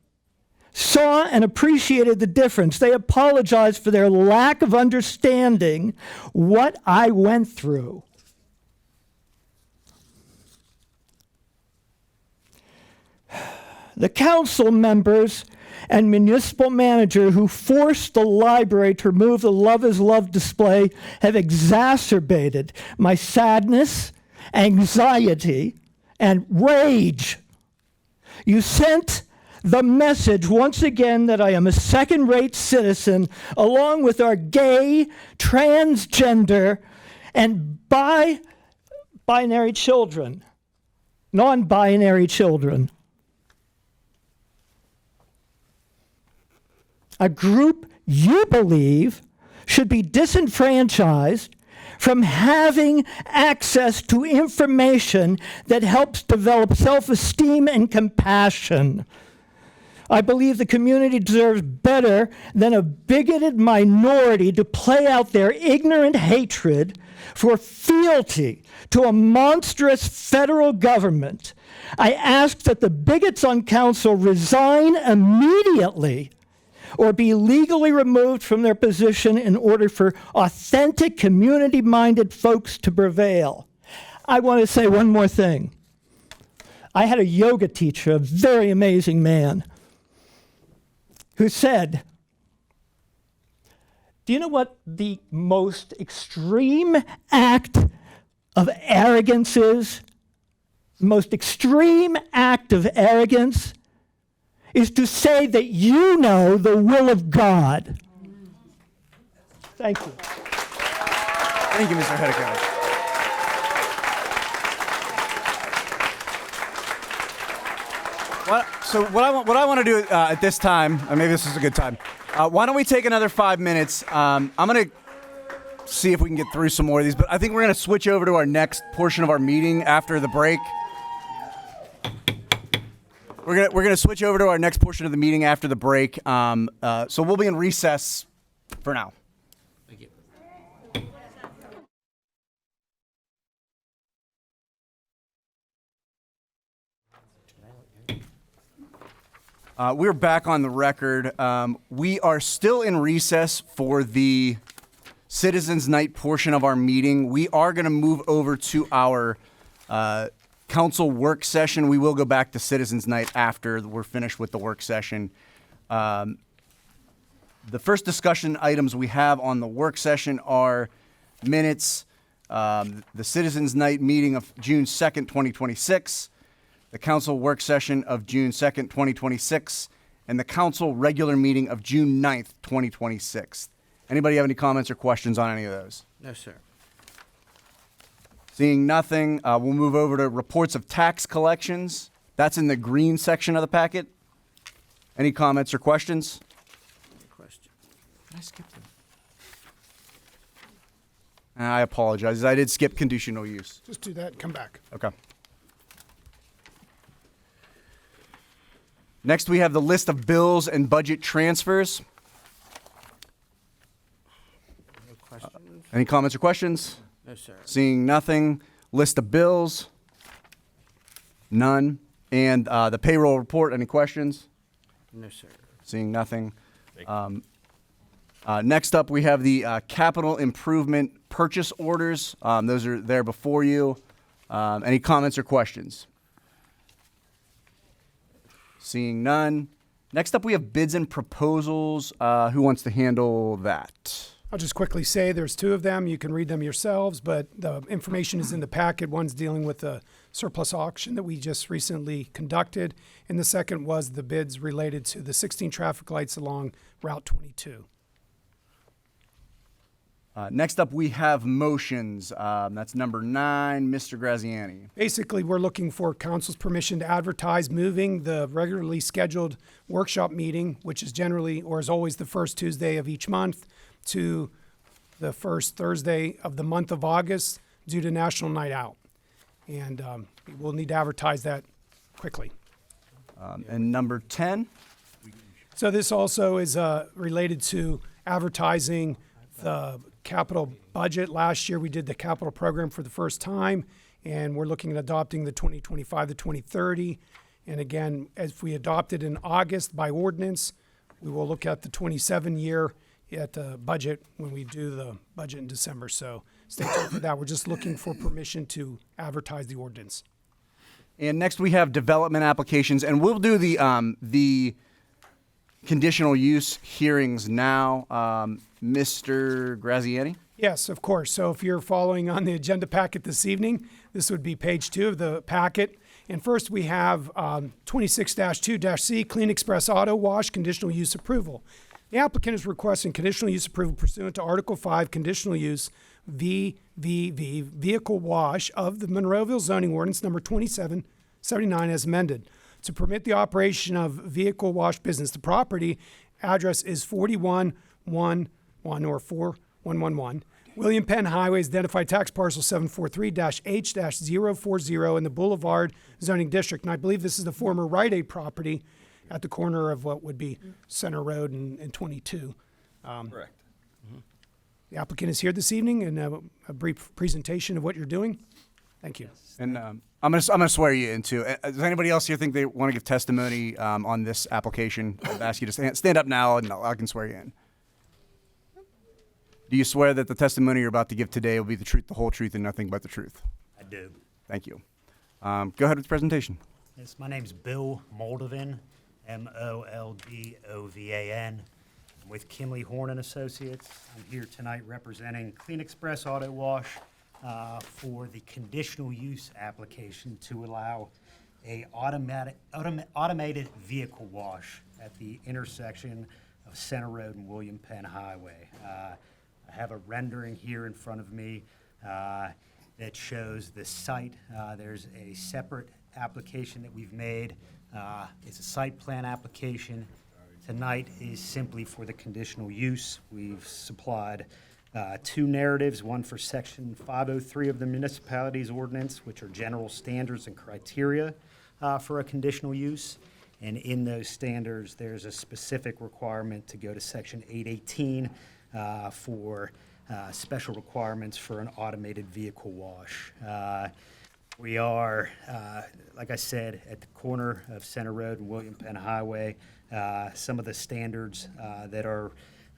saw and appreciated the difference. They apologized for their lack of understanding what I went through. The council members and municipal manager who forced the library to remove the Love is Love display have exacerbated my sadness, anxiety, and rage. You sent the message once again that I am a second-rate citizen, along with our gay, transgender, and binary children, non-binary children. A group you believe should be disenfranchised from having access to information that helps develop self-esteem and compassion. I believe the community deserves better than a bigoted minority to play out their ignorant hatred for fealty to a monstrous federal government. I ask that the bigots on council resign immediately or be legally removed from their position in order for authentic, community-minded folks to prevail. I want to say one more thing. I had a yoga teacher, a very amazing man, who said, do you know what the most extreme act of arrogance is? The most extreme act of arrogance is to say that you know the will of God. Thank you. Thank you, Mr. Hedico. So what I want to do at this time, and maybe this is a good time, why don't we take another 5 minutes? I'm going to see if we can get through some more of these, but I think we're going to switch over to our next portion of our meeting after the break. We're gonna switch over to our next portion of the meeting after the break. So we'll be in recess for now. Thank you. We're back on the record. We are still in recess for the Citizens Night portion of our meeting. We are going to move over to our council work session. We will go back to Citizens Night after we're finished with the work session. The first discussion items we have on the work session are minutes, the Citizens Night meeting of June 2nd, 2026, the council work session of June 2nd, 2026, and the council regular meeting of June 9th, 2026. Anybody have any comments or questions on any of those? No, sir. Seeing nothing, we'll move over to reports of tax collections. That's in the green section of the packet. Any comments or questions? Question. Did I skip them? I apologize. I did skip conditional use. Just do that and come back. Okay. Next, we have the list of bills and budget transfers. No questions. Any comments or questions? No, sir. Seeing nothing. List of bills. None. And the payroll report. Any questions? No, sir. Seeing nothing. Next up, we have the capital improvement purchase orders. Those are there before you. Any comments or questions? Seeing none. Next up, we have bids and proposals. Who wants to handle that? I'll just quickly say there's two of them. You can read them yourselves, but the information is in the packet. One's dealing with the surplus auction that we just recently conducted, and the second was the bids related to the 16 traffic lights along Route 22. Next up, we have motions. That's number 9, Mr. Graziani. Basically, we're looking for council's permission to advertise moving the regularly scheduled workshop meeting, which is generally or is always the first Tuesday of each month, to the first Thursday of the month of August due to National Night Out. And we'll need to advertise that quickly. And number 10? So this also is related to advertising the capital budget. Last year, we did the capital program for the first time, and we're looking at adopting the 2025 to 2030. And again, if we adopt it in August by ordinance, we will look at the 27 year at the budget when we do the budget in December. So stay tuned for that. We're just looking for permission to advertise the ordinance. And next we have development applications, and we'll do the conditional use hearings now. Mr. Graziani? Yes, of course. So if you're following on the agenda packet this evening, this would be page 2 of the packet. And first we have 26-2-C, Clean Express Auto Wash, conditional use approval. The applicant is requesting conditional use approval pursuant to Article 5, conditional use VVV, vehicle wash of the Monroeville zoning ordinance number 2779 as amended to permit the operation of vehicle wash business. The property address is 4111 or 4111 William Penn Highway, identified tax parcel 743-H-040 in the Boulevard zoning district. And I believe this is the former Rite Aid property. at the corner of what would be Center Road and 22. Correct. The applicant is here this evening and a brief presentation of what you're doing. Thank you. And I'm gonna swear you in too. Does anybody else here think they want to give testimony on this application? I'd ask you to stand up now, and I can swear you in. Do you swear that the testimony you're about to give today will be the truth, the whole truth, and nothing but the truth? I do. Thank you. Go ahead with the presentation. Yes, my name's Bill Moldovan, Moldovan. I'm with Kimley Horn and Associates. I'm here tonight representing Clean Express Auto Wash for the conditional use application to allow a automated vehicle wash at the intersection of Center Road and William Penn Highway. I have a rendering here in front of me that shows the site. There's a separate application that we've made. It's a site plan application. Tonight is simply for the conditional use. We've supplied two narratives, one for Section 503 of the Municipalities Ordinance, which are general standards and criteria for a conditional use. And in those standards, there's a specific requirement to go to Section 818 for special requirements for an automated vehicle wash. We are, like I said, at the corner of Center Road and William Penn Highway. Some of the standards that are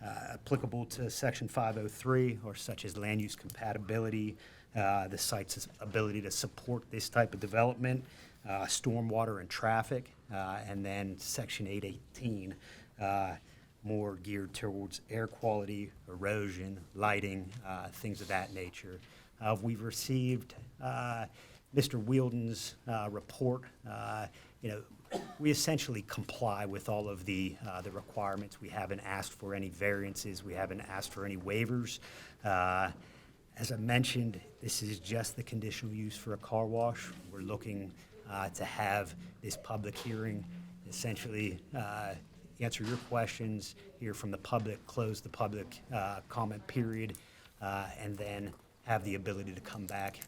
applicable to Section 503 are such as land use compatibility, the site's ability to support this type of development, stormwater and traffic, and then Section 818, more geared towards air quality, erosion, lighting, things of that nature. We've received Mr. Wielden's report. We essentially comply with all of the requirements. We haven't asked for any variances. We haven't asked for any waivers. As I mentioned, this is just the conditional use for a car wash. We're looking to have this public hearing, essentially answer your questions, hear from the public, close the public comment period, and then have the ability to come back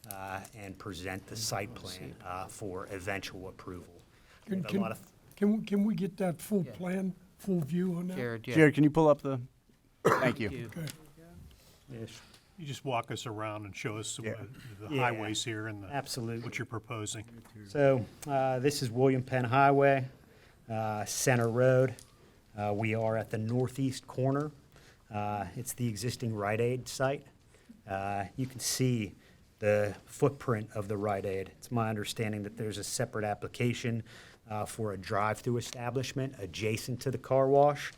and present the site plan for eventual approval. Can we get that full plan, full view on that? Jared, can you pull up the? Thank you. Okay. Yes. You just walk us around and show us the Yeah. highways here and Absolutely. what you're proposing. So this is William Penn Highway, Center Road. We are at the northeast corner. It's the existing Rite Aid site. You can see the footprint of the Rite Aid. It's my understanding that there's a separate application for a drive-through establishment adjacent to the car wash.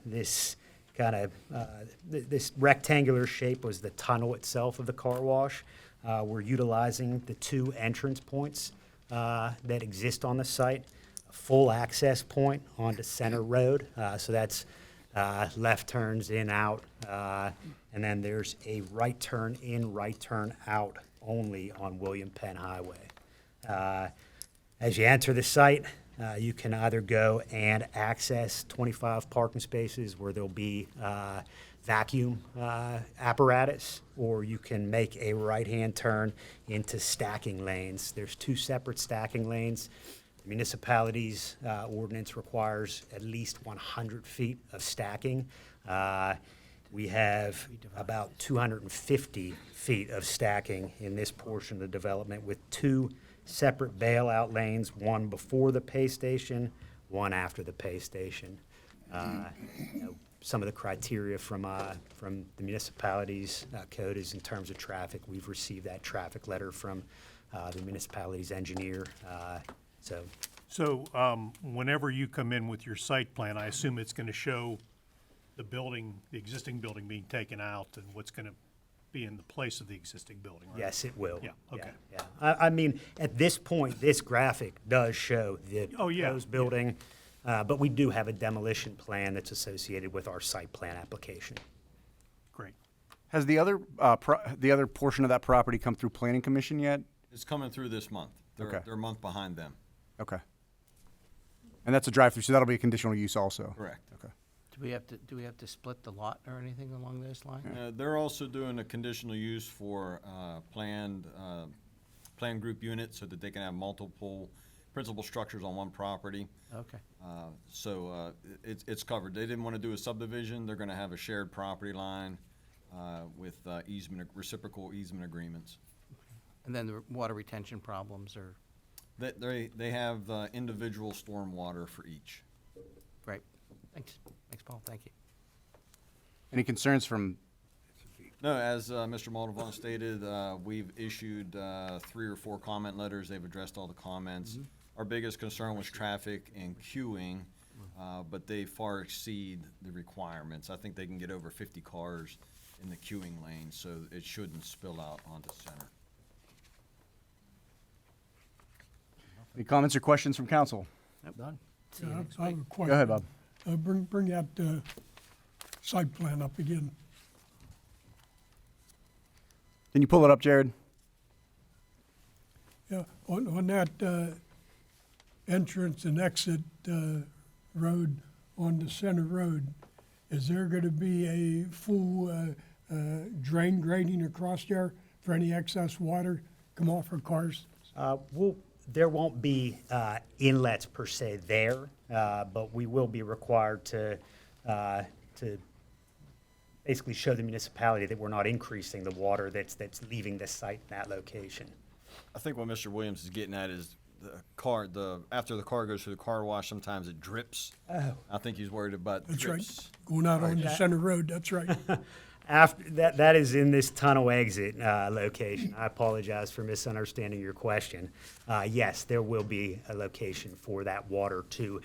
This kind of this rectangular shape was the tunnel itself of the car wash. We're utilizing the two entrance points that exist on the site, a full access point onto Center Road. So that's left turns in, out, and then there's a right turn in, right turn out only on William Penn Highway. As you enter the site, you can either go and access 25 parking spaces where there'll be vacuum apparatus, or you can make a right-hand turn into stacking lanes. There's two separate stacking lanes. The municipality's ordinance requires at least 100 feet of stacking. We have about 250 feet of stacking in this portion of the development with two separate bailout lanes, one before the pay station, one after the pay station. Some of the criteria from the municipality's code is in terms of traffic. We've received that traffic letter from the municipality's engineer. So whenever you come in with your site plan, I assume it's going to show the building, the existing building being taken out and what's going to be in the place of the existing building, right? Yes, it will. Yeah, okay. Yeah. I mean, at this point, this graphic does show the proposed building, but we do have a demolition plan that's associated with our site plan application. Great. Has the other portion of that property come through Planning Commission yet? It's coming through this month. They're a month behind them. Okay. And that's a drive-through, so that'll be a conditional use also. Correct. Okay. Do we have to split the lot or anything along those lines? They're also doing a conditional use for planned group units so that they can have multiple principal structures on one property. Okay. So it's covered. They didn't want to do a subdivision. They're going to have a shared property line with reciprocal easement agreements. And then the water retention problems are, They have individual storm water for each. great. Thanks. Thanks, Paul. Thank you. Any concerns from, No, as Mr. Moldavon stated, we've issued 3 or 4 comment letters. They've addressed all the comments. Our biggest concern was traffic and queuing, but they far exceed the requirements. I think they can get over 50 cars in the queuing lane, so it shouldn't spill out onto Center. any comments or questions from council? Done. Yeah, I have a question. Go ahead, Bob. Bring that site plan up again. Can you pull it up, Jared? Yeah, on that entrance and exit road onto Center Road, is there going to be a full drain grading across there for any excess water come off of cars? There won't be inlets per se there, but we will be required to basically show the municipality that we're not increasing the water that's leaving this site in that location. I think what Mr. Williams is getting at is after the car goes through the car wash, sometimes it drips. Oh. I think he's worried about That's drips. right. Going out onto Center Road, that's right. After that is in this tunnel exit location. I apologize for misunderstanding your question. Yes, there will be a location for that water to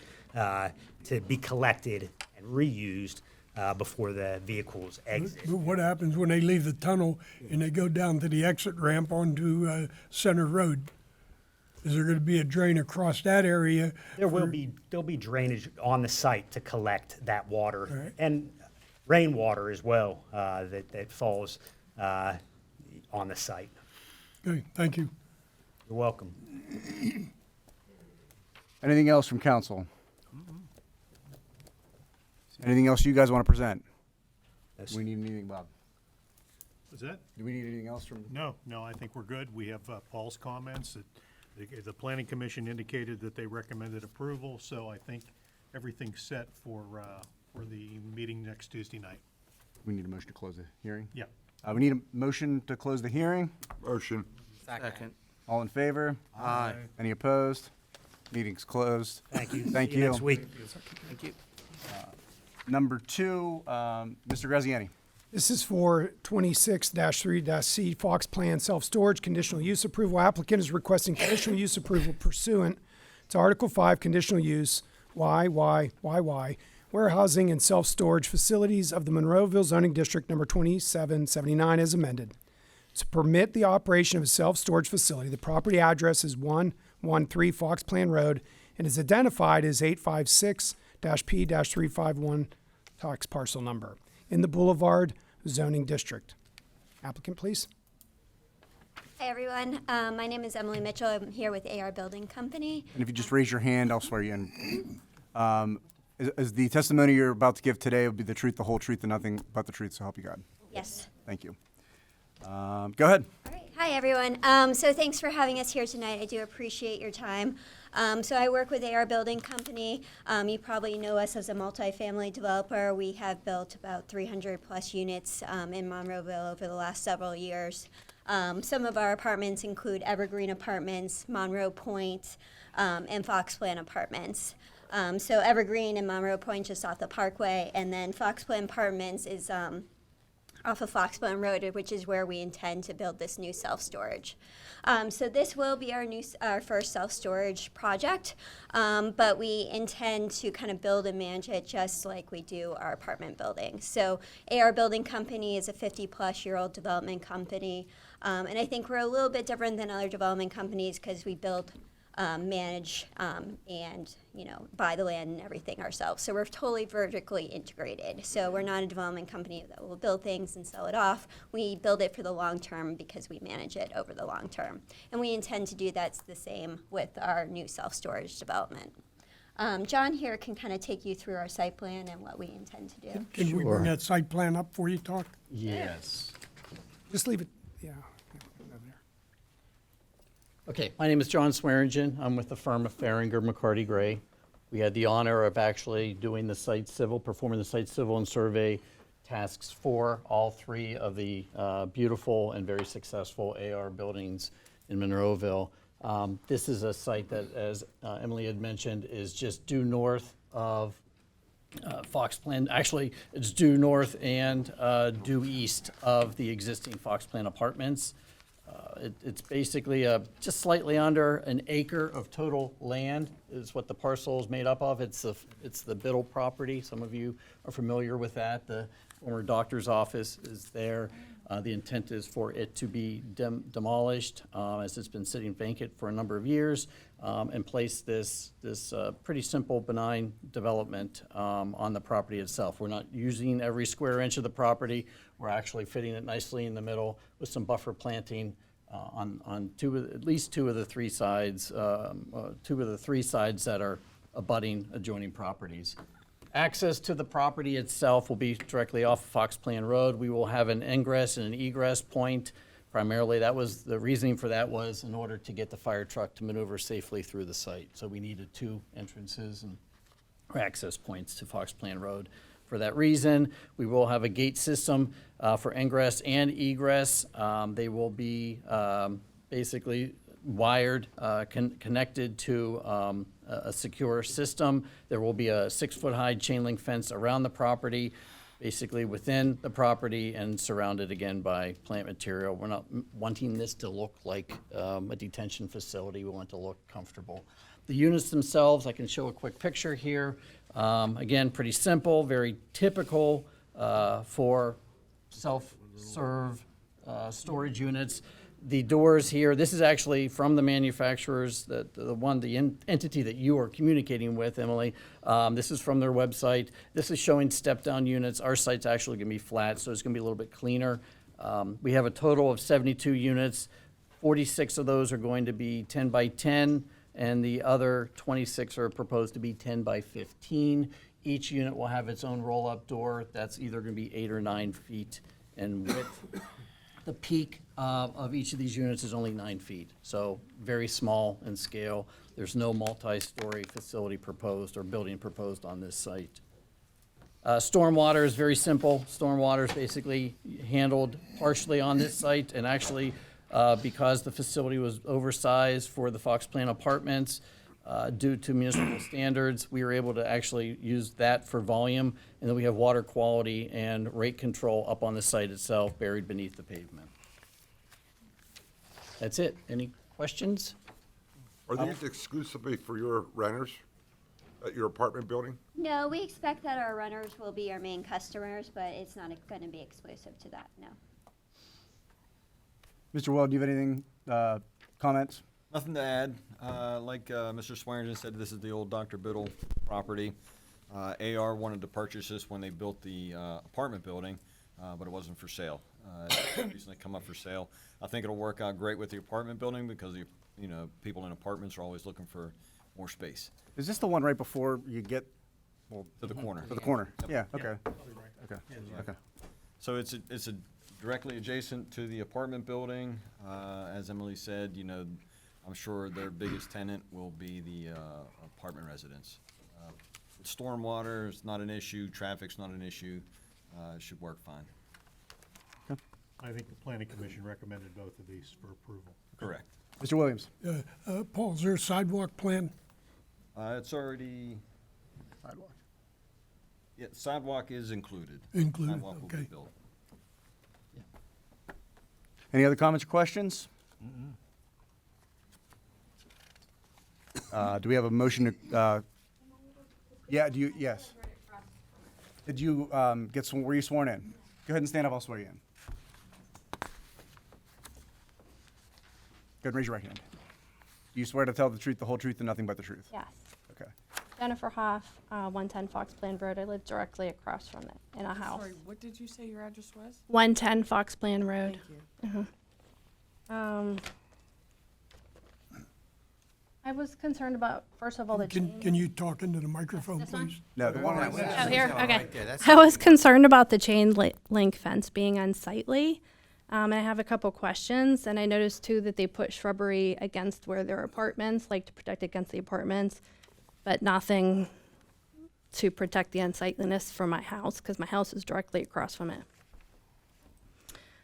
be collected and reused before the vehicles exit. But what happens when they leave the tunnel and they go down to the exit ramp onto Center Road? Is there going to be a drain across that area? There'll be drainage on the site to collect that water Right. and rainwater as well that falls on the site. Okay, thank you. You're welcome. Anything else from council? Anything else you guys want to present? Do we need anything, Bob? Was that? Do we need anything else from? No, I think we're good. We have Paul's comments. That the planning commission indicated that they recommended approval, so I think everything's set for the meeting next Tuesday night. We need a motion to close the hearing? Yeah. We need a motion to close the hearing. Motion. Second. All in favor? Aye. Any opposed? Meeting's closed. Thank you. Thank See you you. next week. Thank you. Number 2, Mr. Graziani. This is for 26-3-C Fox Plan Self-Storage Conditional Use Approval. Applicant is requesting conditional use approval pursuant to Article 5 Conditional Use, Warehousing and Self-Storage Facilities of the Monroeville Zoning District Number 2779 as amended. To permit the operation of a self-storage facility, the property address is 113 Fox Plan Road and is identified as 856-P-351 tax parcel number in the Boulevard Zoning District. Applicant, please. Hi, everyone. My name is Emily Mitchell. I'm here with AR Building Company. And if you just raise your hand, I'll swear you in. Is the testimony you're about to give today will be the truth, the whole truth, and nothing but the truth, so help you God? Yes. Thank you. Go ahead. All right. Hi, everyone. So thanks for having us here tonight. I do appreciate your time. So I work with AR Building Company. You probably know us as a multifamily developer. We have built about 300 plus units in Monroeville over the last several years. Some of our apartments include Evergreen Apartments, Monroe Point, and Fox Plan Apartments. So Evergreen and Monroe Point just off the Parkway, and then Fox Plan Apartments is off of Fox Plan Road, which is where we intend to build this new self-storage. So this will be our first self-storage project, but we intend to kind of build and manage it just like we do our apartment buildings. So AR Building Company is a 50-plus-year-old development company, and I think we're a little bit different than other development companies because we build, manage, and buy the land and everything ourselves. So we're totally vertically integrated. So we're not a development company that will build things and sell it off. We build it for the long term because we manage it over the long term. And we intend to do that's the same with our new self-storage development. John here can kind of take you through our site plan and what we intend to do. Can we bring that site plan up before you talk? Yes. Just leave it, yeah. Okay, my name is John Swearingen. I'm with the firm of Farringer McCarty Gray. We had the honor of actually doing the site civil, performing the site civil and survey tasks for all three of the beautiful and very successful AR buildings in Monroeville. This is a site that, as Emily had mentioned, is just due north of Fox Plan. Actually, it's due north and due east of the existing Fox Plan apartments. It's basically just slightly under an acre of total land is what the parcel is made up of. It's the Biddle property. Some of you are familiar with that. The former doctor's office is there. The intent is for it to be demolished as it's been sitting vacant for a number of years and place this pretty simple, benign development on the property itself. We're not using every square inch of the property. We're actually fitting it nicely in the middle with some buffer planting on at least two of the three sides that are abutting adjoining properties. Access to the property itself will be directly off of Fox Plan Road. We will have an ingress and an egress point. Primarily, that was the reasoning for that was in order to get the fire truck to maneuver safely through the site. So we needed two entrances and access points to Fox Plan Road. For that reason, we will have a gate system for ingress and egress. They will be basically wired, connected to a secure system. There will be a 6-foot high chain link fence around the property, basically within the property and surrounded again by plant material. We're not wanting this to look like a detention facility. We want it to look comfortable. The units themselves, I can show a quick picture here. Again, pretty simple, very typical for self-serve storage units. The doors here, this is actually from the manufacturers, the entity that you are communicating with, Emily. This is from their website. This is showing step-down units. Our site's actually gonna be flat, so it's gonna be a little bit cleaner. We have a total of 72 units. 46 of those are going to be 10 by 10, and the other 26 are proposed to be 10 by 15. Each unit will have its own roll-up door. That's either gonna be 8 or 9 feet in width. The peak of each of these units is only 9 feet, so very small in scale. There's no multi-story facility proposed or building proposed on this site. Stormwater is very simple. Stormwater is basically handled partially on this site, and actually, because the facility was oversized for the Fox Plan apartments, due to municipal standards, we were able to actually use that for volume, and then we have water quality and rate control up on the site itself, buried beneath the pavement. That's it. Any questions? Are these exclusively for your renters at your apartment building? No, we expect that our runners will be our main customers, but it's not going to be exclusive to that, no. Mr. Well, do you have anything, comments? Nothing to add. Like Mr. Swearingen said, this is the old Dr. Biddle property. AR wanted to purchase this when they built the apartment building, but it wasn't for sale. It's recently come up for sale. I think it'll work out great with the apartment building because people in apartments are always looking for more space. Is this the one right before you get To the corner. to the corner? Yep. Yeah, okay. Okay, Yeah. okay. So it's directly adjacent to the apartment building. As Emily said, I'm sure their biggest tenant will be the apartment residents. Stormwater is not an issue, traffic's not an issue, it should work fine. I think the planning commission recommended both of these for approval. Correct. Mr. Williams? Paul, is there a sidewalk plan? It's already. Sidewalk. Yeah, sidewalk is included. Included, Sidewalk will be okay. built. Any other comments or questions? Do we have a motion to, yes. Did you, were you sworn in? Go ahead and stand up, I'll swear you in. Go ahead and raise your right hand. Do you swear to tell the truth, the whole truth, and nothing but the truth? Yes. Okay. Jennifer Hoff, 110 Fox Plan Road. I live directly across from it in a house. Sorry, what did you say your address was? 110 Fox Plan Road. Thank you. I was concerned about, first of all, the chain. Can you talk into the microphone, please? No, the one right Oh, here, okay. Right there, that's I was concerned about the chain link fence being unsightly. And I have a couple questions, and I noticed too that they put shrubbery against where there are apartments, like to protect against the apartments, but nothing to protect the unsightliness from my house, because my house is directly across from it.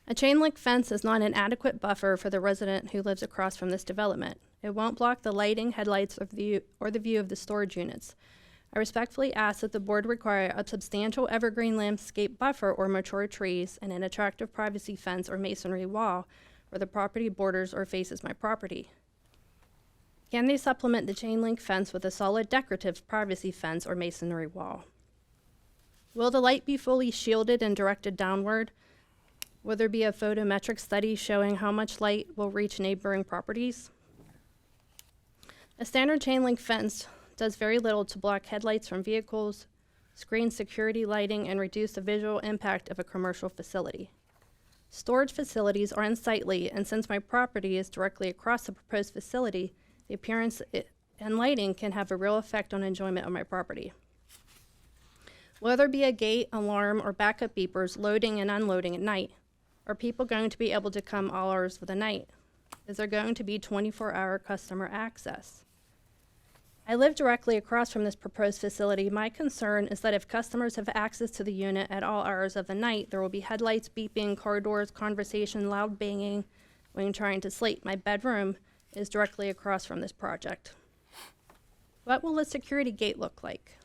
A chain link fence is not an adequate buffer for the resident who lives across from this development. It won't block the lighting, headlights, or the view of the storage units. I respectfully ask that the board require a substantial evergreen landscape buffer or mature trees and an attractive privacy fence or masonry wall where the property borders or faces my property. Can they supplement the chain link fence with a solid decorative privacy fence or masonry wall? Will the light be fully shielded and directed downward? Will there be a photometric study showing how much light will reach neighboring properties? A standard chain link fence does very little to block headlights from vehicles, screen security lighting, and reduce the visual impact of a commercial facility. Storage facilities are unsightly, and since my property is directly across the proposed facility, the appearance and lighting can have a real effect on enjoyment of my property. Will there be a gate, alarm, or backup beepers loading and unloading at night? Are people going to be able to come all hours of the night? Is there going to be 24-hour customer access? I live directly across from this proposed facility. My concern is that if customers have access to the unit at all hours of the night, there will be headlights beeping, car doors, conversation, loud banging when trying to sleep. My bedroom is directly across from this project. What will the security gate look like?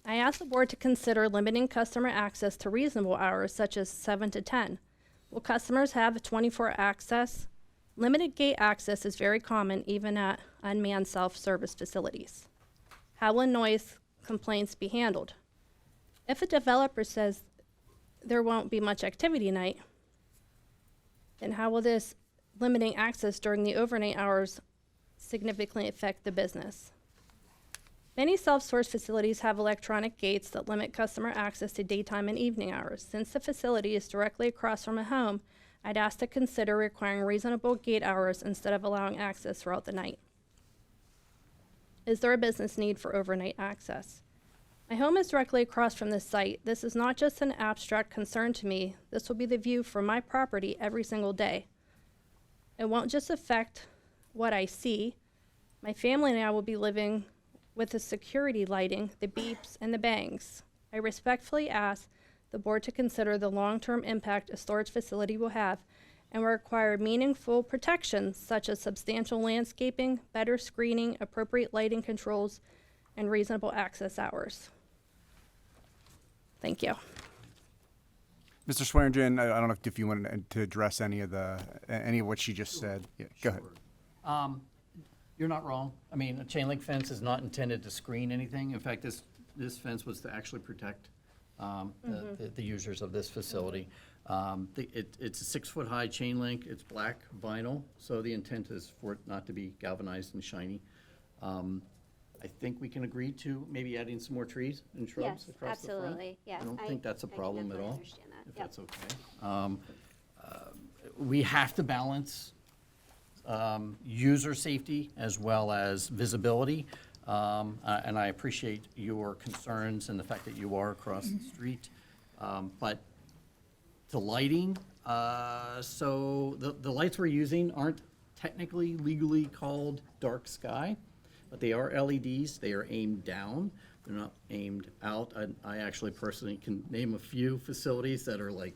I asked the board to consider limiting customer access to reasonable hours such as 7 to 10. Will customers have 24 access? Limited gate access is very common even at unmanned self-service facilities. How will noise complaints be handled? If a developer says there won't be much activity tonight, then how will this limiting access during the overnight hours significantly affect the business? Many self-storage facilities have electronic gates that limit customer access to daytime and evening hours. Since the facility is directly across from a home, I'd ask to consider requiring reasonable gate hours instead of allowing access throughout the night. Is there a business need for overnight access? My home is directly across from this site. This is not just an abstract concern to me. This will be the view from my property every single day. It won't just affect what I see. My family and I will be living with the security lighting, the beeps, and the bangs. I respectfully ask the board to consider the long-term impact a storage facility will have and will require meaningful protections such as substantial landscaping, better screening, appropriate lighting controls, and reasonable access hours. Thank you. Mr. Swearingen, I don't know if you wanted to address any of what she just said. Yeah, go ahead. You're not wrong. I mean, a chain link fence is not intended to screen anything. In fact, this fence was to actually protect the users of this facility. It's a 6-foot high chain link. It's black vinyl, so the intent is for it not to be galvanized and shiny. I think we can agree to maybe adding some more trees and shrubs across the front. Absolutely. Yes, I don't think that's a problem at all, understand that. if that's okay. We have to balance user safety as well as visibility. And I appreciate your concerns and the fact that you are across the street. But the lighting, so the lights we're using aren't technically legally called dark sky, but they are LEDs. They are aimed down. They're not aimed out. I actually personally can name a few facilities that are like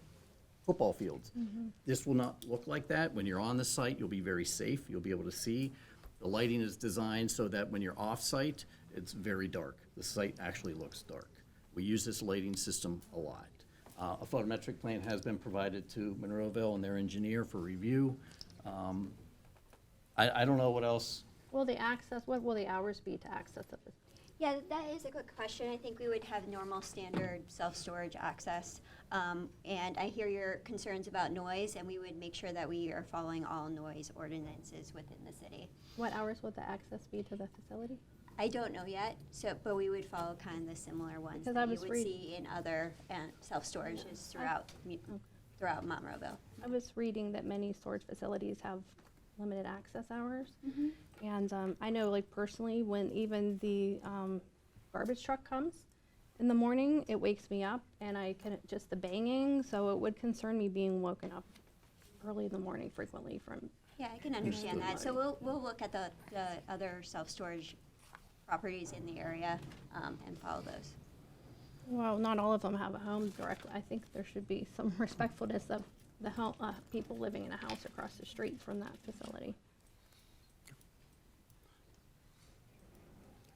football fields. This will not look like that. When you're on the site, you'll be very safe. You'll be able to see. The lighting is designed so that when you're off-site, it's very dark. The site actually looks dark. We use this lighting system a lot. A photometric plan has been provided to Monroeville and their engineer for review. I don't know what else. Will the access, what will the hours be to access the facility? Yeah, that is a good question. I think we would have normal standard self-storage access. And I hear your concerns about noise, and we would make sure that we are following all noise ordinances within the city. What hours would the access be to the facility? I don't know yet, but we would follow kind of the similar ones Because that I you was would reading- see in other self-storages throughout Monroeville. I was reading that many storage facilities have limited access hours. And I know, like, personally, when even the garbage truck comes in the morning. It wakes me up, and I can just the banging, so it would concern me being woken up early in the morning frequently from. Yeah, I can understand that. So we'll look at the other self-storage properties in the area and follow those. Well, not all of them have a home directly. I think there should be some respectfulness of the people living in a house across the street from that facility.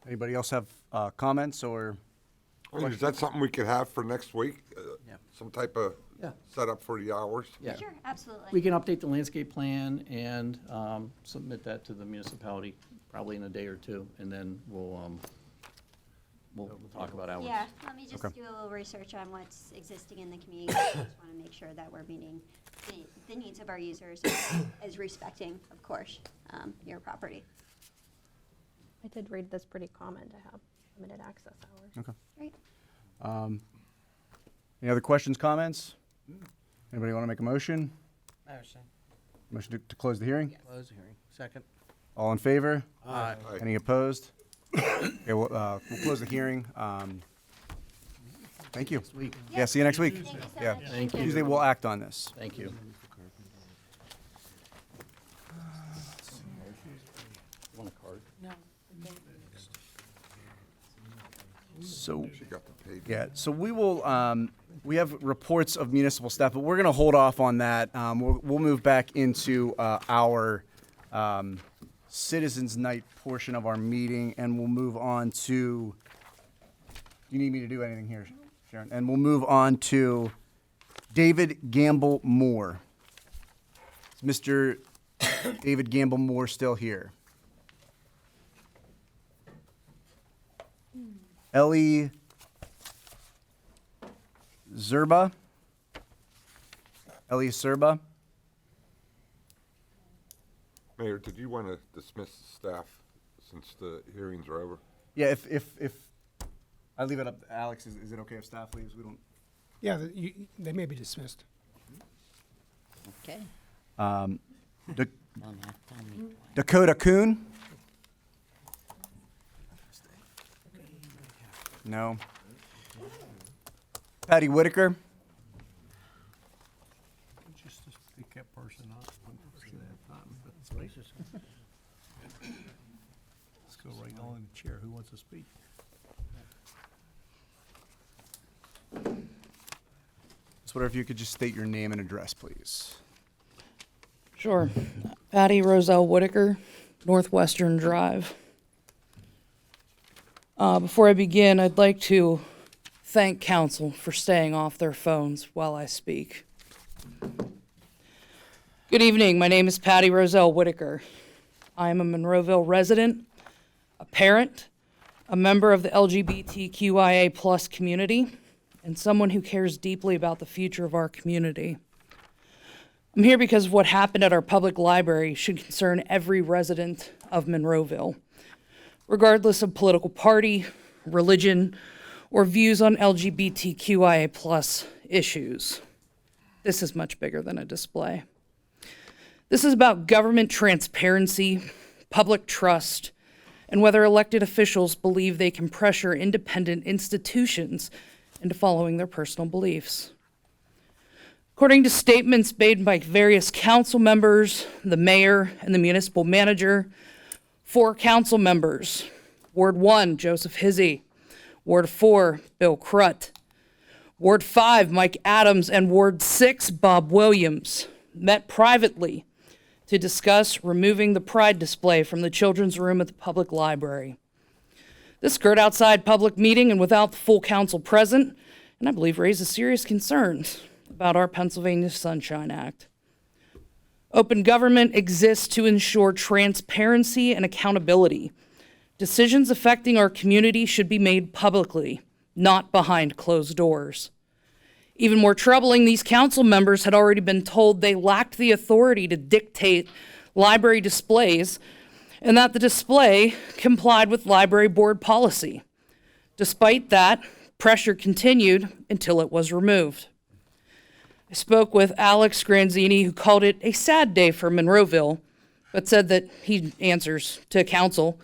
Anybody else have comments or? I mean, is that something we could have for next week? Yeah. Some type of Yeah. setup for the hours? Yeah. Sure, absolutely. We can update the landscape plan and submit that to the municipality probably in a day or two, and then we'll talk about hours. Yeah, let me just Okay. do a little research on what's existing in the community. I just want to make sure that we're meeting the needs of our users as respecting, of course, your property. I did read this pretty common to have limited access hours. Okay. Great. Any other questions, comments? Anybody want to make a motion? Motion. Motion to close the hearing? Close the hearing. Second. All in favor? Aye. Any opposed? Okay, we'll close the hearing. Thank you. Yeah, see you next week. Thank you so Yeah. much. Thank you. Tuesday, we'll act on this. Thank you. Want a card? No. So, She got the page. yeah, so we will, we have reports of municipal staff, but we're going to hold off on that. We'll move back into our Citizens Night portion of our meeting, and we'll move on to, you need me to do anything here, Sharon? And we'll move on to David Gamble Moore. Is Mr. David Gamble Moore still here? Ellie Zerba? Ellie Zerba? Mayor, did you want to dismiss the staff since the hearings are over? Yeah, if I leave it up to Alex, is it okay if staff leaves? We don't. Yeah, they may be dismissed. Okay. Dakota Kuhn? No. Patty Whitaker? Just to pick that person up, one person at a time. Let's go right on in the chair. Who wants to speak? So whatever, if you could just state your name and address, please. Sure. Patty Roselle Whitaker, Northwestern Drive. Before I begin, I'd like to thank council for staying off their phones while I speak. Good evening. My name is Patty Roselle Whitaker. I am a Monroeville resident, a parent, a member of the LGBTQIA+ community, and someone who cares deeply about the future of our community. I'm here because what happened at our public library should concern every resident of Monroeville, regardless of political party, religion, or views on LGBTQIA+ issues. This is much bigger than a display. This is about government transparency, public trust, and whether elected officials believe they can pressure independent institutions into following their personal beliefs. According to statements made by various council members, the mayor, and the municipal manager, 4 council members, Ward 1, Joseph Hizzy, Ward 4, Bill Crutt, Ward 5, Mike Adams, and Ward 6, Bob Williams, met privately to discuss removing the pride display from the children's room at the public library. This occurred outside public meeting and without the full council present, and I believe raises serious concerns about our Pennsylvania Sunshine Act. Open government exists to ensure transparency and accountability. Decisions affecting our community should be made publicly, not behind closed doors. Even more troubling, these council members had already been told they lacked the authority to dictate library displays and that the display complied with library board policy. Despite that, pressure continued until it was removed. I spoke with Alex Granzini, who called it a sad day for Monroeville, but said that he answers to council.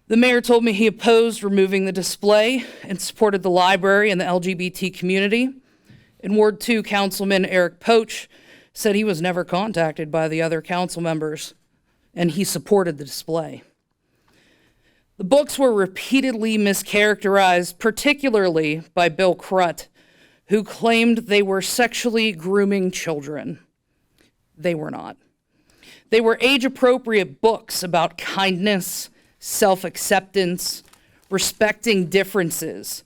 The mayor told me he opposed removing the display and supported the library and the LGBT community. And Ward 2 Councilman Eric Poach said he was never contacted by the other council members, and he supported the display. The books were repeatedly mischaracterized, particularly by Bill Crutt, who claimed they were sexually grooming children. They were not. They were age-appropriate books about kindness, self-acceptance, respecting differences,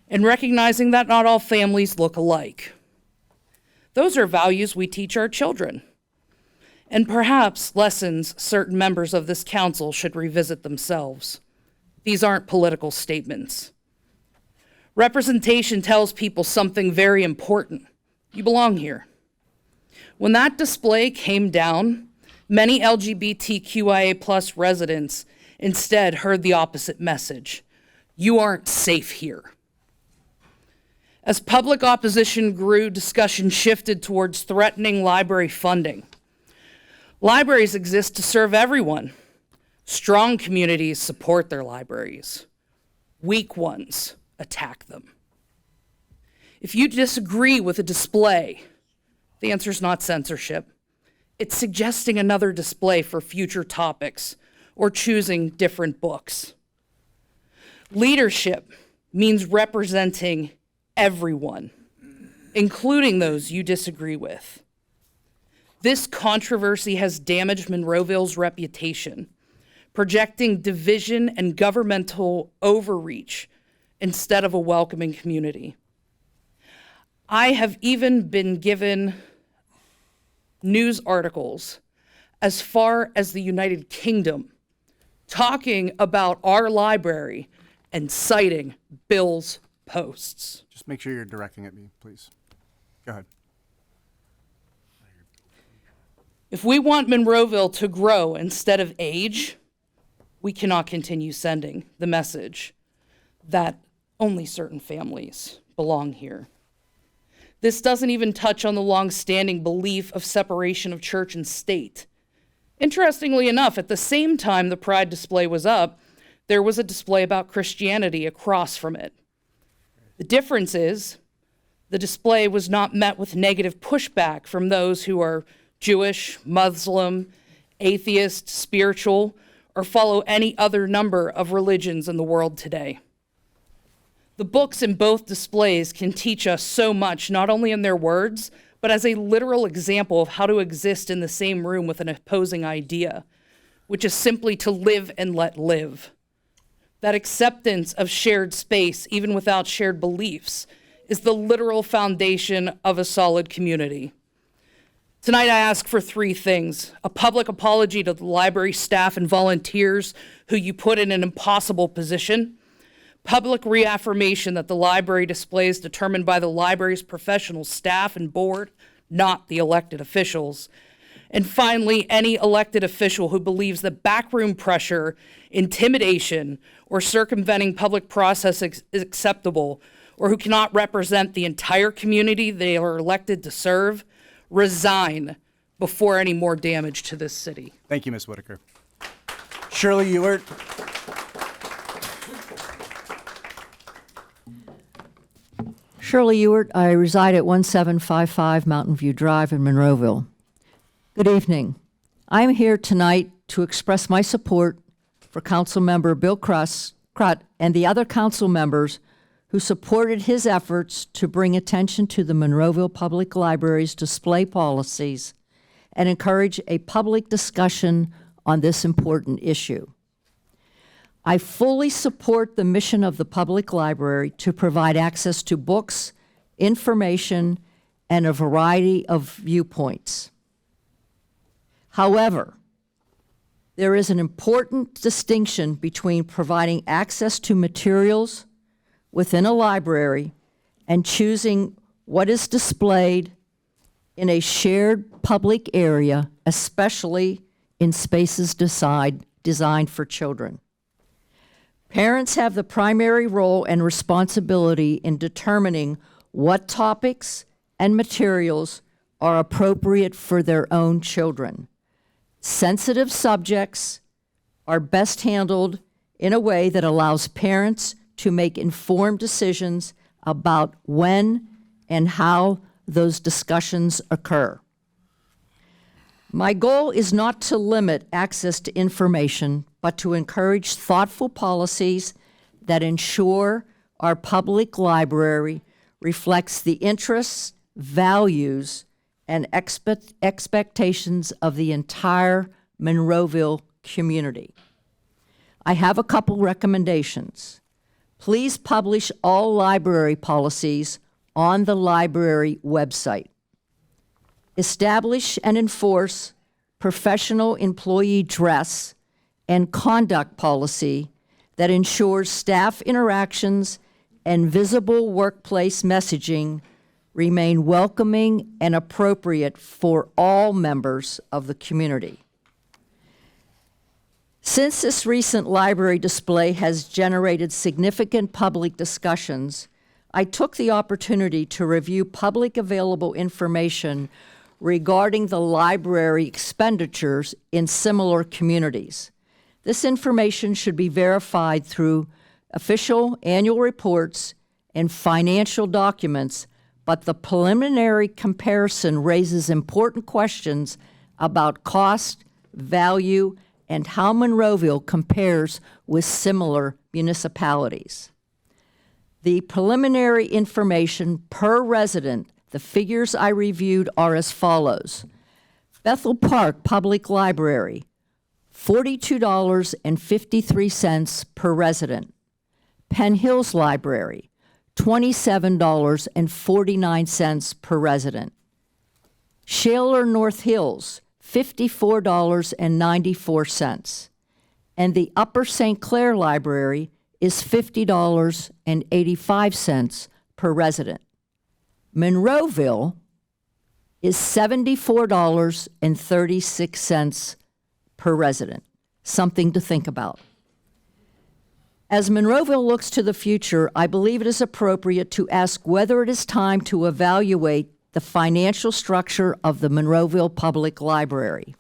and recognizing that not all families look alike. Those are values we teach our children, and perhaps lessons certain members of this council should revisit themselves. These aren't political statements. Representation tells people something very important. You belong here. When that display came down, many LGBTQIA+ residents instead heard the opposite message. You aren't safe here. As public opposition grew, discussion shifted towards threatening library funding. Libraries exist to serve everyone. Strong communities support their libraries. Weak ones attack them. If you disagree with a display, the answer is not censorship. It's suggesting another display for future topics or choosing different books. Leadership means representing everyone, including those you disagree with. This controversy has damaged Monroeville's reputation, projecting division and governmental overreach instead of a welcoming community. I have even been given news articles as far as the United Kingdom talking about our library and citing Bill's posts. Just make sure you're directing at me, please. Go ahead. If we want Monroeville to grow instead of age, we cannot continue sending the message that only certain families belong here. This doesn't even touch on the long-standing belief of separation of church and state. Interestingly enough, at the same time the Pride display was up, there was a display about Christianity across from it. The difference is the display was not met with negative pushback from those who are Jewish, Muslim, atheist, spiritual, or follow any other number of religions in the world today. The books in both displays can teach us so much, not only in their words, but as a literal example of how to exist in the same room with an opposing idea, which is simply to live and let live. That acceptance of shared space, even without shared beliefs, is the literal foundation of a solid community. Tonight I ask for three things: a public apology to the library staff and volunteers who you put in an impossible position, public reaffirmation that the library display is determined by the library's professional staff and board, not the elected officials, and finally, any elected official who believes that backroom pressure, intimidation, or circumventing public process is acceptable, or who cannot represent the entire community they are elected to serve, resign before any more damage to this city. Thank you, Ms. Whitaker. Shirley Ewert. Shirley Ewert, I reside at 1755 Mountain View Drive in Monroeville. Good evening. I am here tonight to express my support for Councilmember Bill Crutt and the other council members who supported his efforts to bring attention to the Monroeville Public Library's display policies and encourage a public discussion on this important issue. I fully support the mission of the public library to provide access to books, information, and a variety of viewpoints. However, there is an important distinction between providing access to materials within a library and choosing what is displayed in a shared public area, especially in spaces designed for children. Parents have the primary role and responsibility in determining what topics and materials are appropriate for their own children. Sensitive subjects are best handled in a way that allows parents to make informed decisions about when and how those discussions occur. My goal is not to limit access to information, but to encourage thoughtful policies that ensure our public library reflects the interests, values, and expectations of the entire Monroeville community. I have a couple recommendations. Please publish all library policies on the library website. Establish and enforce professional employee dress and conduct policy that ensures staff interactions and visible workplace messaging remain welcoming and appropriate for all members of the community. Since this recent library display has generated significant public discussions, I took the opportunity to review public available information regarding the library expenditures in similar communities. This information should be verified through official annual reports and financial documents, but the preliminary comparison raises important questions about cost, value, and how Monroeville compares with similar municipalities. The preliminary information per resident, the figures I reviewed are as follows. Bethel Park Public Library, $42.53 per resident. Penn Hills Library, $27.49 per resident. Shaler North Hills, $54.94. And the Upper St. Clair Library is $50.85 per resident. Monroeville is $74.36 per resident. Something to think about. As Monroeville looks to the future, I believe it is appropriate to ask whether it is time to evaluate the financial structure of the Monroeville Public Library.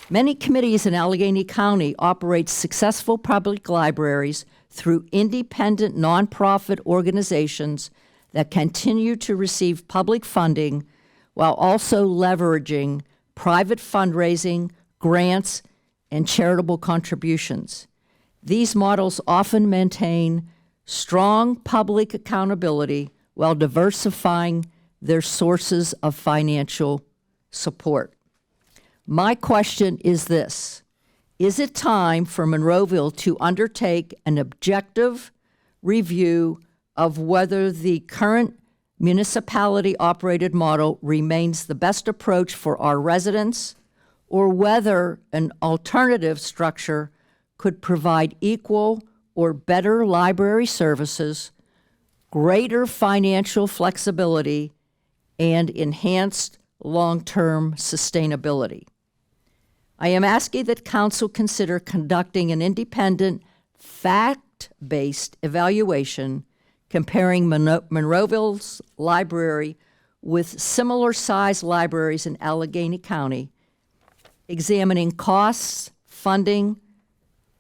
Many committees in Allegheny County operate successful public libraries through independent nonprofit organizations that continue to receive public funding while also leveraging private fundraising, grants, and charitable contributions. These models often maintain strong public accountability while diversifying their sources of financial support. My question is this: is it time for Monroeville to undertake an objective review of whether the current municipality-operated model remains the best approach for our residents, or whether an alternative structure could provide equal or better library services, greater financial flexibility, and enhanced long-term sustainability? I am asking that Council consider conducting an independent, fact-based evaluation comparing Monroeville's library with similar-sized libraries in Allegheny County, examining costs, funding,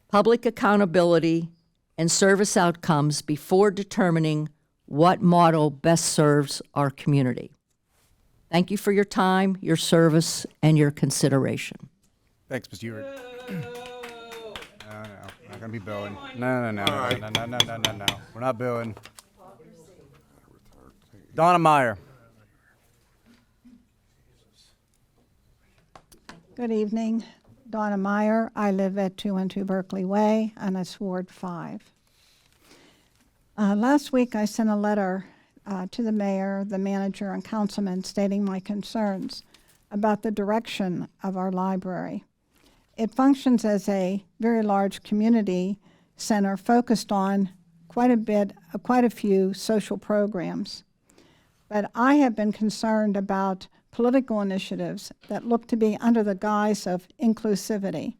public accountability, and service outcomes before determining what model best serves our community. Thank you for your time, your service, and your consideration. Thanks, Mr. Ewert. No, not gonna be booing. No. We're not booing. Donna Meyer. Good evening. Donna Meyer. I live at 212 Berkeley Way, and it's Ward 5. Last week, I sent a letter to the mayor, the manager, and councilman stating my concerns about the direction of our library. It functions as a very large community center focused on quite a few social programs. But I have been concerned about political initiatives that look to be under the guise of inclusivity.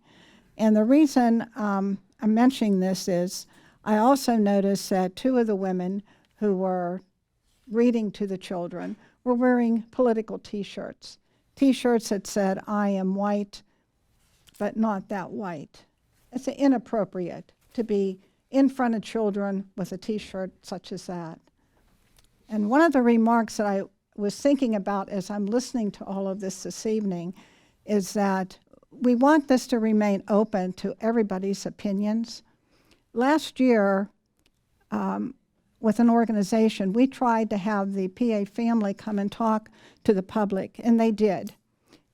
And the reason I'm mentioning this is I also noticed that two of the women who were reading to the children were wearing political T-shirts. T-shirts that said, "I am white, but not that white." It's inappropriate to be in front of children with a T-shirt such as that. And one of the remarks that I was thinking about as I'm listening to all of this evening is that we want this to remain open to everybody's opinions. Last year, with an organization, we tried to have the PA family come and talk to the public, and they did.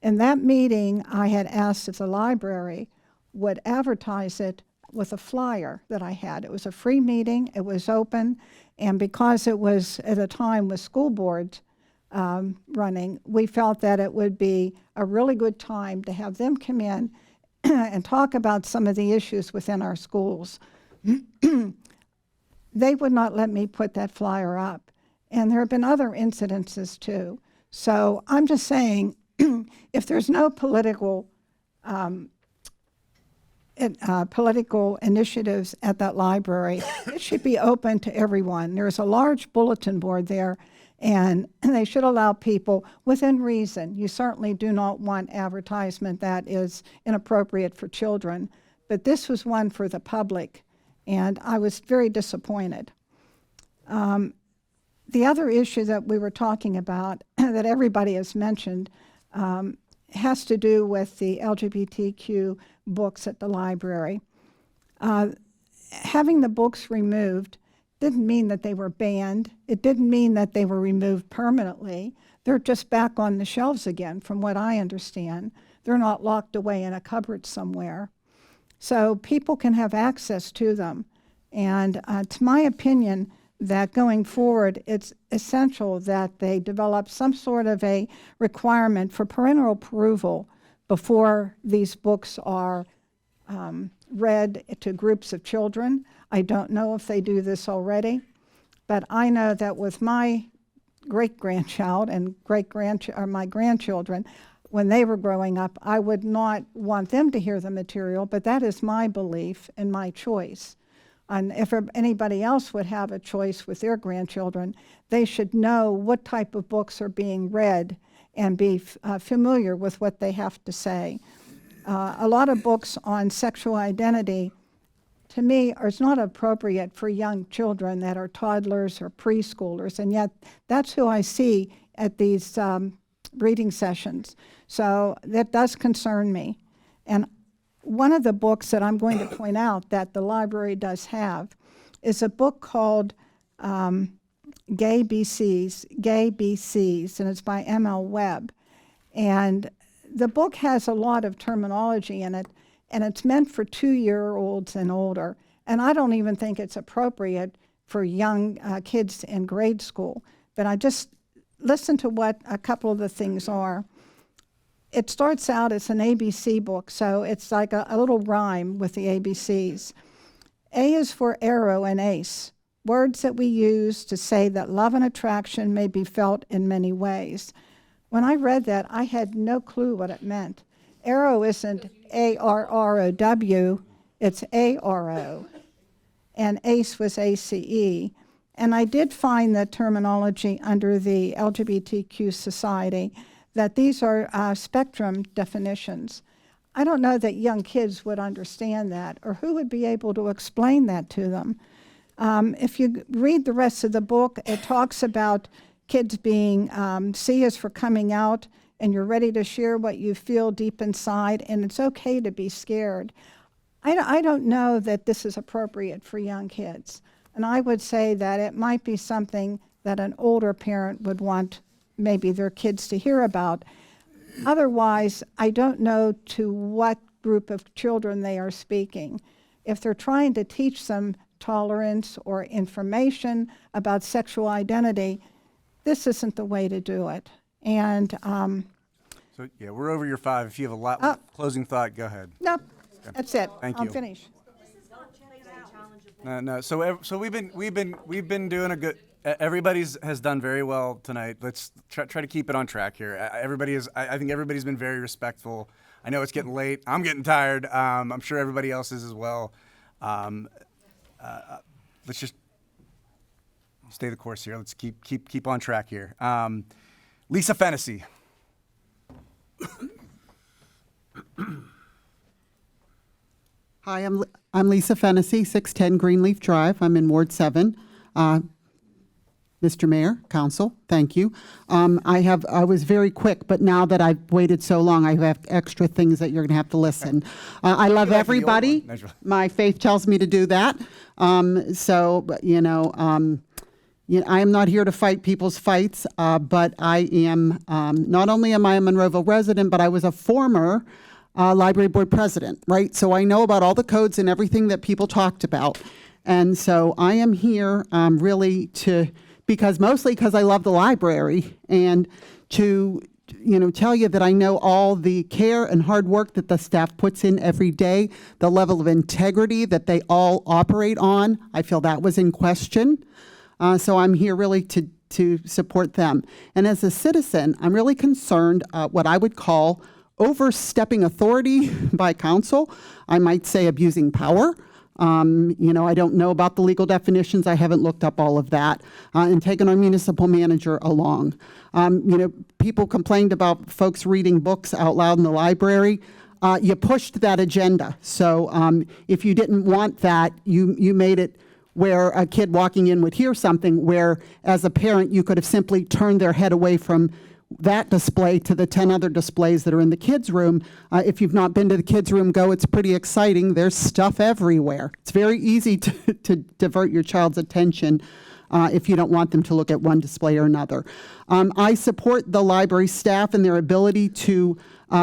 In that meeting, I had asked if the library would advertise it with a flyer that I had. It was a free meeting, it was open, and because it was at a time with school boards running, we felt that it would be a really good time to have them come in and talk about some of the issues within our schools. They would not let me put that flyer up. And there have been other incidences too. So I'm just saying, if there's no political initiatives at that library, it should be open to everyone. There's a large bulletin board there, and they should allow people within reason. You certainly do not want advertisement that is inappropriate for children, but this was one for the public, and I was very disappointed. The other issue that we were talking about that everybody has mentioned has to do with the LGBTQ books at the library. Having the books removed didn't mean that they were banned. It didn't mean that they were removed permanently. They're just back on the shelves again, from what I understand. They're not locked away in a cupboard somewhere. So people can have access to them. And it's my opinion that going forward, it's essential that they develop some sort of a requirement for parental approval before these books are read to groups of children. I don't know if they do this already, but I know that with my great-grandchild and my grandchildren, when they were growing up, I would not want them to hear the material, but that is my belief and my choice. And if anybody else would have a choice with their grandchildren, they should know what type of books are being read and be familiar with what they have to say. A lot of books on sexual identity, to me, is not appropriate for young children that are toddlers or preschoolers, and yet that's who I see at these reading sessions. So that does concern me. And one of the books that I'm going to point out that the library does have is a book called Gay BCs, and it's by M.L. Webb. And the book has a lot of terminology in it, and it's meant for 2-year-olds and older. And I don't even think it's appropriate for young kids in grade school. But I just listen to what a couple of the things are. It starts out as an ABC book, so it's like a little rhyme with the ABCs. A is for arrow and ace, words that we use to say that love and attraction may be felt in many ways. When I read that, I had no clue what it meant. Arrow isn't A-R-R-O-W, it's A-R-O. And ace was A-C-E. And I did find the terminology under the LGBTQ Society that these are spectrum definitions. I don't know that young kids would understand that or who would be able to explain that to them. If you read the rest of the book, it talks about kids being, C is for coming out, and you're ready to share what you feel deep inside, and it's okay to be scared. I don't know that this is appropriate for young kids. And I would say that it might be something that an older parent would want maybe their kids to hear about. Otherwise, I don't know to what group of children they are speaking. If they're trying to teach them tolerance or information about sexual identity, this isn't the way to do it. And So yeah, we're over your 5. If you have a closing thought, go ahead. nope, that's it. Thank I'm you. finished. No. So we've been doing a good. Everybody has done very well tonight. Let's try to keep it on track here. I think everybody's been very respectful. I know it's getting late. I'm getting tired. I'm sure everybody else is as well. Let's just stay the course here. Let's keep on track here. Lisa Fennessy. Hi, I'm Lisa Fennessy, 610 Greenleaf Drive. I'm in Ward 7. Mr. Mayor, Council, thank you. I was very quick, but now that I've waited so long, I have extra things that you're going to have to listen. I love everybody. My faith tells me to do that. I am not here to fight people's fights, but I am, not only am I a Monroeville resident, but I was a former library board president, right? So I know about all the codes and everything that people talked about. And so I am here really mostly because I love the library, and to tell you that I know all the care and hard work that the staff puts in every day, the level of integrity that they all operate on. I feel that was in question. So I'm here really to support them. And as a citizen, I'm really concerned what I would call overstepping authority by council. I might say abusing power. I don't know about the legal definitions. I haven't looked up all of that. And taking our municipal manager along. People complained about folks reading books out loud in the library. You pushed that agenda. So if you didn't want that, you made it where a kid walking in would hear something where, as a parent, you could have simply turned their head away from that display to the 10 other displays that are in the kids' room. If you've not been to the kids' room, go. It's pretty exciting. There's stuff everywhere. It's very easy to divert your child's attention if you don't want them to look at one display or another. I support the library staff and their ability to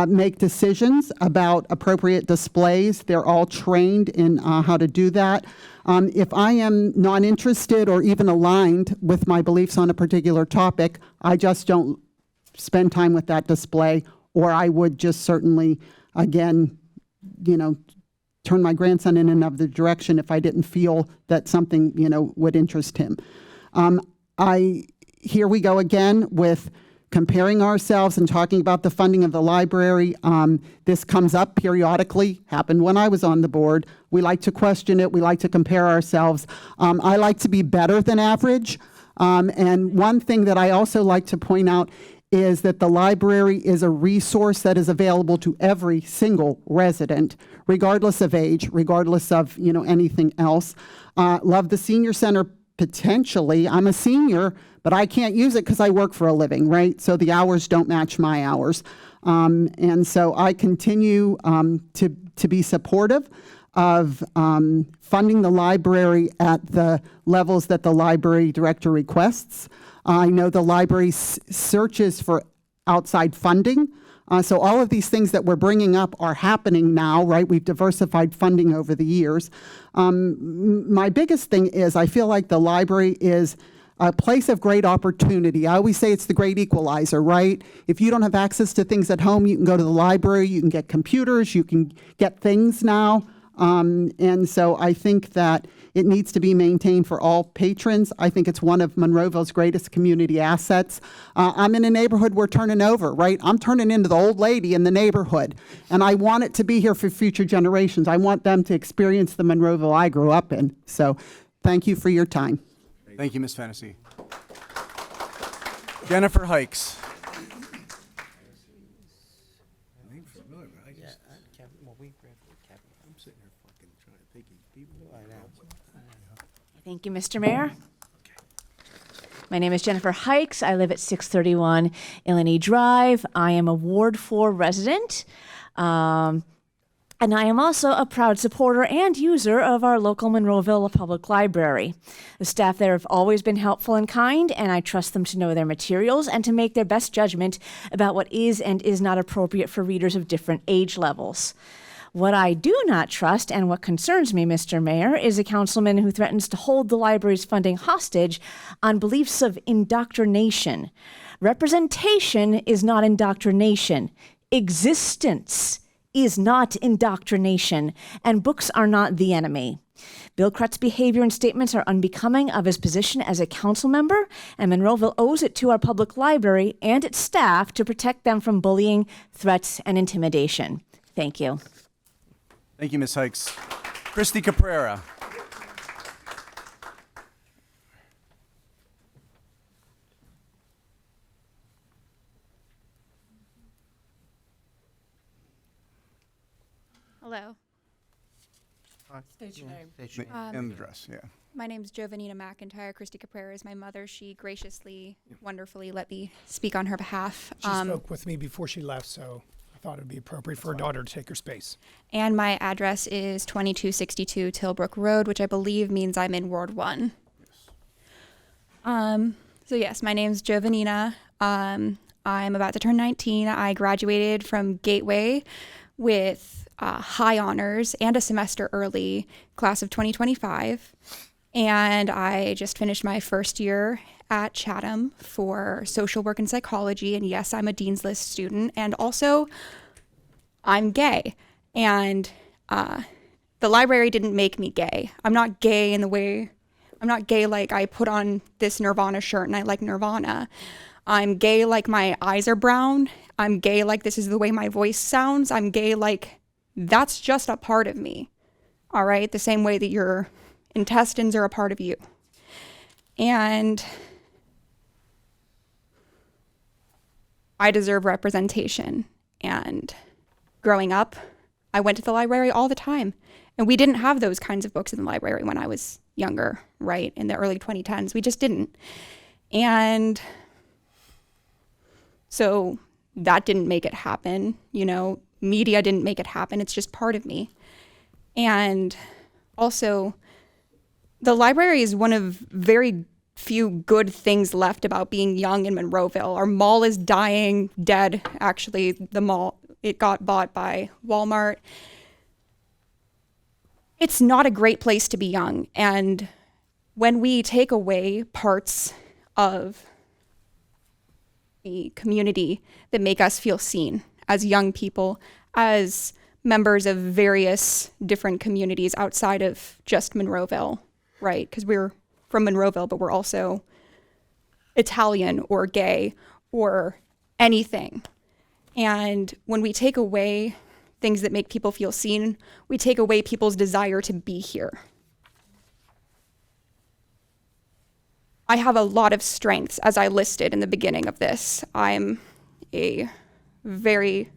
make decisions about appropriate displays. They're all trained in how to do that. If I am not interested or even aligned with my beliefs on a particular topic, I just don't spend time with that display, or I would just certainly, again, turn my grandson in another direction if I didn't feel that something, would interest him. Here we go again with comparing ourselves and talking about the funding of the library. This comes up periodically, happened when I was on the board. We like to question it. We like to compare ourselves. I like to be better than average. And one thing that I also like to point out is that the library is a resource that is available to every single resident, regardless of age, regardless of anything else. Love the senior center potentially. I'm a senior, but I can't use it because I work for a living, right? So the hours don't match my hours. And so I continue to be supportive of funding the library at the levels that the library director requests. I know the library searches for outside funding. So all of these things that we're bringing up are happening now, right? We've diversified funding over the years. My biggest thing is I feel like the library is a place of great opportunity. I always say it's the great equalizer, right? If you don't have access to things at home, you can go to the library, you can get computers, you can get things now. And so I think that it needs to be maintained for all patrons. I think it's one of Monroeville's greatest community assets. I'm in a neighborhood we're turning over, right? I'm turning into the old lady in the neighborhood. And I want it to be here for future generations. I want them to experience the Monroeville I grew up in. So thank you for your time. Thank you, Ms. Fennessy. Jennifer Hikes. Thank you, Mr. Mayor. My name is Jennifer Hikes. I live at 631 Illini Drive. I am a Ward 4 resident. And I am also a proud supporter and user of our local Monroeville Public Library. The staff there have always been helpful and kind, and I trust them to know their materials and to make their best judgment about what is and is not appropriate for readers of different age levels. What I do not trust, and what concerns me, Mr. Mayor, is a councilman who threatens to hold the library's funding hostage on beliefs of indoctrination. Representation is not indoctrination. Existence is not indoctrination, and books are not the enemy. Bill Kretz's behavior and statements are unbecoming of his position as a council member, and Monroeville owes it to our public library and its staff to protect them from bullying, threats, and intimidation. Thank you. Thank you, Ms. Hikes. Christy Caprera. Hello. State your name. State your And Um, the address, yeah. My name's Jovanina McIntyre. Christy Caprera is my mother. She graciously, wonderfully let me speak on her behalf. She spoke with me before she left, so I thought it would be appropriate for her daughter to take her space. And my address is 2262 Tilbrook Road, which I believe means I'm in Ward 1. So yes, my name's Jovanina. I'm about to turn 19. I graduated from Gateway with high honors and a semester early, class of 2025. And I just finished my first year at Chatham for social work and psychology. And yes, I'm a Dean's List student. And also, I'm gay. And the library didn't make me gay. I'm not gay in the way, I'm not gay like I put on this Nirvana shirt and I like Nirvana. I'm gay like my eyes are brown. I'm gay like this is the way my voice sounds. I'm gay like that's just a part of me. All right? The same way that your intestines are a part of you. And I deserve representation. And growing up, I went to the library all the time. And we didn't have those kinds of books in the library when I was younger, right? In the early 2010s. We just didn't. And so that didn't make it happen. You know, media didn't make it happen. It's just part of me. And also, the library is one of very few good things left about being young in Monroeville. Our mall is dying, dead. Actually, the mall, it got bought by Walmart. It's not a great place to be young. And when we take away parts of the community that make us feel seen as young people, as members of various different communities outside of just Monroeville, right? Because we're from Monroeville, but we're also Italian or gay or anything. And when we take away things that make people feel seen, we take away people's desire to be here. I have a lot of strengths, as I listed in the beginning of this. I'm a very,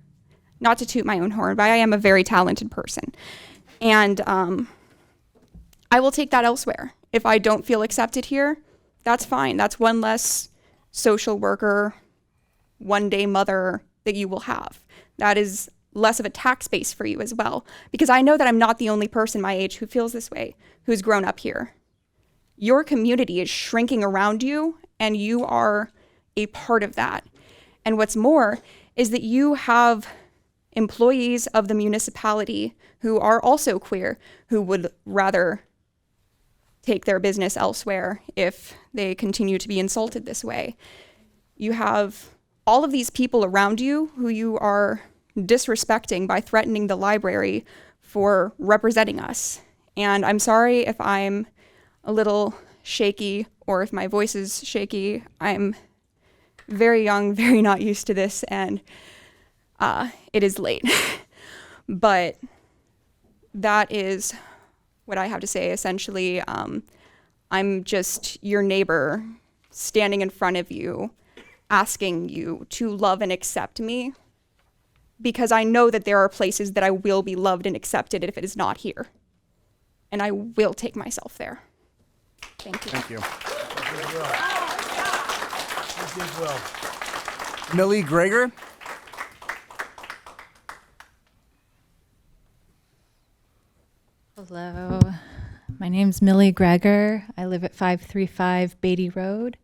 not to toot my own horn, but I am a very talented person. And I will take that elsewhere. If I don't feel accepted here, that's fine. That's one less social worker, one-day mother that you will have. That is less of a tax base for you as well. Because I know that I'm not the only person my age who feels this way, who's grown up here. Your community is shrinking around you, and you are a part of that. And what's more is that you have employees of the municipality who are also queer, who would rather take their business elsewhere if they continue to be insulted this way. You have all of these people around you who you are disrespecting by threatening the library for representing us. And I'm sorry if I'm a little shaky or if my voice is shaky. I'm very young, very not used to this, and it is late. But that is what I have to say. Essentially, I'm just your neighbor standing in front of you, asking you to love and accept me, because I know that there are places that I will be loved and accepted if it is not here. And I will take myself there. Thank you. Thank you. You did well. Millie Gregor? Hello, my name's Millie Gregor. I live at 535 Beatty Road.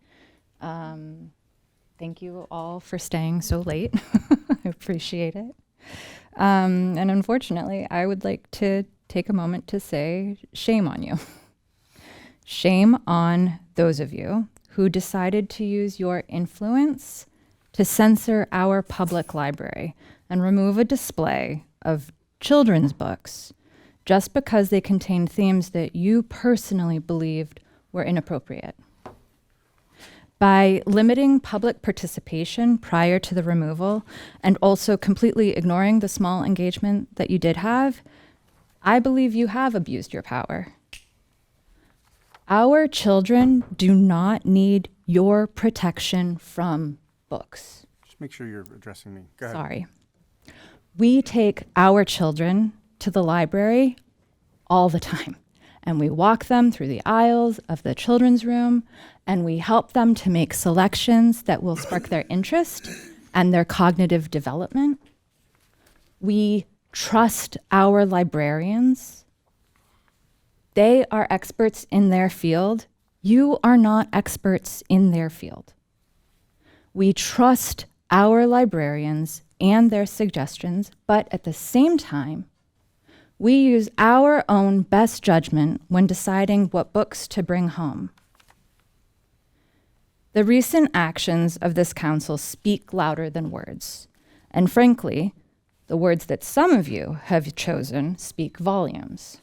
Thank you all for staying so late. I appreciate it. And unfortunately, I would like to take a moment to say shame on you. Shame on those of you who decided to use your influence to censor our public library and remove a display of children's books just because they contained themes that you personally believed were inappropriate. By limiting public participation prior to the removal and also completely ignoring the small engagement that you did have, I believe you have abused your power. Our children do not need your protection from books. Just make sure you're addressing me. Go ahead. Sorry. We take our children to the library all the time. And we walk them through the aisles of the children's room, and we help them to make selections that will spark their interest and their cognitive development. We trust our librarians. They are experts in their field. You are not experts in their field. We trust our librarians and their suggestions, but at the same time, we use our own best judgment when deciding what books to bring home. The recent actions of this council speak louder than words, and frankly, the words that some of you have chosen speak volumes.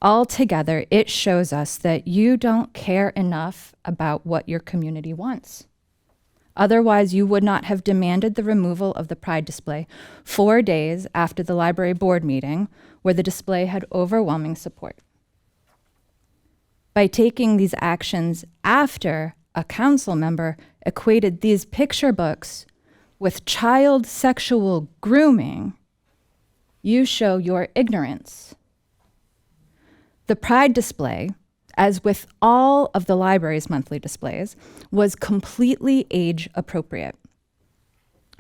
Altogether, it shows us that you don't care enough about what your community wants. Otherwise, you would not have demanded the removal of the Pride display 4 days after the library board meeting, where the display had overwhelming support. By taking these actions after a council member equated these picture books with child sexual grooming, you show your ignorance. The Pride display, as with all of the library's monthly displays, was completely age appropriate.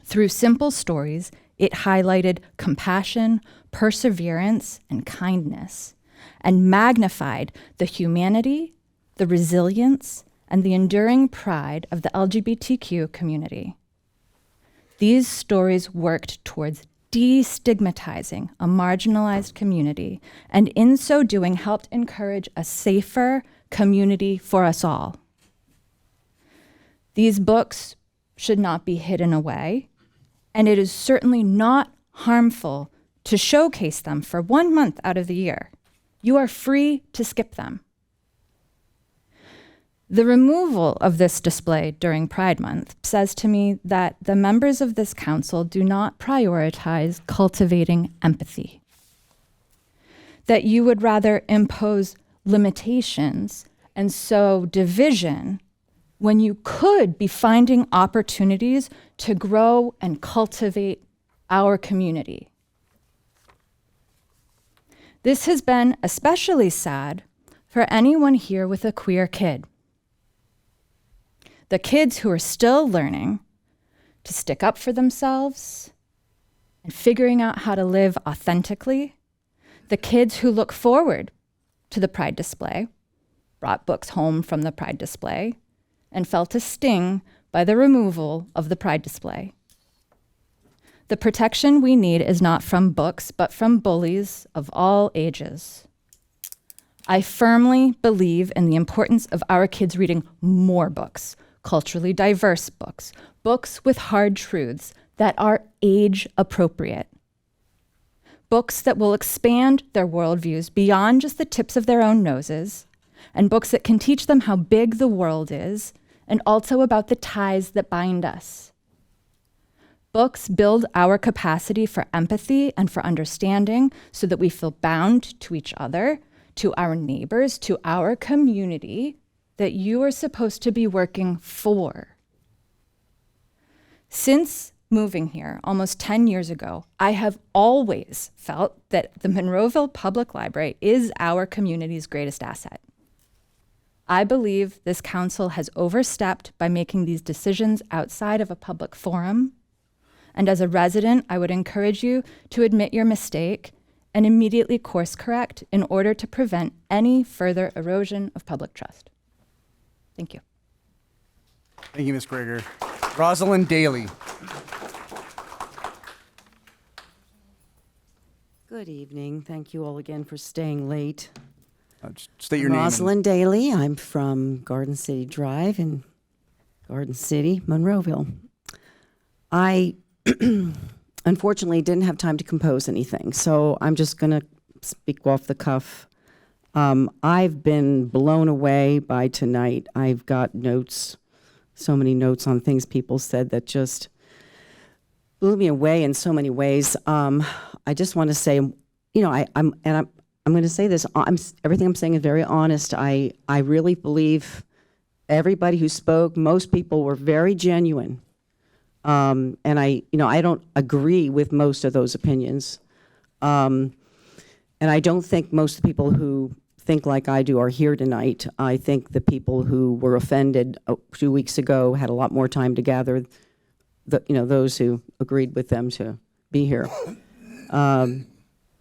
Through simple stories, it highlighted compassion, perseverance, and kindness, and magnified the humanity, the resilience, and the enduring pride of the LGBTQ community. These stories worked towards destigmatizing a marginalized community, and in so doing helped encourage a safer community for us all. These books should not be hidden away, and it is certainly not harmful to showcase them for 1 month out of the year. You are free to skip them. The removal of this display during Pride Month says to me that the members of this council do not prioritize cultivating empathy. That you would rather impose limitations and sow division when you could be finding opportunities to grow and cultivate our community. This has been especially sad for anyone here with a queer kid. The kids who are still learning to stick up for themselves and figuring out how to live authentically. The kids who look forward to the Pride display, brought books home from the Pride display, and felt a sting by the removal of the Pride display. The protection we need is not from books, but from bullies of all ages. I firmly believe in the importance of our kids reading more books, culturally diverse books, books with hard truths that are age appropriate, books that will expand their worldviews beyond just the tips of their own noses, and books that can teach them how big the world is and also about the ties that bind us. Books build our capacity for empathy and for understanding so that we feel bound to each other, to our neighbors, to our community that you are supposed to be working for. Since moving here almost 10 years ago, I have always felt that the Monroeville Public Library is our community's greatest asset. I believe this council has overstepped by making these decisions outside of a public forum. And as a resident, I would encourage you to admit your mistake and immediately course correct in order to prevent any further erosion of public trust. Thank you. Thank you, Ms. Greger. Rosalind Daly. Good evening. Thank you all again for staying late. Just state your name. Rosalind Daly. I'm from Garden City Drive in Garden City, Monroeville. I unfortunately didn't have time to compose anything, so I'm just going to speak off the cuff. I've been blown away by tonight. I've got notes, so many notes on things people said that just blew me away in so many ways. I just want to say, you know, I'm going to say this. Everything I'm saying is very honest. I really believe everybody who spoke, most people were very genuine. And I don't agree with most of those opinions. And I don't think most people who think like I do are here tonight. I think the people who were offended a few weeks ago had a lot more time to gather, those who agreed with them to be here. And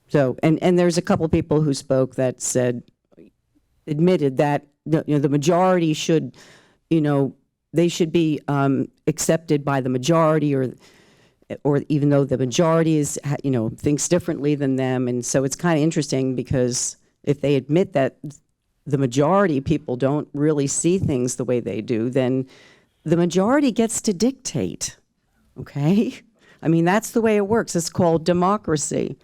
there's a couple people who spoke that admitted that the majority should, they should be accepted by the majority, or even though the majority is, thinks differently than them. And so it's kind of interesting, because if they admit that the majority people don't really see things the way they do, then the majority gets to dictate, okay? I mean, that's the way it works. It's called democracy.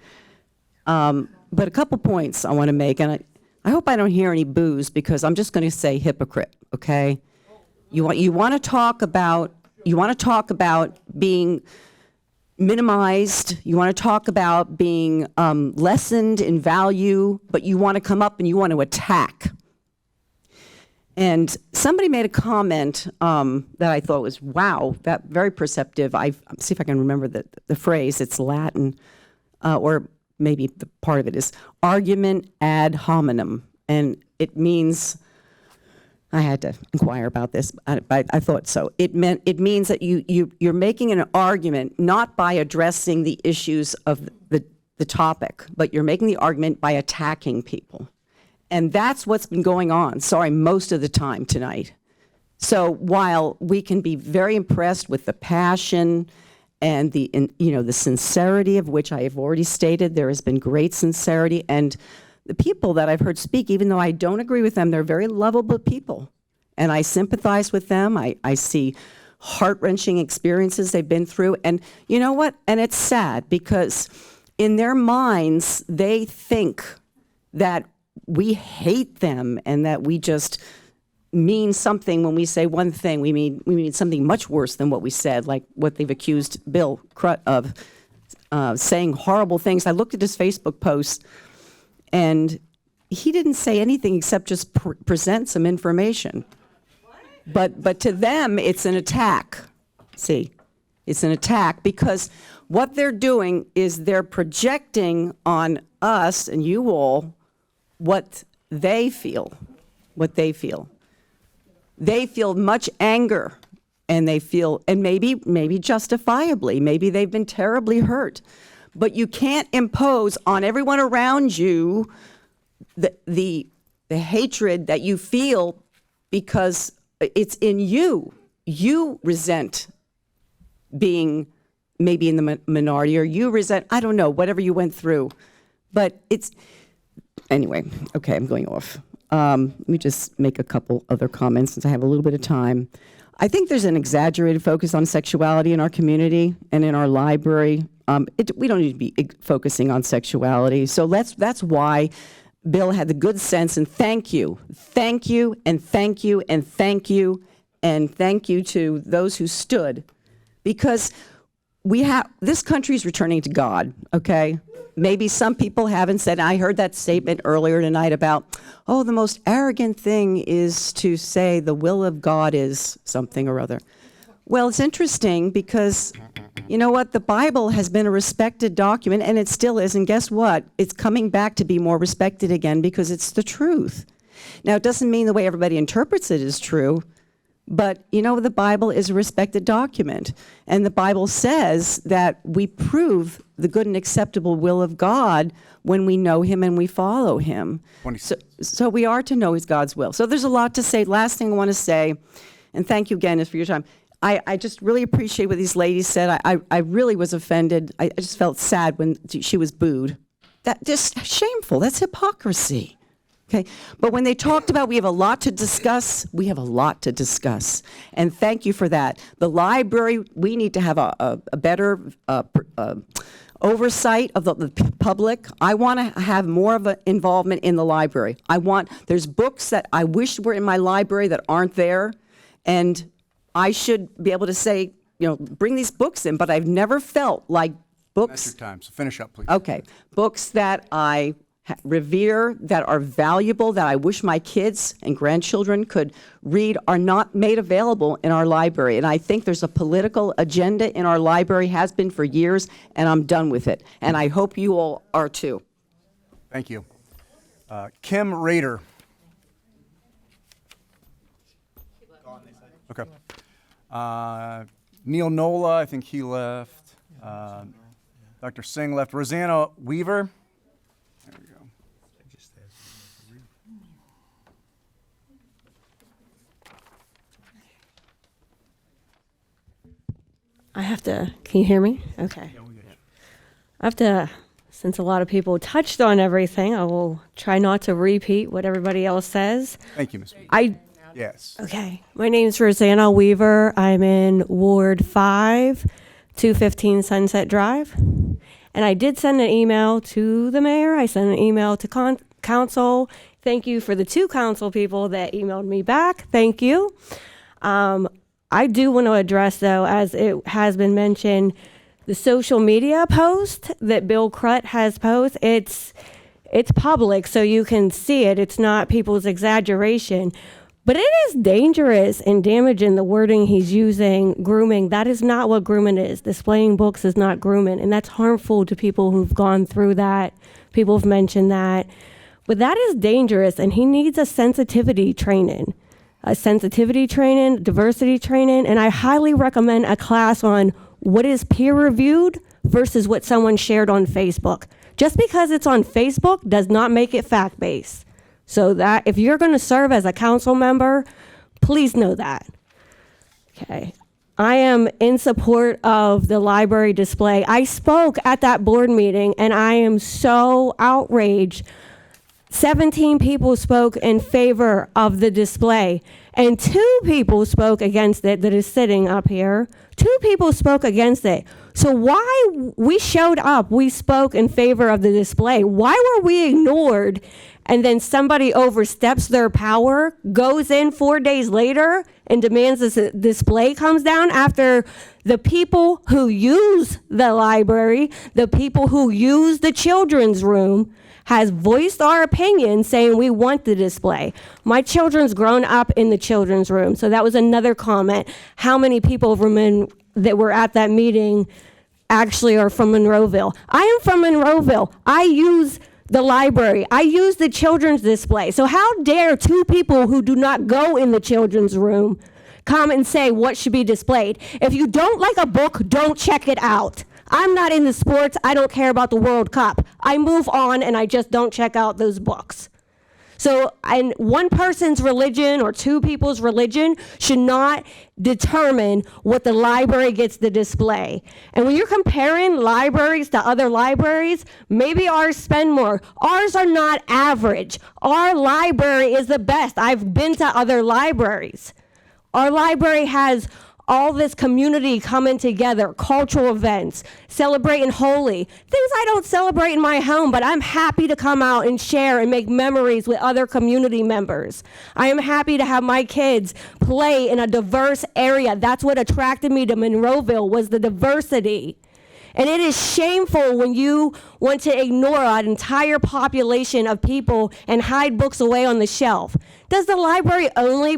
But a couple points I want to make, and I hope I don't hear any boos, because I'm just going to say hypocrite, okay? You want to talk about being minimized, you want to talk about being lessened in value, but you want to come up and you want to attack. And somebody made a comment that I thought was, wow, that very perceptive. See if I can remember the phrase. It's Latin, or maybe the part of it is argument ad hominem. And it means, I had to inquire about this, but I thought so. It means that you're making an argument not by addressing the issues of the topic, but you're making the argument by attacking people. And that's what's been going on, most of the time tonight. So while we can be very impressed with the passion and the sincerity, of which I have already stated, there has been great sincerity, and the people that I've heard speak, even though I don't agree with them, they're very lovable people. And I sympathize with them. I see heart-wrenching experiences they've been through. And you know what? And it's sad, because in their minds, they think that we hate them and that we just mean something when we say one thing. We mean something much worse than what we said, like what they've accused Bill Crut of, saying horrible things. I looked at his Facebook post, and he didn't say anything except just present some information. But to them, it's an attack. See, it's an attack, because what they're doing is they're projecting on us and you all what they feel. They feel much anger, and maybe justifiably, maybe they've been terribly hurt. But you can't impose on everyone around you the hatred that you feel, because it's in you. You resent being maybe in the minority, or you resent, I don't know, whatever you went through. But anyway, okay, I'm going off. Let me just make a couple other comments since I have a little bit of time. I think there's an exaggerated focus on sexuality in our community and in our library. We don't need to be focusing on sexuality. So that's why Bill had the good sense, and thank you, and thank you, and thank you, and thank you to those who stood, because this country is returning to God, okay? Maybe some people haven't said, I heard that statement earlier tonight about, the most arrogant thing is to say the will of God is something or other. Well, it's interesting, because you know what? The Bible has been a respected document, and it still is. And guess what? It's coming back to be more respected again, because it's the truth. Now, it doesn't mean the way everybody interprets it is true, but the Bible is a respected document. And the Bible says that we prove the good and acceptable will of God when we know Him and we follow Him. So we are to know God's will. So there's a lot to say. Last thing I want to say, and thank you again for your time. I just really appreciate what these ladies said. I really was offended. I just felt sad when she was booed. That just shameful. That's hypocrisy. Okay, but when they talked about we have a lot to discuss, we have a lot to discuss. And thank you for that. The library, we need to have a better oversight of the public. I want to have more of an involvement in the library. There's books that I wish were in my library that aren't there, and I should be able to say, bring these books in, but I've never felt like books. That's your time, so finish up, please. Okay, books that I revere, that are valuable, that I wish my kids and grandchildren could read, are not made available in our library. And I think there's a political agenda in our library, has been for years, and I'm done with it. And I hope you all are too. Thank you. Kim Rader. Okay. Neil Nola, I think he left. Dr. Singh left. Rosanna Weaver. There we go. I have to, can you hear me? Okay. I have to, since a lot of people touched on everything, I will try not to repeat what everybody else says. Thank you, Ms. Weaver. Yes. Okay. My name's Rosanna Weaver. I'm in Ward 5, 215 Sunset Drive. And I did send an email to the mayor. I sent an email to council. Thank you for the 2 council people that emailed me back. Thank you. I do want to address, though, as it has been mentioned, the social media post that Bill Crutt has posted. It's public, so you can see it. It's not people's exaggeration. But it is dangerous and damaging, the wording he's using, grooming. That is not what grooming is. Displaying books is not grooming, and that's harmful to people who've gone through that. People have mentioned that. But that is dangerous, and he needs a sensitivity training, diversity training, and I highly recommend a class on what is peer-reviewed versus what someone shared on Facebook. Just because it's on Facebook does not make it fact-based. So that if you're going to serve as a council member, please know that. Okay. I am in support of the library display. I spoke at that board meeting, and I am so outraged. 17 people spoke in favor of the display, and 2 people spoke against it that is sitting up here. 2 people spoke against it. So why we showed up, we spoke in favor of the display. Why were we ignored? And then somebody oversteps their power, goes in 4 days later, and demands this display comes down after the people who use the library, the people who use the children's room, has voiced our opinion saying we want the display. My children's grown up in the children's room, so that was another comment. How many people that were at that meeting actually are from Monroeville? I am from Monroeville. I use the library. I use the children's display. So how dare 2 people who do not go in the children's room come and say what should be displayed? If you don't like a book, don't check it out. I'm not into sports. I don't care about the World Cup. I move on and I just don't check out those books. So, and one person's religion or 2 people's religion should not determine what the library gets to display. And when you're comparing libraries to other libraries, maybe ours spend more. Ours are not average. Our library is the best. I've been to other libraries. Our library has all this community coming together, cultural events, celebrating Holy, things I don't celebrate in my home, but I'm happy to come out and share and make memories with other community members. I am happy to have my kids play in a diverse area. That's what attracted me to Monroeville, was the diversity. And it is shameful when you want to ignore an entire population of people and hide books away on the shelf. Does the library only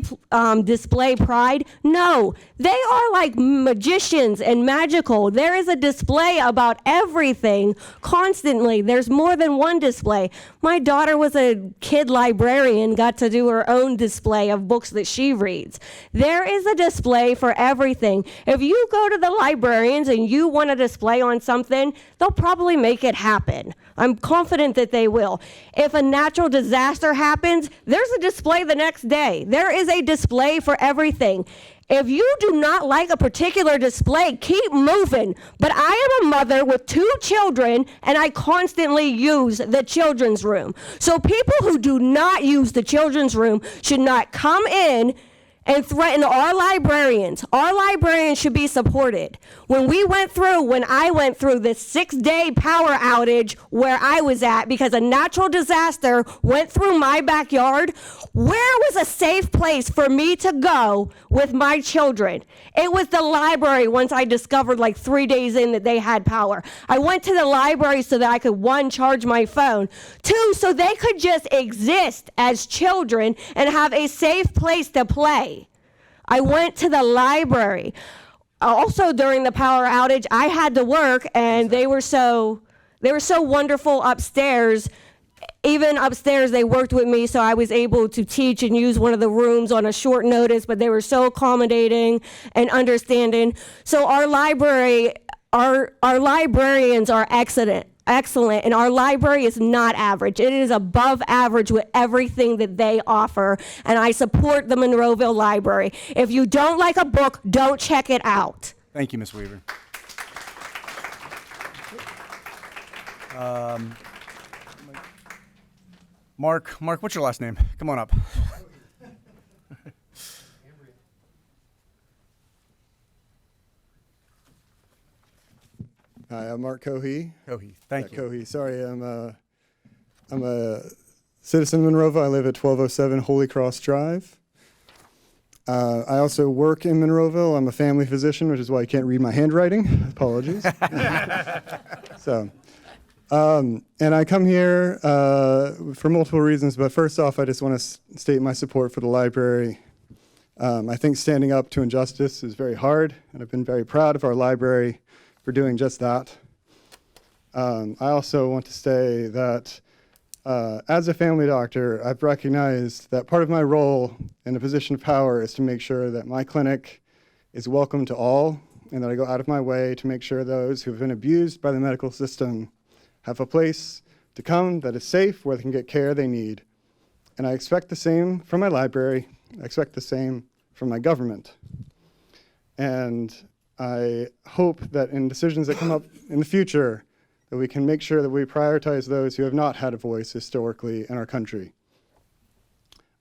display pride? No. They are like magicians and magical. There is a display about everything constantly. There's more than one display. My daughter was a kid librarian, got to do her own display of books that she reads. There is a display for everything. If you go to the librarians and you want a display on something, they'll probably make it happen. I'm confident that they will. If a natural disaster happens, there's a display the next day. There is a display for everything. If you do not like a particular display, keep moving. But I am a mother with 2 children, and I constantly use the children's room. So people who do not use the children's room should not come in and threaten our librarians. Our librarians should be supported. When I went through this 6-day power outage where I was at because a natural disaster went through my backyard, where was a safe place for me to go with my children? It was the library once I discovered like 3 days in that they had power. I went to the library so that I could, 1, charge my phone, 2, so they could just exist as children and have a safe place to play. I went to the library. Also, during the power outage, I had to work, and they were so wonderful upstairs even upstairs, they worked with me, so I was able to teach and use one of the rooms on a short notice, but they were so accommodating and understanding. So our library, our librarians are excellent, and our library is not average. It is above average with everything that they offer, and I support the Monroeville Library. If you don't like a book, don't check it out. Thank you, Ms. Weaver. Mark, what's your last name? Come on up. Hi, I'm Mark Cohey. Thank you. Cohey. Sorry, I'm a citizen of Monroeville. I live at 1207 Holy Cross Drive. I also work in Monroeville. I'm a family physician, which is why you can't read my handwriting. Apologies. And I come here for multiple reasons, but first off, I just want to state my support for the library. I think standing up to injustice is very hard, and I've been very proud of our library for doing just that. I also want to say that as a family doctor, I've recognized that part of my role in a position of power is to make sure that my clinic is welcome to all, and that I go out of my way to make sure those who have been abused by the medical system have a place to come that is safe, where they can get care they need. And I expect the same from my library. I expect the same from my government. And I hope that in decisions that come up in the future, that we can make sure that we prioritize those who have not had a voice historically in our country.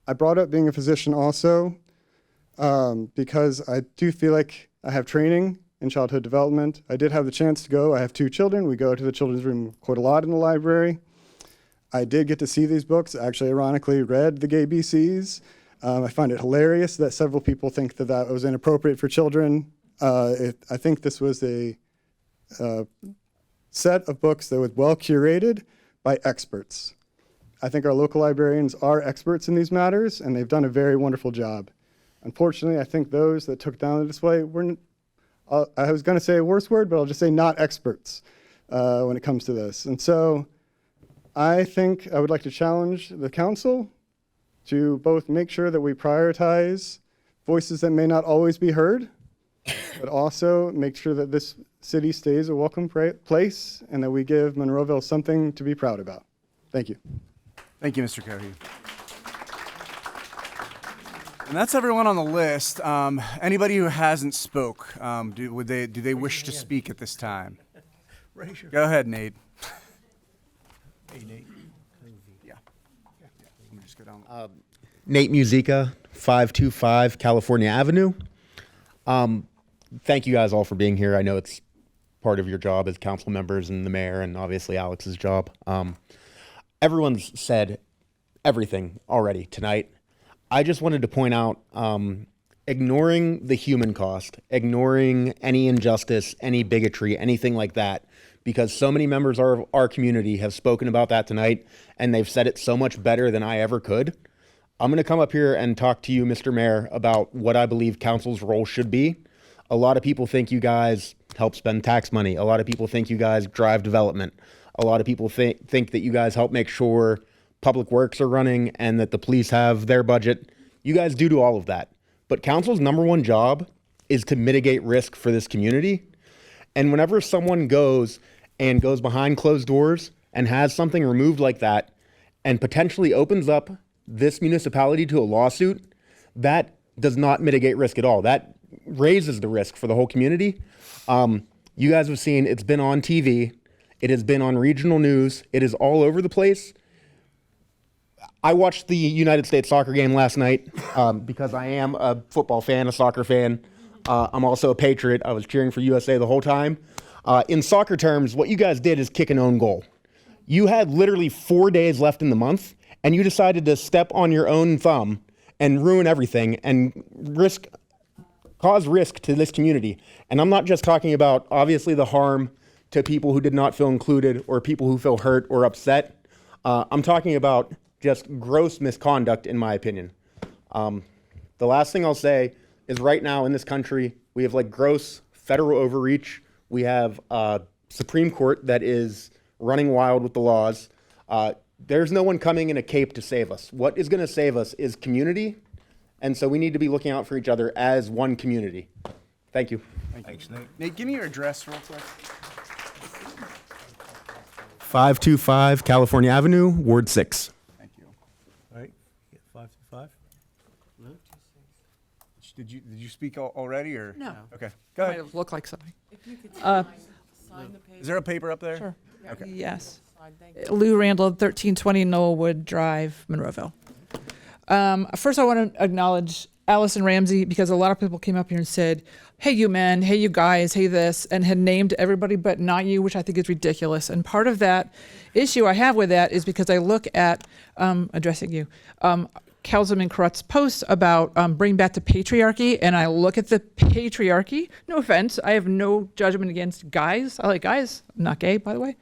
I brought up being a physician also because I do feel like I have training in childhood development. I did have the chance to go. I have 2 children. We go to the children's room quite a lot in the library. I did get to see these books. Actually, ironically, read the Gay BCs. I find it hilarious that several people think that that was inappropriate for children. I think this was a set of books that was well curated by experts. I think our local librarians are experts in these matters, and they've done a very wonderful job. Unfortunately, I think those that took down the display were, I was going to say a worse word, but I'll just say not experts when it comes to this. And so I think I would like to challenge the council to both make sure that we prioritize voices that may not always be heard, but also make sure that this city stays a welcome place and that we give Monroeville something to be proud about. Thank you. Thank you, Mr. Cohey. And that's everyone on the list. Anybody who hasn't spoke, do they wish to speak at this time? Go ahead, Nate. Hey, Nate. Yeah. Let me just go down. Nate Musica, 525 California Avenue. Thank you guys all for being here. I know it's part of your job as council members and the mayor and obviously Alex's job. Everyone's said everything already tonight. I just wanted to point out, ignoring the human cost, ignoring any injustice, any bigotry, anything like that, because so many members of our community have spoken about that tonight, and they've said it so much better than I ever could. I'm going to come up here and talk to you, Mr. Mayor, about what I believe council's role should be. A lot of people think you guys help spend tax money. A lot of people think you guys drive development. A lot of people think that you guys help make sure public works are running and that the police have their budget. You guys do all of that. But council's number one job is to mitigate risk for this community. And whenever someone goes behind closed doors and has something removed like that and potentially opens up this municipality to a lawsuit, that does not mitigate risk at all. That raises the risk for the whole community. You guys have seen, it's been on TV. It has been on regional news. It is all over the place. I watched the United States soccer game last night because I am a football fan, a soccer fan. I'm also a Patriot. I was cheering for USA the whole time. In soccer terms, what you guys did is kick an own goal. You had literally 4 days left in the month, and you decided to step on your own thumb and ruin everything and cause risk to this community. And I'm not just talking about, obviously, the harm to people who did not feel included or people who feel hurt or upset. I'm talking about just gross misconduct, in my opinion. The last thing I'll say is right now in this country, we have like gross federal overreach. We have a Supreme Court that is running wild with the laws. there's no one coming in a cape to save us. What is going to save us is community, and so we need to be looking out for each other as one community. Thank you. Thanks, Nate. Nate, give me your address real quick. 525 California Avenue, Ward 6. Thank you. All right, 525? Did you speak already or? No. Okay, go ahead. Might have looked like something. Is there a paper up there? Sure. Okay. Yes. Lou Randall, 1320 Knollwood Drive, Monroeville. First, I want to acknowledge Allison Ramsey, because a lot of people came up here and said, hey, you men, hey, you guys, hey, this, and had named everybody but not you, which I think is ridiculous. And part of that issue I have with that is because I look at, addressing you, Councilman Crut's post about bring back to patriarchy, and I look at the patriarchy. No offense, I have no judgment against guys. I like guys. I'm not gay, by the way.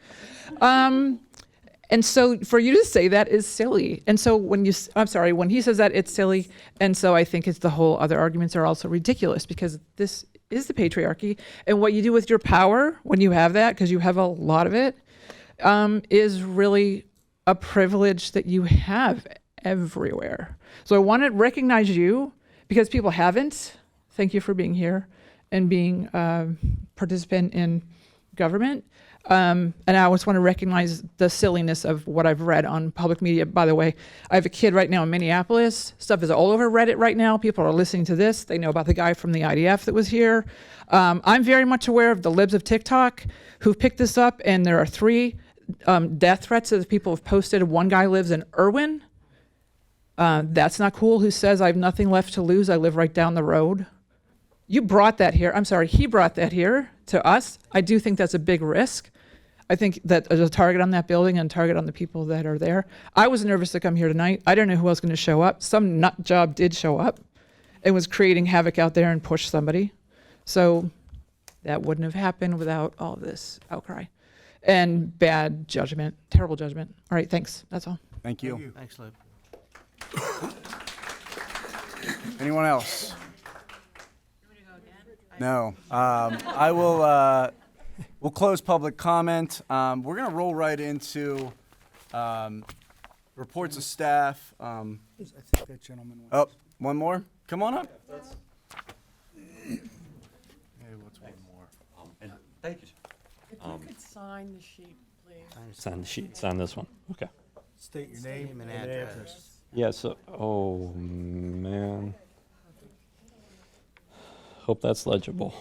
And so for you to say that is silly. And so when he says that, it's silly. And so I think it's the whole other arguments are also ridiculous, because this is the patriarchy. And what you do with your power when you have that, because you have a lot of it, is really a privilege that you have everywhere. So I want to recognize you, because people haven't. Thank you for being here and being a participant in government. And I always want to recognize the silliness of what I've read on public media. By the way, I have a kid right now in Minneapolis. Stuff is all over Reddit right now. People are listening to this. They know about the guy from the IDF that was here. I'm very much aware of the libs of TikTok who've picked this up, and there are 3 death threats that people have posted. One guy lives in Irwin. That's not cool. Who says, I have nothing left to lose. I live right down the road. You brought that here. I'm sorry, he brought that here to us. I do think that's a big risk. I think that there's a target on that building and a target on the people that are there. I was nervous to come here tonight. I don't know who else was going to show up. Some nut job did show up and was creating havoc out there and pushed somebody. So that wouldn't have happened without all this outcry and bad judgment, terrible judgment. All right, thanks. That's all. Thank you. Thanks, Lou. Anyone else? No. I will. We'll close public comment. We're going to roll right into reports of staff. I think that gentleman. Oh, one more? Come on up. Hey, what's one more? Thank you. If you could sign the sheet, please. Sign the sheet, sign this one. Okay. State your name and address. Yes, oh man. Hope that's legible.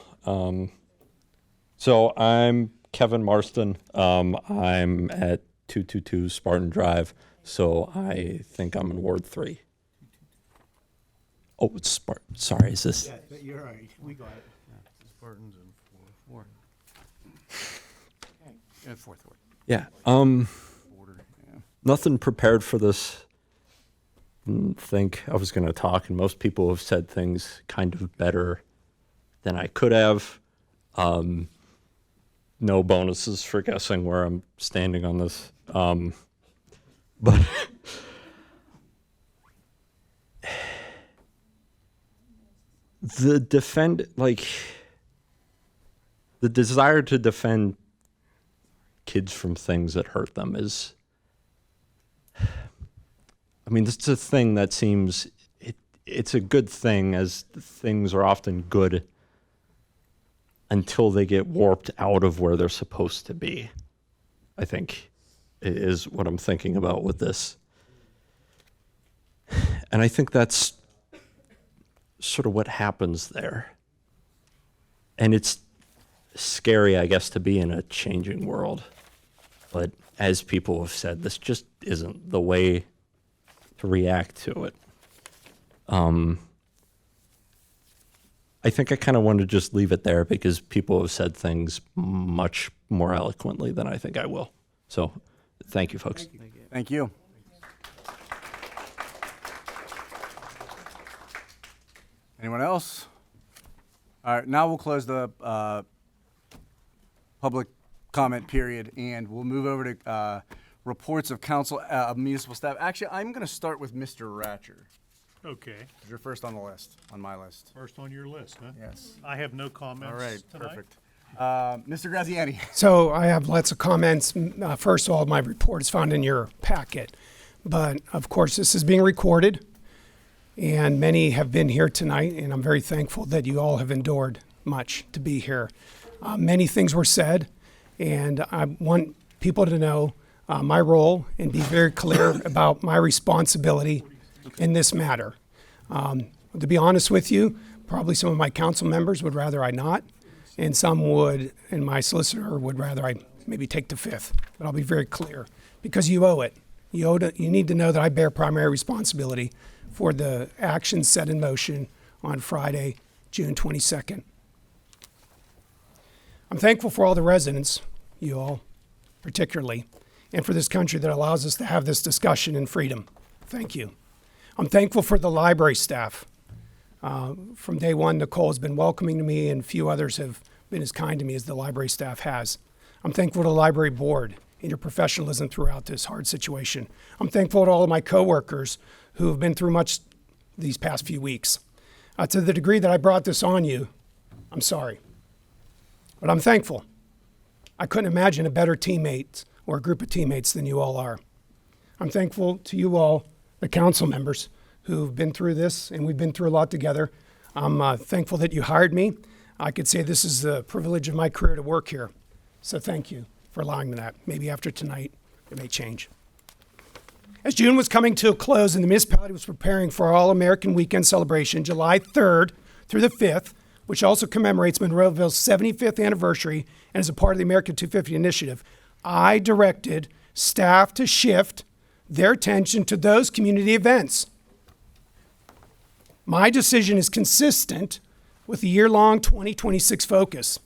So I'm Kevin Marston. I'm at 222 Spartan Drive. So I think I'm in Ward 3. Oh, it's Spartan. Sorry, is this? Yeah, you're right. We got it. Spartans and 4. Okay. Fourth ward. Yeah. Nothing prepared for this. Didn't think I was going to talk, and most people have said things kind of better than I could have. No bonuses for guessing where I'm standing on this. But the desire to defend kids from things that hurt them is, I mean, this is a thing that seems, it's a good thing, as things are often good until they get warped out of where they're supposed to be, I think, is what I'm thinking about with this. And I think that's sort of what happens there. And it's scary, I guess, to be in a changing world. But as people have said, this just isn't the way to react to it. I think I kind of want to just leave it there, because people have said things much more eloquently than I think I will. So thank you, folks. Thank you. Anyone else? All right, now we'll close the public comment period, and we'll move over to reports of council, municipal staff. Actually, I'm going to start with Mr. Ratcher. Okay. You're first on the list, on my list. First on your list, huh? Yes. I have no comments All right, tonight. perfect. Mr. Graziani. So I have lots of comments. First of all, my report is found in your packet. But of course, this is being recorded, and many have been here tonight, and I'm very thankful that you all have endured much to be here. Many things were said, and I want people to know my role and be very clear about my responsibility in this matter. To be honest with you, probably some of my council members would rather I not, and some would, and my solicitor would rather I maybe take the fifth. But I'll be very clear, because you owe it. You need to know that I bear primary responsibility for the actions set in motion on Friday, June 22nd. I'm thankful for all the residents, you all particularly, and for this country that allows us to have this discussion in freedom. Thank you. I'm thankful for the library staff. From day one, Nicole has been welcoming to me, and few others have been as kind to me as the library staff has. I'm thankful to the library board and your professionalism throughout this hard situation. I'm thankful to all of my coworkers who have been through much these past few weeks. To the degree that I brought this on you, I'm sorry. But I'm thankful. I couldn't imagine a better teammate or a group of teammates than you all are. I'm thankful to you all, the council members, who've been through this, and we've been through a lot together. I'm thankful that you hired me. I could say this is the privilege of my career to work here. So thank you for allowing me that. Maybe after tonight, it may change. As June was coming to a close and the municipality was preparing for our All-American Weekend celebration, July 3rd through the 5th, which also commemorates Monroeville's 75th anniversary and is a part of the America 250 initiative, I directed staff to shift their attention to those community events. My decision is consistent with the year-long 2026 focus.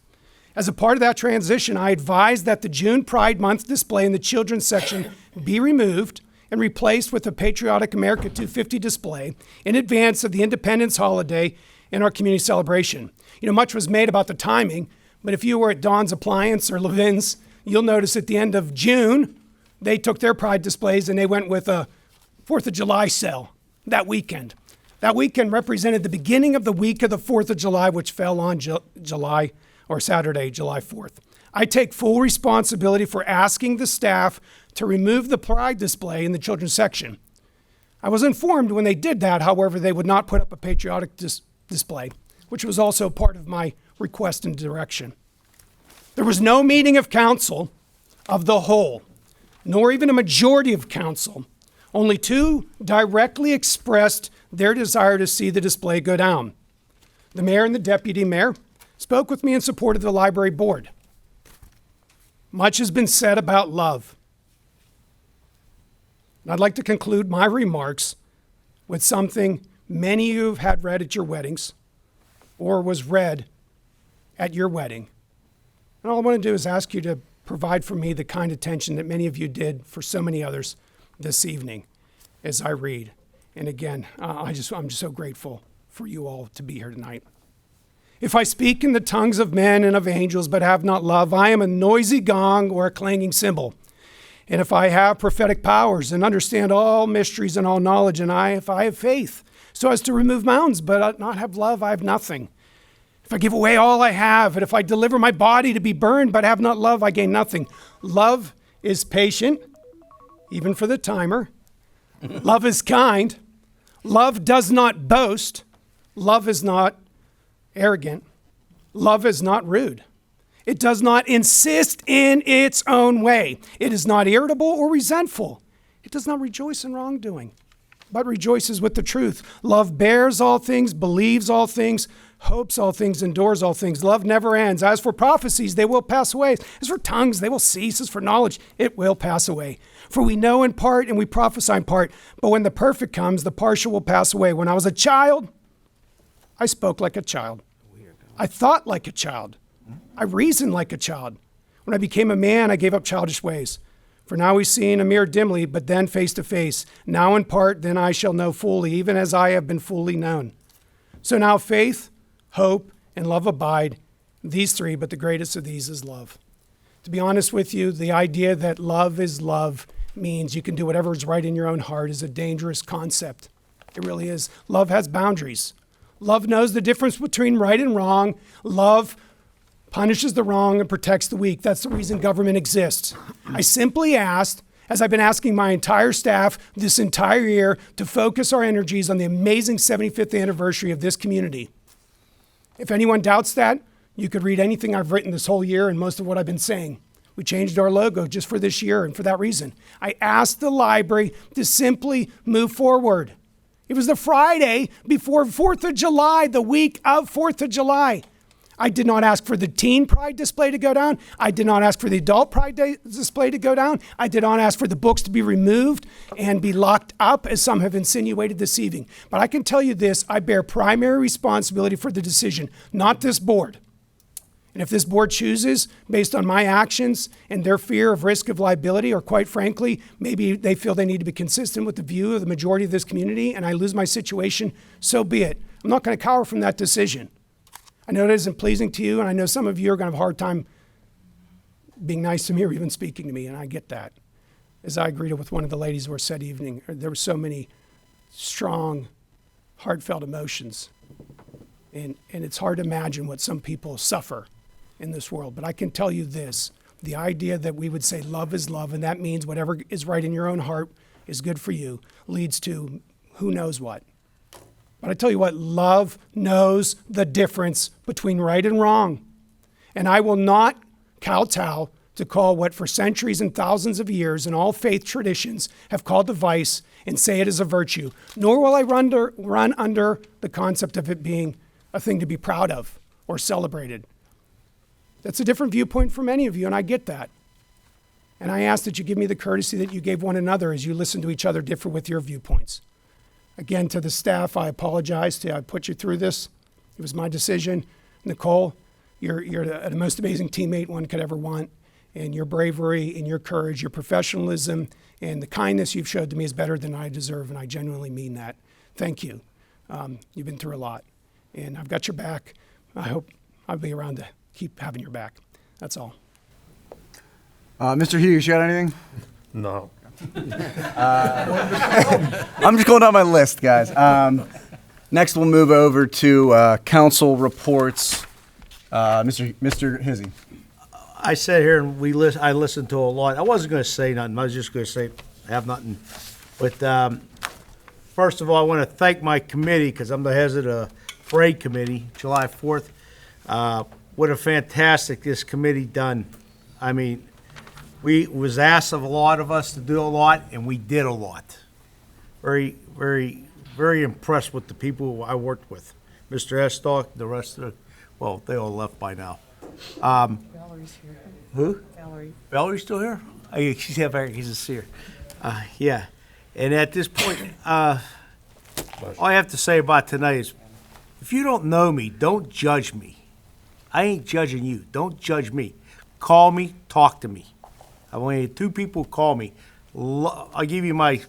As a part of that transition, I advised that the June Pride Month display in the children's section be removed and replaced with a patriotic America 250 display in advance of the Independence holiday and our community celebration. You know, much was made about the timing, but if you were at Dawn's Appliance or Levin's, you'll notice at the end of June, they took their Pride displays and they went with a 4th of July sale that weekend. That weekend represented the beginning of the week of the 4th of July, which fell on Saturday, July 4th. I take full responsibility for asking the staff to remove the Pride display in the children's section. I was informed when they did that, however, they would not put up a patriotic display, which was also part of my request and direction. There was no meeting of council of the whole, nor even a majority of council. Only two directly expressed their desire to see the display go down. The mayor and the deputy mayor spoke with me in support of the library board. Much has been said about love. And I'd like to conclude my remarks with something many of you have had read at your weddings or was read at your wedding. And all I want to do is ask you to provide for me the kind attention that many of you did for so many others this evening as I read. And again, I'm just so grateful for you all to be here tonight. If I speak in the tongues of men and of angels, but have not love, I am a noisy gong or a clanging cymbal. And if I have prophetic powers and understand all mysteries and all knowledge, and if I have faith so as to remove mountains, but not have love, I have nothing. If I give away all I have, and if I deliver my body to be burned, but have not love, I gain nothing. Love is patient, even for the timer. Love is kind. Love does not boast. Love is not arrogant. Love is not rude. It does not insist in its own way. It is not irritable or resentful. It does not rejoice in wrongdoing, but rejoices with the truth. Love bears all things, believes all things, hopes all things, endures all things. Love never ends. As for prophecies, they will pass away. As for tongues, they will cease. As for knowledge, it will pass away. For we know in part and we prophesy in part, but when the perfect comes, the partial will pass away. When I was a child, I spoke like a child. I thought like a child. I reasoned like a child. When I became a man, I gave up childish ways. For now we see in a mirror dimly, but then face to face. Now in part, then I shall know fully, even as I have been fully known. So now faith, hope, and love abide, these three, but the greatest of these is love. To be honest with you, the idea that love is love means you can do whatever is right in your own heart is a dangerous concept. It really is. Love has boundaries. Love knows the difference between right and wrong. Love punishes the wrong and protects the weak. That's the reason government exists. I simply asked, as I've been asking my entire staff this entire year, to focus our energies on the amazing 75th anniversary of this community. If anyone doubts that, you could read anything I've written this whole year and most of what I've been saying. We changed our logo just for this year and for that reason. I asked the library to simply move forward. It was the Friday before 4th of July, the week of 4th of July. I did not ask for the teen pride display to go down. I did not ask for the adult pride display to go down. I did not ask for the books to be removed and be locked up, as some have insinuated this evening. But I can tell you this, I bear primary responsibility for the decision, not this board. And if this board chooses, based on my actions and their fear of risk of liability, or quite frankly, maybe they feel they need to be consistent with the view of the majority of this community and I lose my situation, so be it. I'm not going to cower from that decision. I know it isn't pleasing to you, and I know some of you are going to have a hard time being nice to me or even speaking to me, and I get that. As I agreed with one of the ladies who were said evening, there were so many strong, heartfelt emotions. And it's hard to imagine what some people suffer in this world. But I can tell you this, the idea that we would say love is love, and that means whatever is right in your own heart is good for you, leads to who knows what. But I tell you what, love knows the difference between right and wrong. And I will not kowtow to call what for centuries and thousands of years and all faith traditions have called a vice and say it is a virtue. Nor will I run under the concept of it being a thing to be proud of or celebrated. That's a different viewpoint for many of you, and I get that. And I ask that you give me the courtesy that you gave one another as you listen to each other differ with your viewpoints. Again, to the staff, I apologize I put you through this. It was my decision. Nicole, you're the most amazing teammate one could ever want. And your bravery and your courage, your professionalism, and the kindness you've showed to me is better than I deserve, and I genuinely mean that. Thank you. You've been through a lot. And I've got your back. I hope I'll be around to keep having your back. That's all. Mr. Hughes, you got anything? No. I'm just going down my list, guys. Next, we'll move over to council reports. Mr. Hizzy. I sat here and I listened to a lot. I wasn't going to say nothing. I was just going to say have nothing. But first of all, I want to thank my committee because I'm the head of the parade committee, July 4th. What a fantastic this committee done. I mean, we was asked of a lot of us to do a lot, and we did a lot. Very, very, very impressed with the people I worked with. Mr. Estock, the rest of the, well, they all left by now. Valerie's here. Who? Valerie. Valerie's still here? Oh, yeah, she's here. He's a seer. Yeah. And at this point, all I have to say about tonight is, if you don't know me, don't judge me. I ain't judging you. Don't judge me. Call me, talk to me. I've only had 2 people call me. I'll give you my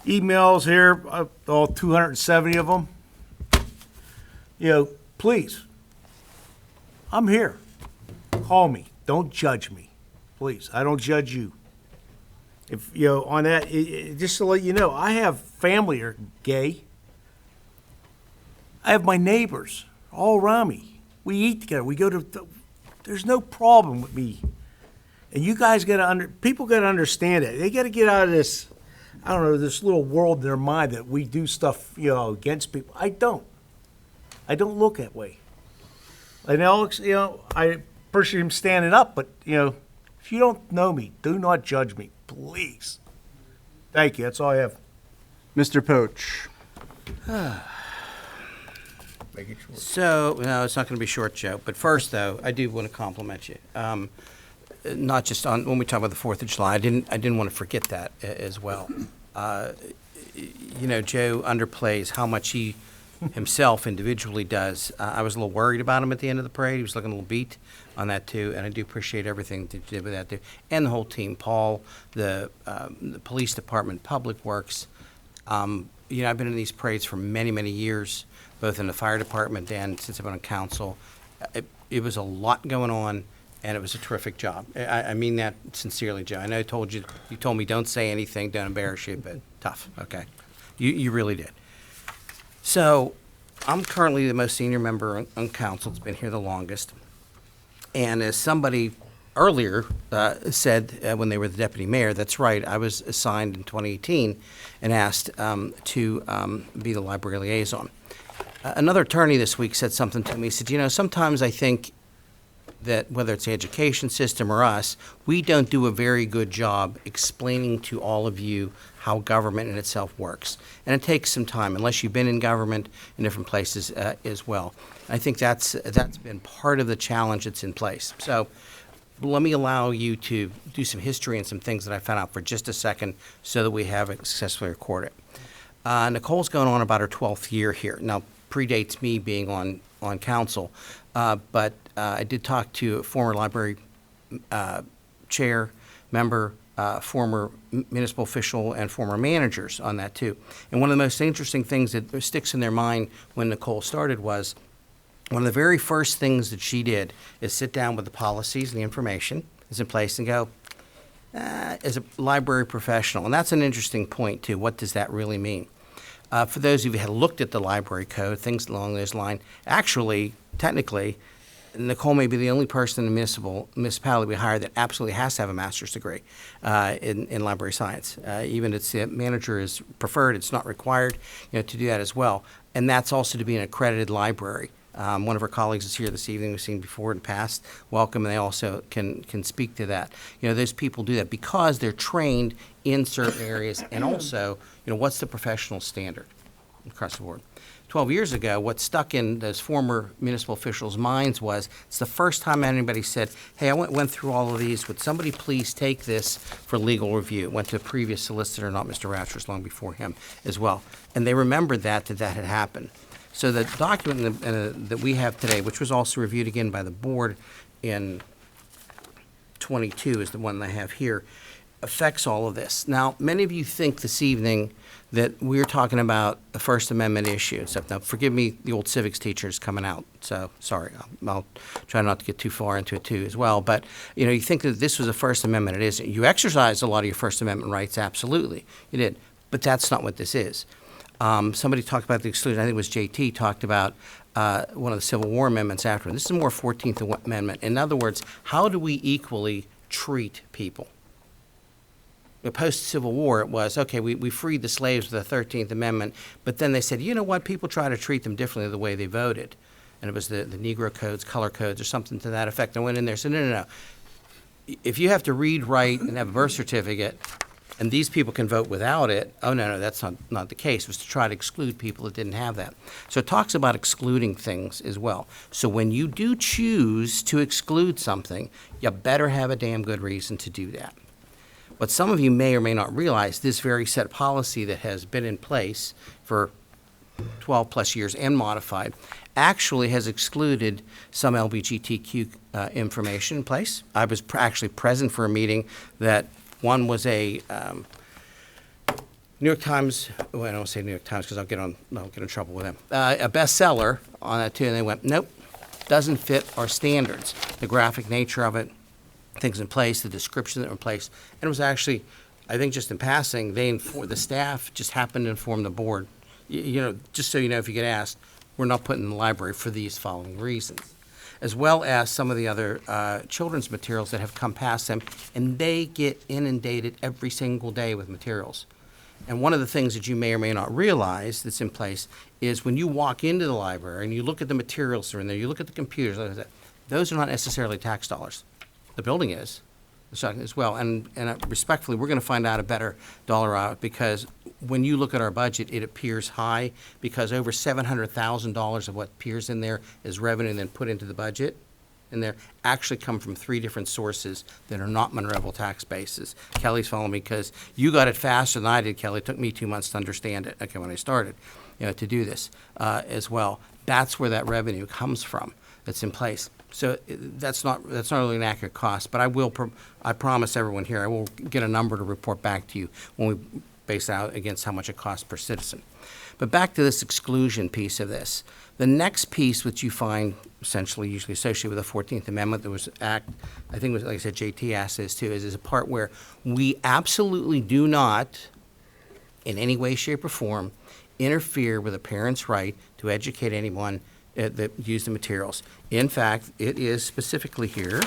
emails here, all 270 of them. You know, please, I'm here. Call me. Don't judge me. Please, I don't judge you. If, you know, on that, just to let you know, I have family are gay. I have my neighbors all around me. We eat together. We go to, there's no problem with me. And you guys people got to understand it. They got to get out of this, I don't know, this little world in their mind that we do stuff, you know, against people. I don't look that way. And Alex, you know, I appreciate him standing up, but, you know, if you don't know me, do not judge me, please. Thank you. That's all I have. Mr. Poach. So, no, it's not going to be short, Joe. But first, though, I do want to compliment you. Not just on when we talk about the 4th of July. I didn't want to forget that as well. You know, Joe underplays how much he himself individually does. I was a little worried about him at the end of the parade. He was looking a little beat on that too, and I do appreciate everything that you did with that too, and the whole team. Paul, the police department, Public Works. You know, I've been in these parades for many, many years, both in the fire department and since I've been on council. It was a lot going on, and it was a terrific job. I mean that sincerely, Joe. I know you told me don't say anything, don't embarrass you, but tough, okay. You really did. So, I'm currently the most senior member on council. It's been here the longest. And as somebody earlier said when they were the deputy mayor, that's right, I was assigned in 2018 and asked to be the library liaison. Another attorney this week said something to me. He said, you know, sometimes I think that whether it's the education system or us, we don't do a very good job explaining to all of you how government in itself works. And it takes some time, unless you've been in government in different places as well. I think that's been part of the challenge that's in place. So let me allow you to do some history and some things that I found out for just a second so that we have it successfully recorded. Nicole's going on about her 12th year here. Now, predates me being on council, but I did talk to a former library chair, member, former municipal official, and former managers on that too. And one of the most interesting things that sticks in their mind when Nicole started was one of the very first things that she did is sit down with the policies and the information is in place and go, as a library professional, and that's an interesting point too. What does that really mean? For those of you who have looked at the library code, things along those lines, actually, technically, Nicole may be the only person in the municipality we hire that absolutely has to have a master's degree in library science. Even if the manager is preferred, it's not required, to do that as well. And that's also to be an accredited library. One of our colleagues is here this evening. We've seen before in the past. Welcome, and they also can speak to that. Those people do that because they're trained in certain areas, and also, what's the professional standard across the board. 12 years ago, what stuck in those former municipal officials' minds was, it's the first time anybody said, hey, I went through all of these. Would somebody please take this for legal review? It went to a previous solicitor, not Mr. Ratchers, long before him as well. And they remembered that had happened. So the document that we have today, which was also reviewed again by the board in 22, is the one I have here, affects all of this. Now, many of you think this evening that we're talking about a First Amendment issue and stuff. Now, forgive me, the old civics teacher is coming out, so sorry. I'll try not to get too far into it too as well. But, you think that this was a First Amendment. It isn't. You exercised a lot of your First Amendment rights, absolutely. You did. But that's not what this is. Somebody talked about the exclusion. I think it was JT talked about one of the Civil War amendments after. This is more 14th Amendment. In other words, how do we equally treat people? Post-Civil War, it was, okay, we freed the slaves with the 13th Amendment, but then they said, you know what, people try to treat them differently the way they voted. And it was the Negro codes, color codes, or something to that effect. I went in there and said, no. If you have to read, write, and have a birth certificate, and these people can vote without it, oh, no, that's not the case. It was to try to exclude people that didn't have that. So it talks about excluding things as well. So when you do choose to exclude something, you better have a damn good reason to do that. What some of you may or may not realize, this very set policy that has been in place for 12 plus years and modified actually has excluded some LGBTQ information in place. I was actually present for a meeting that one was a New York Times, well, I don't say New York Times because I'll get in trouble with them, a bestseller on that too, and they went, nope, doesn't fit our standards. The graphic nature of it, things in place, the description that were in place, and it was actually, I think just in passing, the staff just happened to inform the board, just so you know if you get asked, we're not putting in the library for these following reasons, as well as some of the other children's materials that have come past them, and they get inundated every single day with materials. And one of the things that you may or may not realize that's in place is when you walk into the library and you look at the materials that are in there, you look at the computers, those are not necessarily tax dollars. The building is as well, and respectfully, we're going to find out a better dollar out because when you look at our budget, it appears high because over $700,000 of what appears in there is revenue and then put into the budget, and they actually come from 3 different sources that are not Monroeville tax bases. Kelly's following me because you got it faster than I did, Kelly. It took me 2 months to understand it. Okay, when I started, to do this as well. That's where that revenue comes from. That's in place. So that's not really an accurate cost, but I promise everyone here, I will get a number to report back to you when we base out against how much it costs per citizen. But back to this exclusion piece of this. The next piece which you find essentially usually associated with the 14th Amendment that was I think it was, like I said, JT asked this too, is a part where we absolutely do not, in any way, shape, or form, interfere with a parent's right to educate anyone that use the materials. In fact, it is specifically here.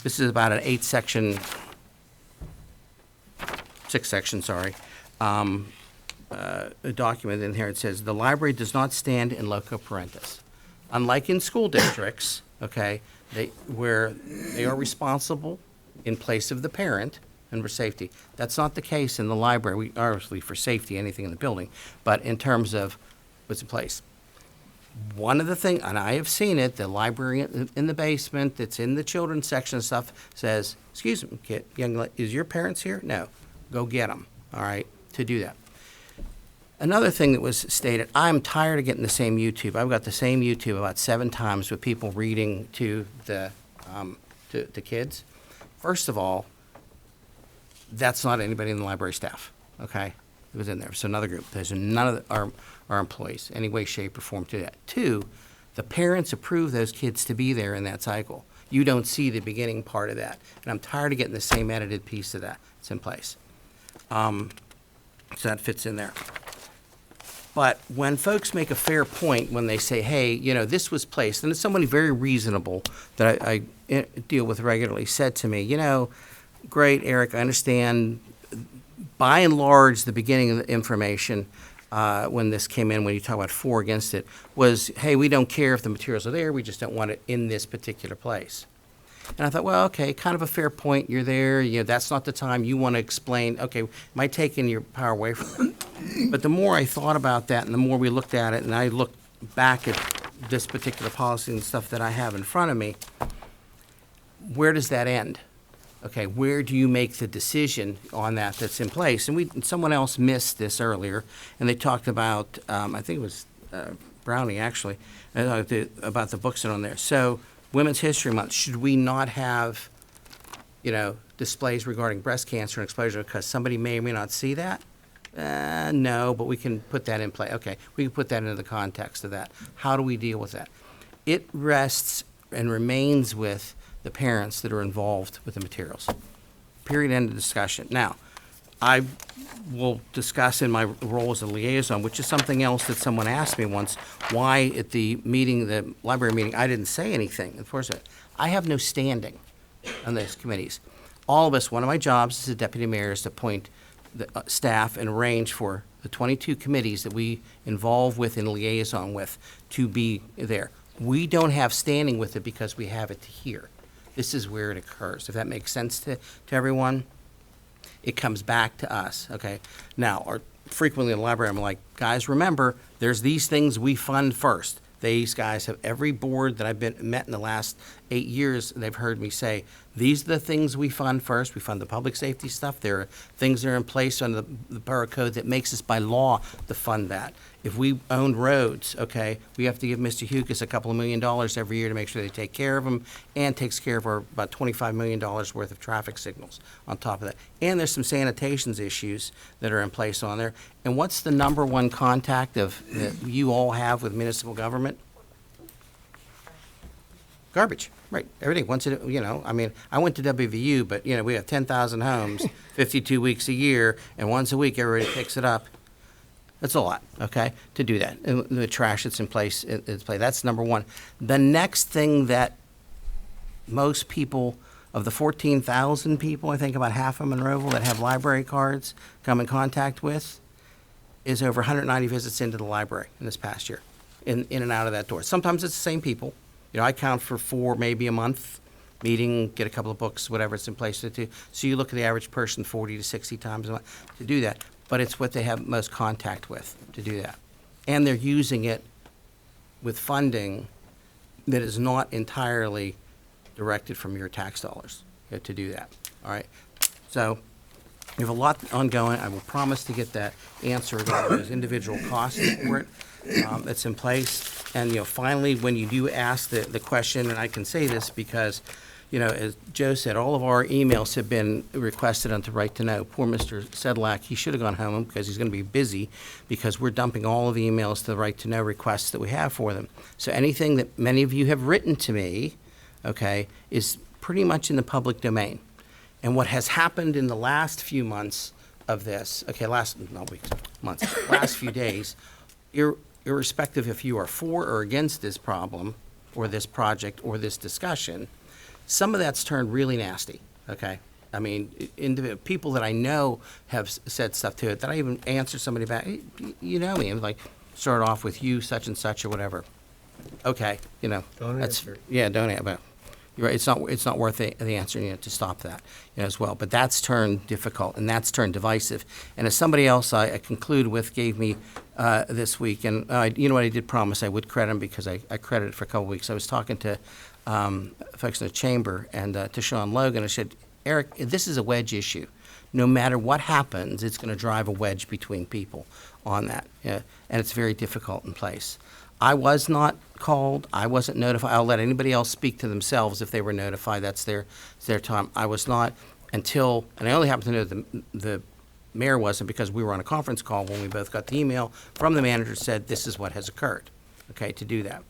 This is about an 6-section, sorry, a document in here. It says, the library does not stand in loco parentis. Unlike in school districts, okay, where they are responsible in place of the parent and for safety. That's not the case in the library. We obviously for safety, anything in the building, but in terms of what's in place. One of the things, and I have seen it, the library in the basement that's in the children's section and stuff says, excuse me, kid, is your parents here? No, go get them, all right, to do that. Another thing that was stated, I'm tired of getting the same YouTube. I've got the same YouTube about 7 times with people reading to the to kids. First of all, that's not anybody in the library staff, okay? It was in there. So another group. There's none of our employees, any way, shape, or form to that. 2, the parents approve those kids to be there in that cycle. You don't see the beginning part of that. And I'm tired of getting the same edited piece of that. It's in place. So that fits in there. But when folks make a fair point, when they say, hey, this was placed, and it's somebody very reasonable that I deal with regularly said to me, great, Eric, I understand by and large the beginning of the information when this came in, when you talk about for against it, was, hey, we don't care if the materials are there, we just don't want it in this particular place. And I thought, well, okay, kind of a fair point. You're there. That's not the time you want to explain. Okay, might taking your power away from it. But the more I thought about that and the more we looked at it and I looked back at this particular policy and stuff that I have in front of me, where does that end? Okay, where do you make the decision on that's in place? And someone else missed this earlier, and they talked about, I think it was Brownie actually, about the books that are on there. So Women's History Month, should we not have, displays regarding breast cancer and exposure because somebody may or may not see that? No, but we can put that in play. Okay, we can put that into the context of that. How do we deal with that? It rests and remains with the parents that are involved with the materials. Period, end of discussion. Now, I will discuss in my role as a liaison, which is something else that someone asked me once, why at the meeting, the library meeting, I didn't say anything. Of course, I have no standing on those committees. All of us, one of my jobs as a deputy mayor is to appoint the staff and arrange for the 22 committees that we involve with and liaison with to be there. We don't have standing with it because we have it here. This is where it occurs. If that makes sense to everyone, it comes back to us, okay? Now, frequently in the library, I'm like, guys, remember, there's these things we fund first. These guys have, every board that I've met in the last 8 years, they've heard me say, these are the things we fund first. We fund the public safety stuff. There are things that are in place under the borough code that makes us by law to fund that. If we own roads, okay, we have to give Mr. Hukas a couple of $1 million every year to make sure they take care of them and takes care of our about $25 million worth of traffic signals on top of that. And there's some sanitations issues that are in place on there. And what's the number one contact that you all have with municipal government? Garbage, right, everything. Once it, I went to WVU, but, we have 10,000 homes, 52 weeks a year, and once a week everybody picks it up. That's a lot, okay, to do that. And the trash that's in place, that's number one. The next thing that most people, of the 14,000 people, I think about half of Monroeville that have library cards come in contact with, is over 190 visits into the library in this past year, in and out of that door. Sometimes it's the same people. I count for 4 maybe a month, meeting, get a couple of books, whatever it's in place to do. So you look at the average person 40 to 60 times a month to do that. But it's what they have most contact with to do that. And they're using it with funding that is not entirely directed from your tax dollars to do that, all right? So we have a lot ongoing. I will promise to get that answer about those individual costs for it that's in place. And, finally, when you do ask the question, and I can say this because, as Joe said, all of our emails have been requested onto Right to Know. Poor Mr. Sedlak, he should have gone home because he's going to be busy because we're dumping all of the emails to the Right to Know requests that we have for them. So anything that many of you have written to me, okay, is pretty much in the public domain. And what has happened in the last few months of this, okay, last few days, irrespective if you are for or against this problem, or this project, or this discussion, some of that's turned really nasty, okay? I mean, people that I know have said stuff to it, that I even answered somebody back, hey, you know me, and like, start off with you, such and such, or whatever. Okay, you know. Don't that's, answer. Yeah, don't answer, but you're right, it's not worth the answer, you know, to stop that, you know, as well. But that's turned difficult, and that's turned divisive. And as somebody else I conclude with gave me this week, and you know what, I did promise I would credit him, because I credited for a couple weeks. I was talking to folks in the chamber, and to Sean Logan. I said, Eric, this is a wedge issue. No matter what happens, it's going to drive a wedge between people on that, and it's very difficult in place. I was not called. I wasn't notified. I'll let anybody else speak to themselves if they were notified. That's their time. I was not until, and I only happen to know the mayor wasn't, because we were on a conference call when we both got the email from the manager, said this is what has occurred, okay, to do that.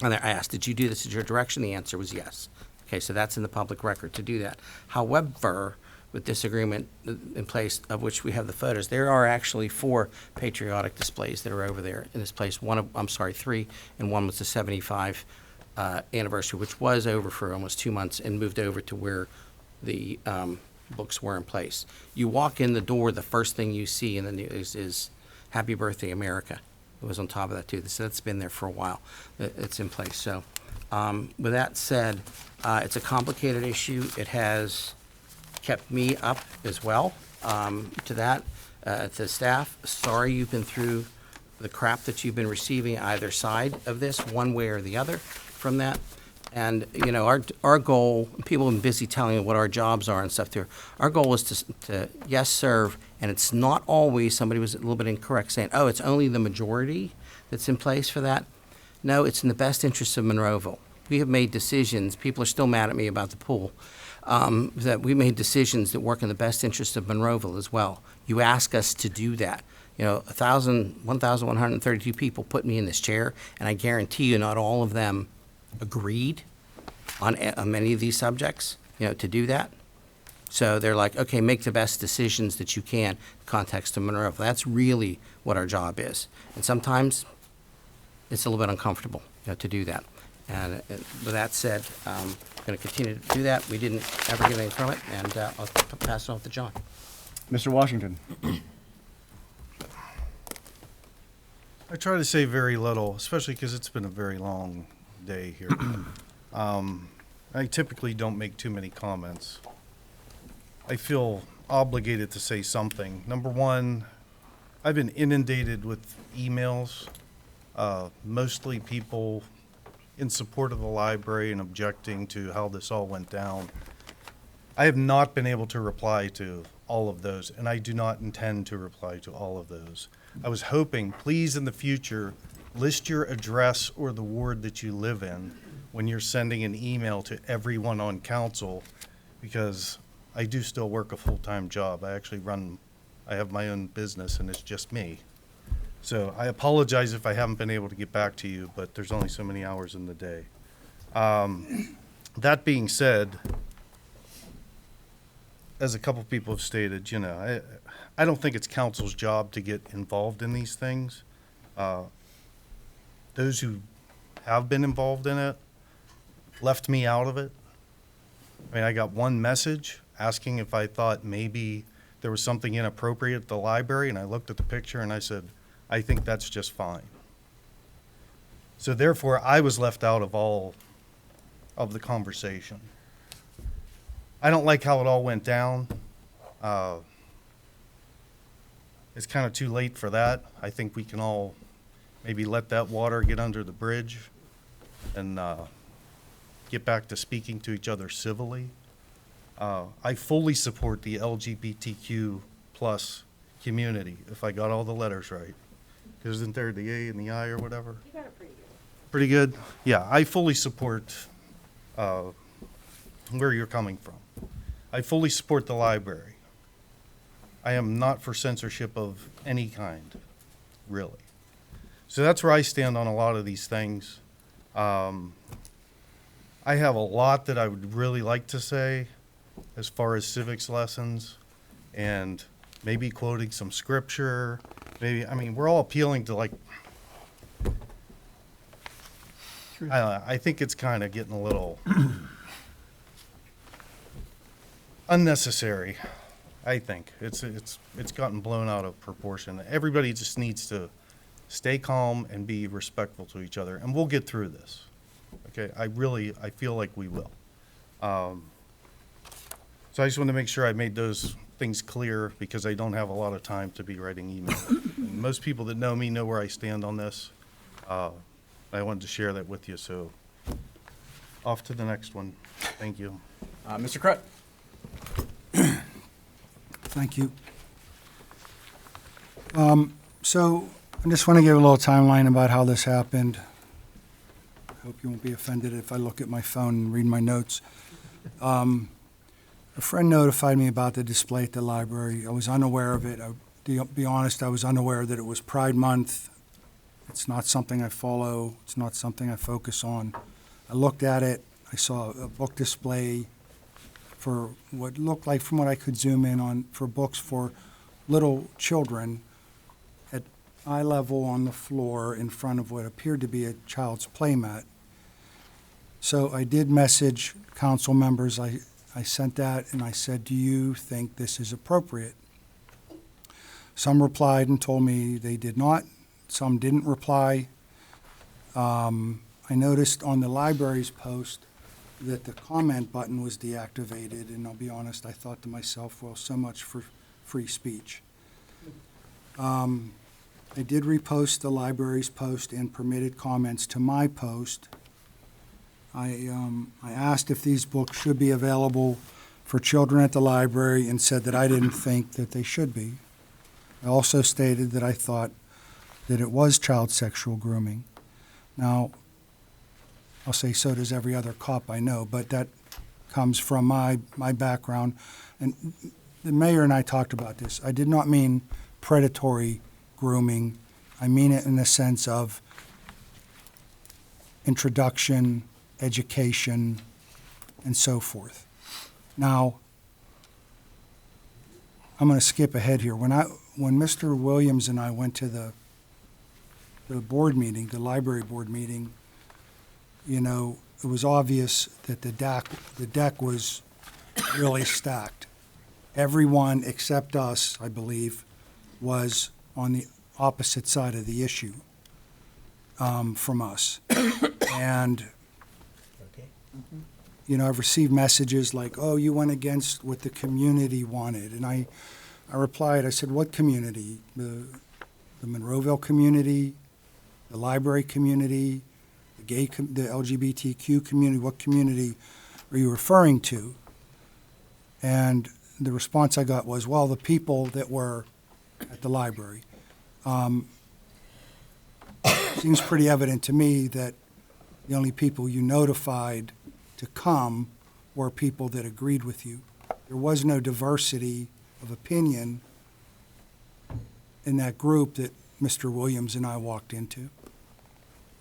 And I asked, did you do this at your direction? The answer was yes. Okay, so that's in the public record to do that. However, with this agreement in place, of which we have the photos, there are actually 4 patriotic displays that are over there in this place. 3, and one was the 75 anniversary, which was over for almost 2 months and moved over to where the books were in place. You walk in the door, the first thing you see in the news is Happy Birthday, America. It was on top of that, too. So that's been there for a while. It's in place. So with that said, it's a complicated issue. It has kept me up as well to that. To staff, sorry you've been through the crap that you've been receiving either side of this, one way or the other from that. And, you know, our goal, people have been busy telling you what our jobs are and stuff there. Our goal is to yes, serve, and it's not always, somebody was a little bit incorrect saying, oh, it's only the majority that's in place for that. No, it's in the best interest of Monroeville. We have made decisions, people are still mad at me about the pool, that we made decisions that work in the best interest of Monroeville as well. You ask us to do that. You know, 1,132 people put me in this chair, and I guarantee you not all of them agreed on many of these subjects, you know, to do that. So they're like, okay, make the best decisions that you can in context of Monroeville. That's really what our job is. And sometimes it's a little bit uncomfortable, you know, to do that. And with that said, I'm going to continue to do that. We didn't ever get anything from it, and I'll pass it off to John. Mr. Washington. I try to say very little, especially because it's been a very long day here. I typically don't make too many comments. I feel obligated to say something. Number one, I've been inundated with emails, mostly people in support of the library and objecting to how this all went down. I have not been able to reply to all of those, and I do not intend to reply to all of those. I was hoping, please, in the future, list your address or the ward that you live in when you're sending an email to everyone on council, because I do still work a full-time job. I have my own business, and it's just me. So I apologize if I haven't been able to get back to you, but there's only so many hours in the day. That being said, as a couple people have stated, you know, I don't think it's council's job to get involved in these things. Those who have been involved in it left me out of it. I mean, I got one message asking if I thought maybe there was something inappropriate at the library, and I looked at the picture and I said, I think that's just fine. So therefore, I was left out of all of the conversation. I don't like how it all went down. It's kind of too late for that. I think we can all maybe let that water get under the bridge and get back to speaking to each other civilly. I fully support the LGBTQ plus community, if I got all the letters right. Isn't there the A and the I or whatever? You got it pretty good. Pretty good? Yeah, I fully support where you're coming from. I fully support the library. I am not for censorship of any kind, really. So that's where I stand on a lot of these things. I have a lot that I would really like to say as far as civics lessons and maybe quoting some scripture. Maybe, I mean, we're all appealing to like I think it's kind of getting a little unnecessary. I think it's gotten blown out of proportion. Everybody just needs to stay calm and be respectful to each other, and we'll get through this. Okay, I feel like we will. So I just want to make sure I made those things clear because I don't have a lot of time to be writing emails. And most people that know me know where I stand on this. I wanted to share that with you, so off to the next one. Thank you. Mr. Krut. Thank you. So I just want to give a little timeline about how this happened. I hope you won't be offended if I look at my phone and read my notes. A friend notified me about the display at the library. I was unaware of it. To be honest, I was unaware that it was Pride Month. It's not something I follow. It's not something I focus on. I looked at it. I saw a book display for what looked like, from what I could zoom in on, for books for little children at eye level on the floor in front of what appeared to be a child's playmat. So I did message council members. I sent that and I said, do you think this is appropriate? Some replied and told me they did not. Some didn't reply. I noticed on the library's post that the comment button was deactivated, and I'll be honest, I thought to myself, well, so much for free speech. I did repost the library's post and permitted comments to my post. I asked if these books should be available for children at the library and said that I didn't think that they should be. I also stated that I thought that it was child sexual grooming. Now, I'll say so does every other cop I know, but that comes from my background. And the mayor and I talked about this. I did not mean predatory grooming. I mean it in the sense of introduction, education, and so forth. Now, I'm going to skip ahead here. When Mr. Williams and I went to the board meeting, the library board meeting, you know, it was obvious that the deck was really stacked. Everyone except us, I believe, was on the opposite side of the issue from us. And, you know, I've received messages like, oh, you went against what the community wanted. And I replied, I said, what community? The Monroeville community, the library community, the LGBTQ community, what community are you referring to? And the response I got was, well, the people that were at the library. Seems pretty evident to me that the only people you notified to come were people that agreed with you. There was no diversity of opinion in that group that Mr. Williams and I walked into,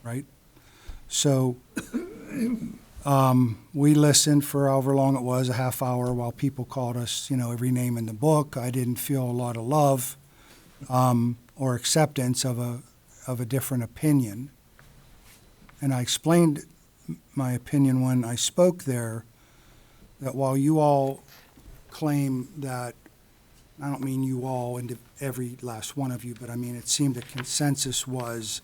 right? So we listened for however long it was, a half hour, while people called us, you know, every name in the book. I didn't feel a lot of love or acceptance of a different opinion. And I explained my opinion when I spoke there, that while you all claim that, I don't mean you all and every last one of you, but I mean it seemed the consensus was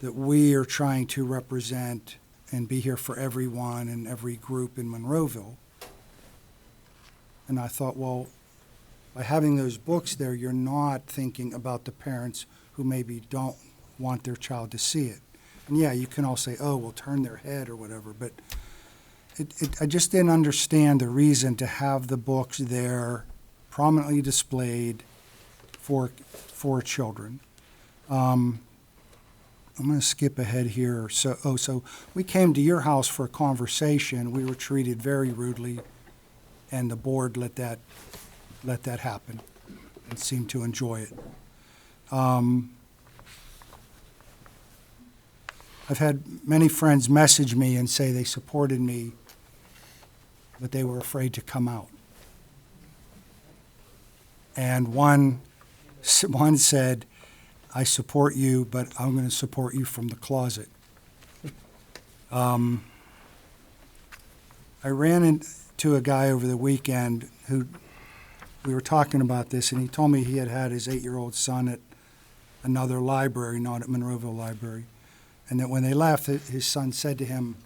that we are trying to represent and be here for everyone and every group in Monroeville. And I thought, well, by having those books there, you're not thinking about the parents who maybe don't want their child to see it. And yeah, you can all say, oh, well, turn their head or whatever, but I just didn't understand the reason to have the books there prominently displayed for children. I'm going to skip ahead here. So we came to your house for a conversation. We were treated very rudely, and the board let that happen and seemed to enjoy it. I've had many friends message me and say they supported me, but they were afraid to come out. And one said, I support you, but I'm going to support you from the closet. I ran into a guy over the weekend who, we were talking about this, and he told me he had had his 8-year-old son at another library, not at Monroeville Library, and that when they left, his son said to him,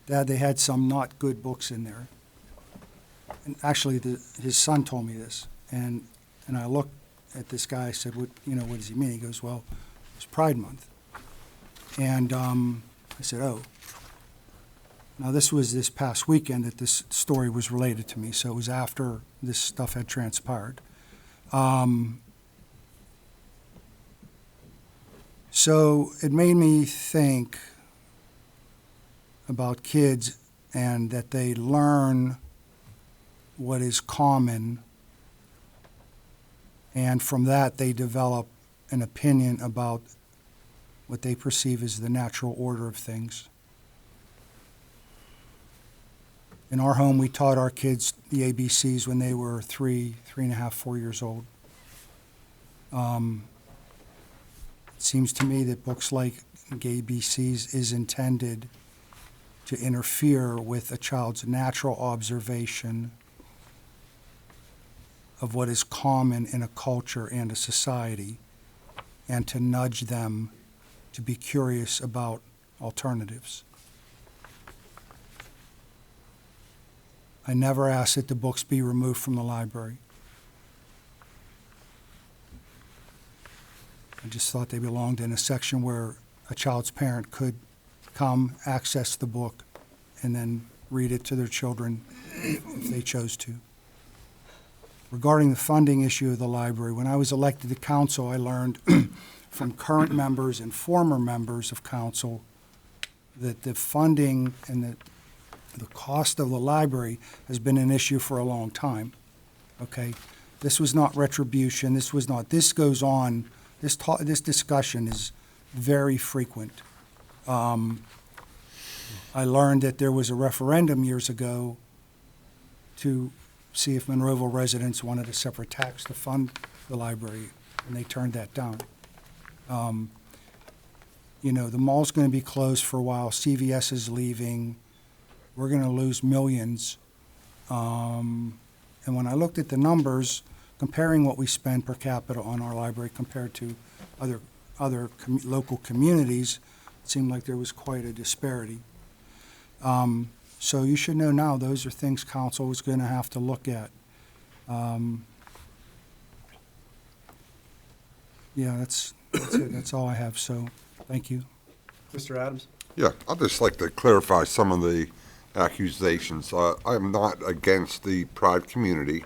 "Dad, they had some not good books in there." And actually, his son told me this, and I looked at this guy. I said, "What does he mean?" He goes, "Well, it's Pride Month," and I said, "Oh." Now, this was this past weekend that this story was related to me, so it was after this stuff had transpired. So it made me think about kids and that they learn what is common, and from that they develop an opinion about what they perceive as the natural order of things. In our home, we taught our kids the ABCs when they were 3.5, 4 years old. It seems to me that books like ABCs is intended to interfere with a child's natural observation of what is common in a culture and a society, and to nudge them to be curious about alternatives. I never asked that the books be removed from the library. I just thought they belonged in a section where a child's parent could come, access the book, and then read it to their children if they chose to. Regarding the funding issue of the library, when I was elected to council, I learned from current members and former members of council that the funding and the cost of the library has been an issue for a long time, okay? This was not retribution, this goes on, this discussion is very frequent. I learned that there was a referendum years ago to see if Monroeville residents wanted a separate tax to fund the library, and they turned that down. The mall's gonna be closed for a while, CVS is leaving, we're going to lose millions. And when I looked at the numbers, comparing what we spend per capita on our library compared to other local communities, it seemed like there was quite a disparity. So you should know now, those are things council is going to have to look at. That's it. That's all I have. So thank you. Mr. Adams? Yeah, I'd just like to clarify some of the accusations. I'm not against the Pride community.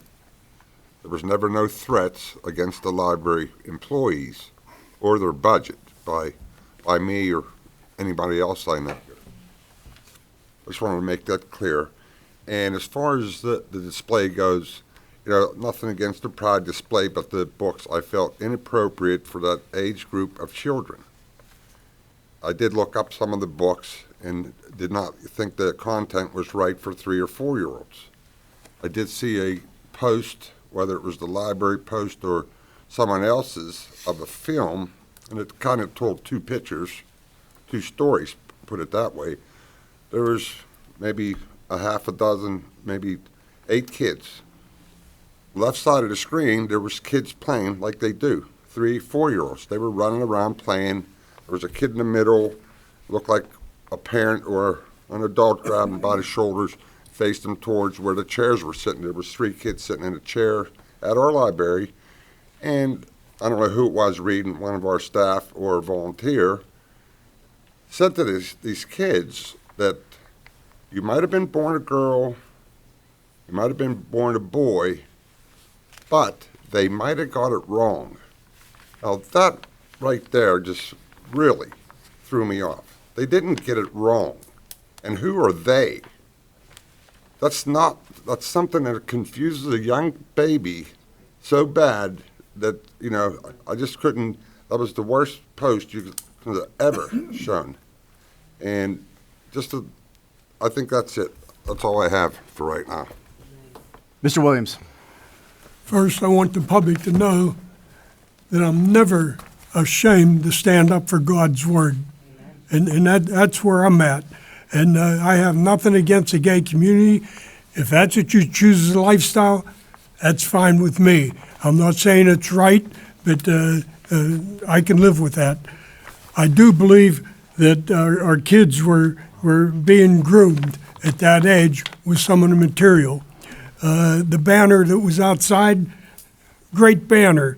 There was never no threats against the library employees or their budget by me or anybody else I know. I just wanted to make that clear. And as far as the display goes, nothing against the Pride display, but the books I felt inappropriate for that age group of children. I did look up some of the books and did not think the content was right for 3 or 4-year-olds. I did see a post, whether it was the library post or someone else's, of a film, and it kind of told 2 pictures, 2 stories, put it that way. There was maybe a half a dozen, maybe 8 kids. Left side of the screen, there was kids playing like they do, 3, 4-year-olds. They were running around playing. There was a kid in the middle, looked like a parent or an adult grabbed him by the shoulders, faced him towards where the chairs were sitting. There was 3 kids sitting in a chair at our library, and I don't know who it was reading, one of our staff or a volunteer, said to these kids that you might have been born a girl, you might have been born a boy, but they might have got it wrong. Now that right there just really threw me off. They didn't get it wrong. And who are they? That's something that confuses a young baby so bad that, I just couldn't, that was the worst post you could have ever shown. And I think that's it. That's all I have for right now. Mr. Williams? First, I want the public to know that I'm never ashamed to stand up for God's word. And that's where I'm at. And I have nothing against the gay community. If that's what you choose as a lifestyle, that's fine with me. I'm not saying it's right, but I can live with that. I do believe that our kids were being groomed at that age with some of the material. The banner that was outside, great banner,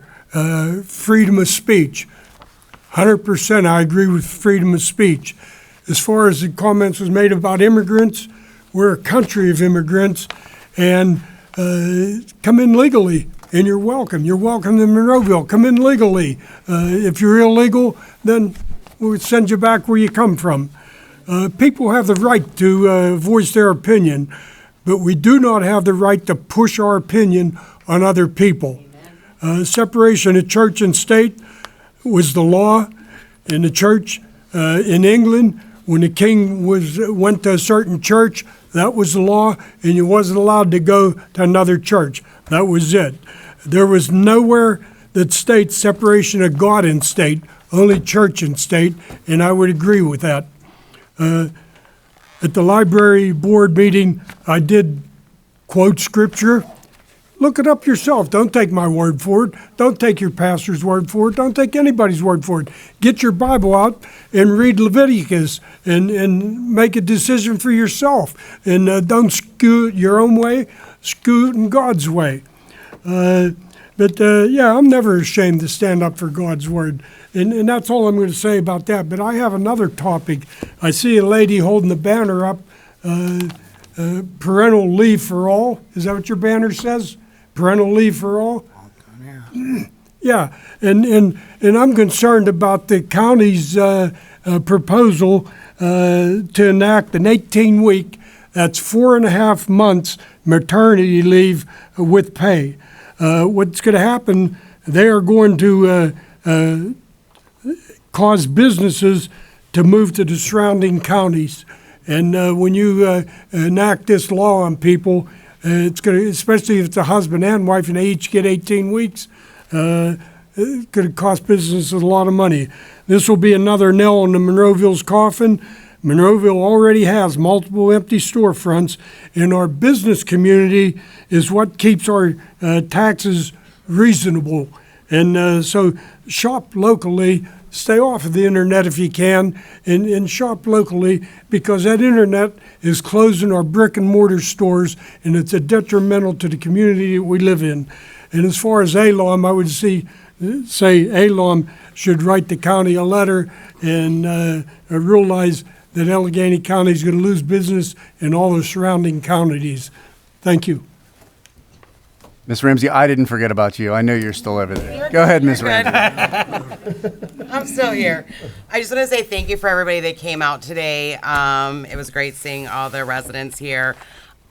freedom of speech. 100% I agree with freedom of speech. As far as the comments was made about immigrants, we're a country of immigrants, and come in legally, and you're welcome. You're welcome in Monroeville. Come in legally. If you're illegal, then we'll send you back where you come from. People have the right to voice their opinion, but we do not have the right to push our opinion on other people. Separation of church and state was the law in the church in England. When the king went to a certain church, that was the law, and you wasn't allowed to go to another church. That was it. There was nowhere that states separation of God and state, only church and state, and I would agree with that. At the library board meeting, I did quote scripture. Look it up yourself. Don't take my word for it. Don't take your pastor's word for it. Don't take anybody's word for it. Get your Bible out and read Leviticus and make a decision for yourself. And don't scoot your own way, scoot in God's way. Yeah, I'm never ashamed to stand up for God's word. And that's all I'm going to say about that. But I have another topic. I see a lady holding the banner up, parental leave for all. Is that what your banner says? Parental leave for all? Yeah, and I'm concerned about the county's proposal to enact an 18-week, that's 4.5 months maternity leave with pay. What's going to happen, they are going to cause businesses to move to the surrounding counties. And when you enact this law on people, it's going to, especially if it's a husband and wife and they each get 18 weeks, it's going to cost businesses a lot of money. This will be another nail in the Monroeville's coffin. Monroeville already has multiple empty storefronts, and our business community is what keeps our taxes reasonable. And so shop locally, stay off of the internet if you can, and shop locally, because that internet is closing our brick and mortar stores, and it's a detrimental to the community that we live in. And as far as ALOM, I would say ALOM should write the county a letter and realize that Allegheny County is going to lose business in all the surrounding counties. Thank you. Ms. Ramsey, I didn't forget about you. I know you're still over there. Go ahead, Ms. Ramsey. I'm still here. I just want to say thank you for everybody that came out today. It was great seeing all the residents here.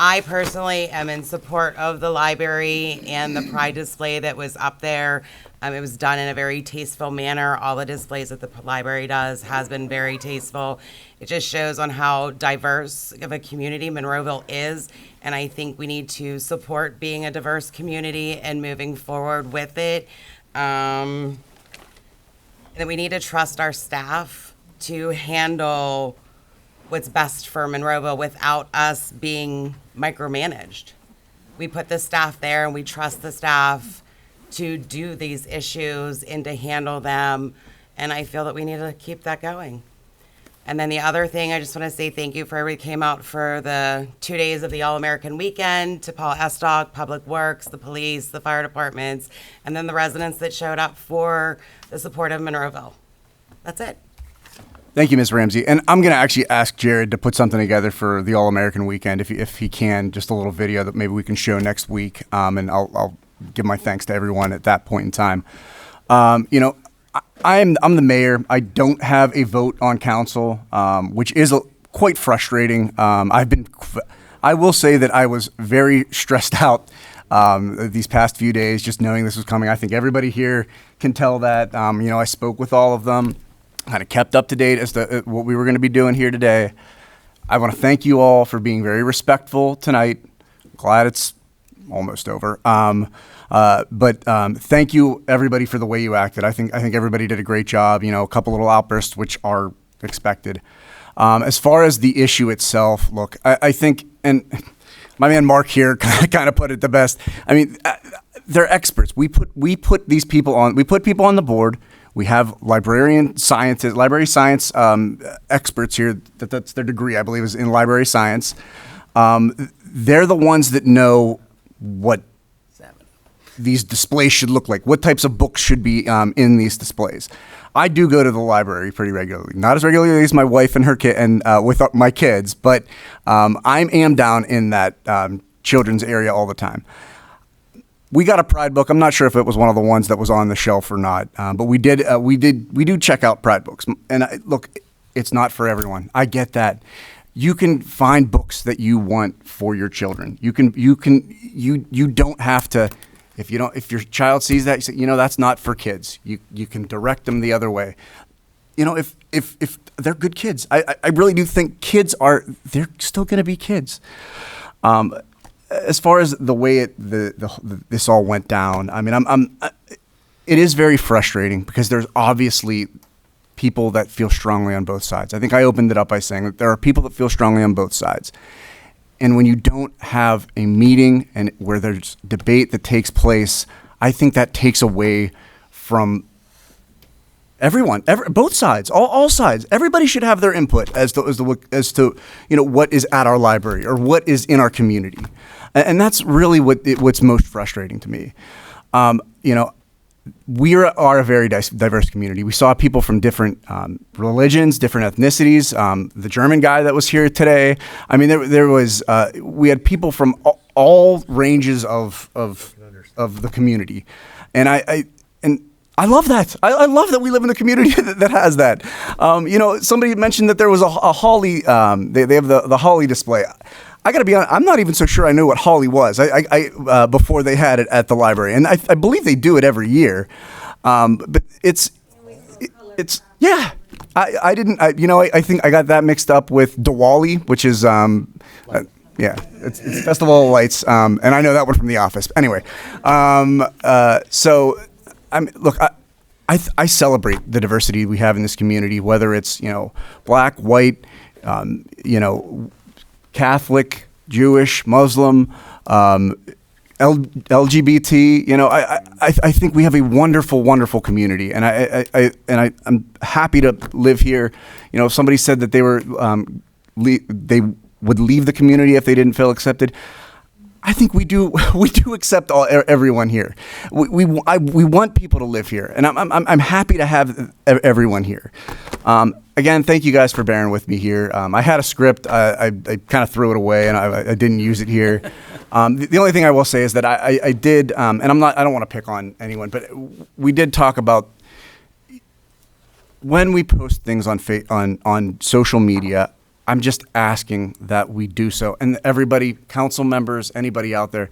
I personally am in support of the library and the pride display that was up there. It was done in a very tasteful manner. All the displays that the library does has been very tasteful. It just shows on how diverse of a community Monroeville is, and I think we need to support being a diverse community and moving forward with it. And then we need to trust our staff to handle what's best for Monroeville without us being micromanaged. We put the staff there and we trust the staff to do these issues and to handle them, and I feel that we need to keep that going. And then the other thing, I just want to say thank you for everybody who came out for the 2 days of the All-American Weekend, to Paul Estock, Public Works, the police, the fire departments, and then the residents that showed up for the support of Monroeville. That's it. Thank you, Ms. Ramsey. And I'm going to actually ask Jared to put something together for the All-American Weekend, if he can, just a little video that maybe we can show next week, and I'll give my thanks to everyone at that point in time. I'm the mayor. I don't have a vote on council, which is quite frustrating. I will say that I was very stressed out these past few days, just knowing this was coming. I think everybody here can tell that. I spoke with all of them, kind of kept up to date as to what we were going to be doing here today. I want to thank you all for being very respectful tonight. Glad it's almost over. But thank you everybody for the way you acted. I think everybody did a great job. A couple little outbursts which are expected. As far as the issue itself, look, I think, and my man Mark here kind of put it the best. I mean, they're experts. We put these people on. We put people on the board. We have library science experts here. That's their degree, I believe, is in library science. They're the ones that know what these displays should look like, what types of books should be in these displays. I do go to the library pretty regularly, not as regularly as my wife and her kid and with my kids, but I am down in that children's area all the time. We got a Pride book. I'm not sure if it was one of the ones that was on the shelf or not, but we do check out Pride books. And look, it's not for everyone. I get that. You can find books that you want for your children. You don't have to. If your child sees that, you say, that's not for kids. You can direct them the other way. If they're good kids, I really do think they're still going to be kids. As far as the way this all went down, I mean, it is very frustrating because there's obviously people that feel strongly on both sides. I think I opened it up by saying that there are people that feel strongly on both sides. And when you don't have a meeting and where there's debate that takes place, I think that takes away from everyone, both sides, all sides. Everybody should have their input as to what is at our library or what is in our community, and that's really what's most frustrating to me. We are a very diverse community. We saw people from different religions, different ethnicities. The German guy that was here today. I mean, we had people from all ranges of the community, and I love that. I love that we live in a community that has that. Somebody mentioned that there was a holly. They have the holly display. I got to be honest, I'm not even so sure I knew what holly was. I before they had it at the library, and I believe they do it every year. But it's yeah. I didn't. I think I got that mixed up with Diwali, which is yeah, it's Festival of Lights, and I know that one from The Office. Anyway, so look. I celebrate the diversity we have in this community, whether it's black, white, Catholic, Jewish, Muslim, LGBT. I think we have a wonderful, wonderful community, and I'm happy to live here. If somebody said that they they would leave the community if they didn't feel accepted, I think we do accept everyone here. We want people to live here, and I'm happy to have everyone here. Again, thank you guys for bearing with me here. I had a script. I kind of threw it away, and I didn't use it here. The only thing I will say is that I did, and I don't want to pick on anyone, but we did talk about when we post things on social media. I'm just asking that we do so. And everybody, council members, anybody out there,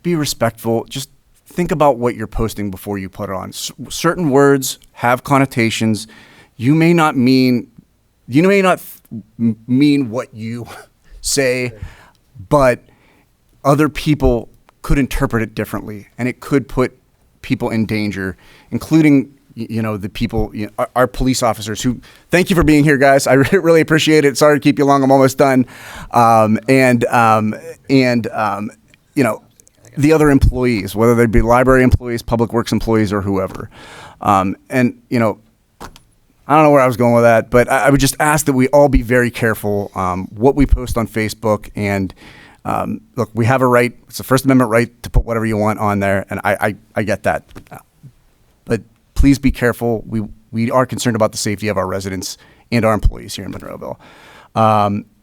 be respectful. Just think about what you're posting before you put it on. Certain words have connotations. You may not mean what you say, but other people could interpret it differently, and it could put people in danger, including the people, our police officers who, thank you for being here, guys. I really appreciate it. Sorry to keep you long. I'm almost done. The other employees, whether they be library employees, public works employees, or whoever. I don't know where I was going with that, but I would just ask that we all be very careful what we post on Facebook. And look, we have a right. It's a First Amendment right to put whatever you want on there, and I get that. But please be careful. We are concerned about the safety of our residents and our employees here in Monroeville.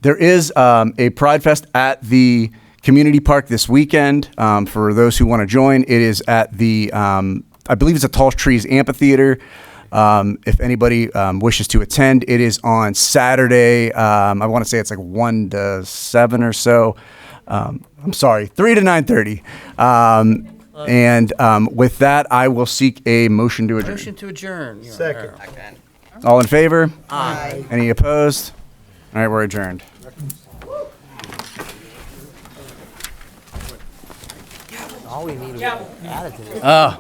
There is a Pride Fest at the community park this weekend. For those who want to join, it is at the, I believe it's a Tall Trees Amphitheater. If anybody wishes to attend, it is on Saturday. I want to say it's like 1 to 7 or so. I'm sorry, 3 to 9:30. And with that, I will seek a motion to adjourn. Motion to adjourn. Second. All in favor? Aye. Any opposed? All right, we're adjourned. All we need is attitude. Oh.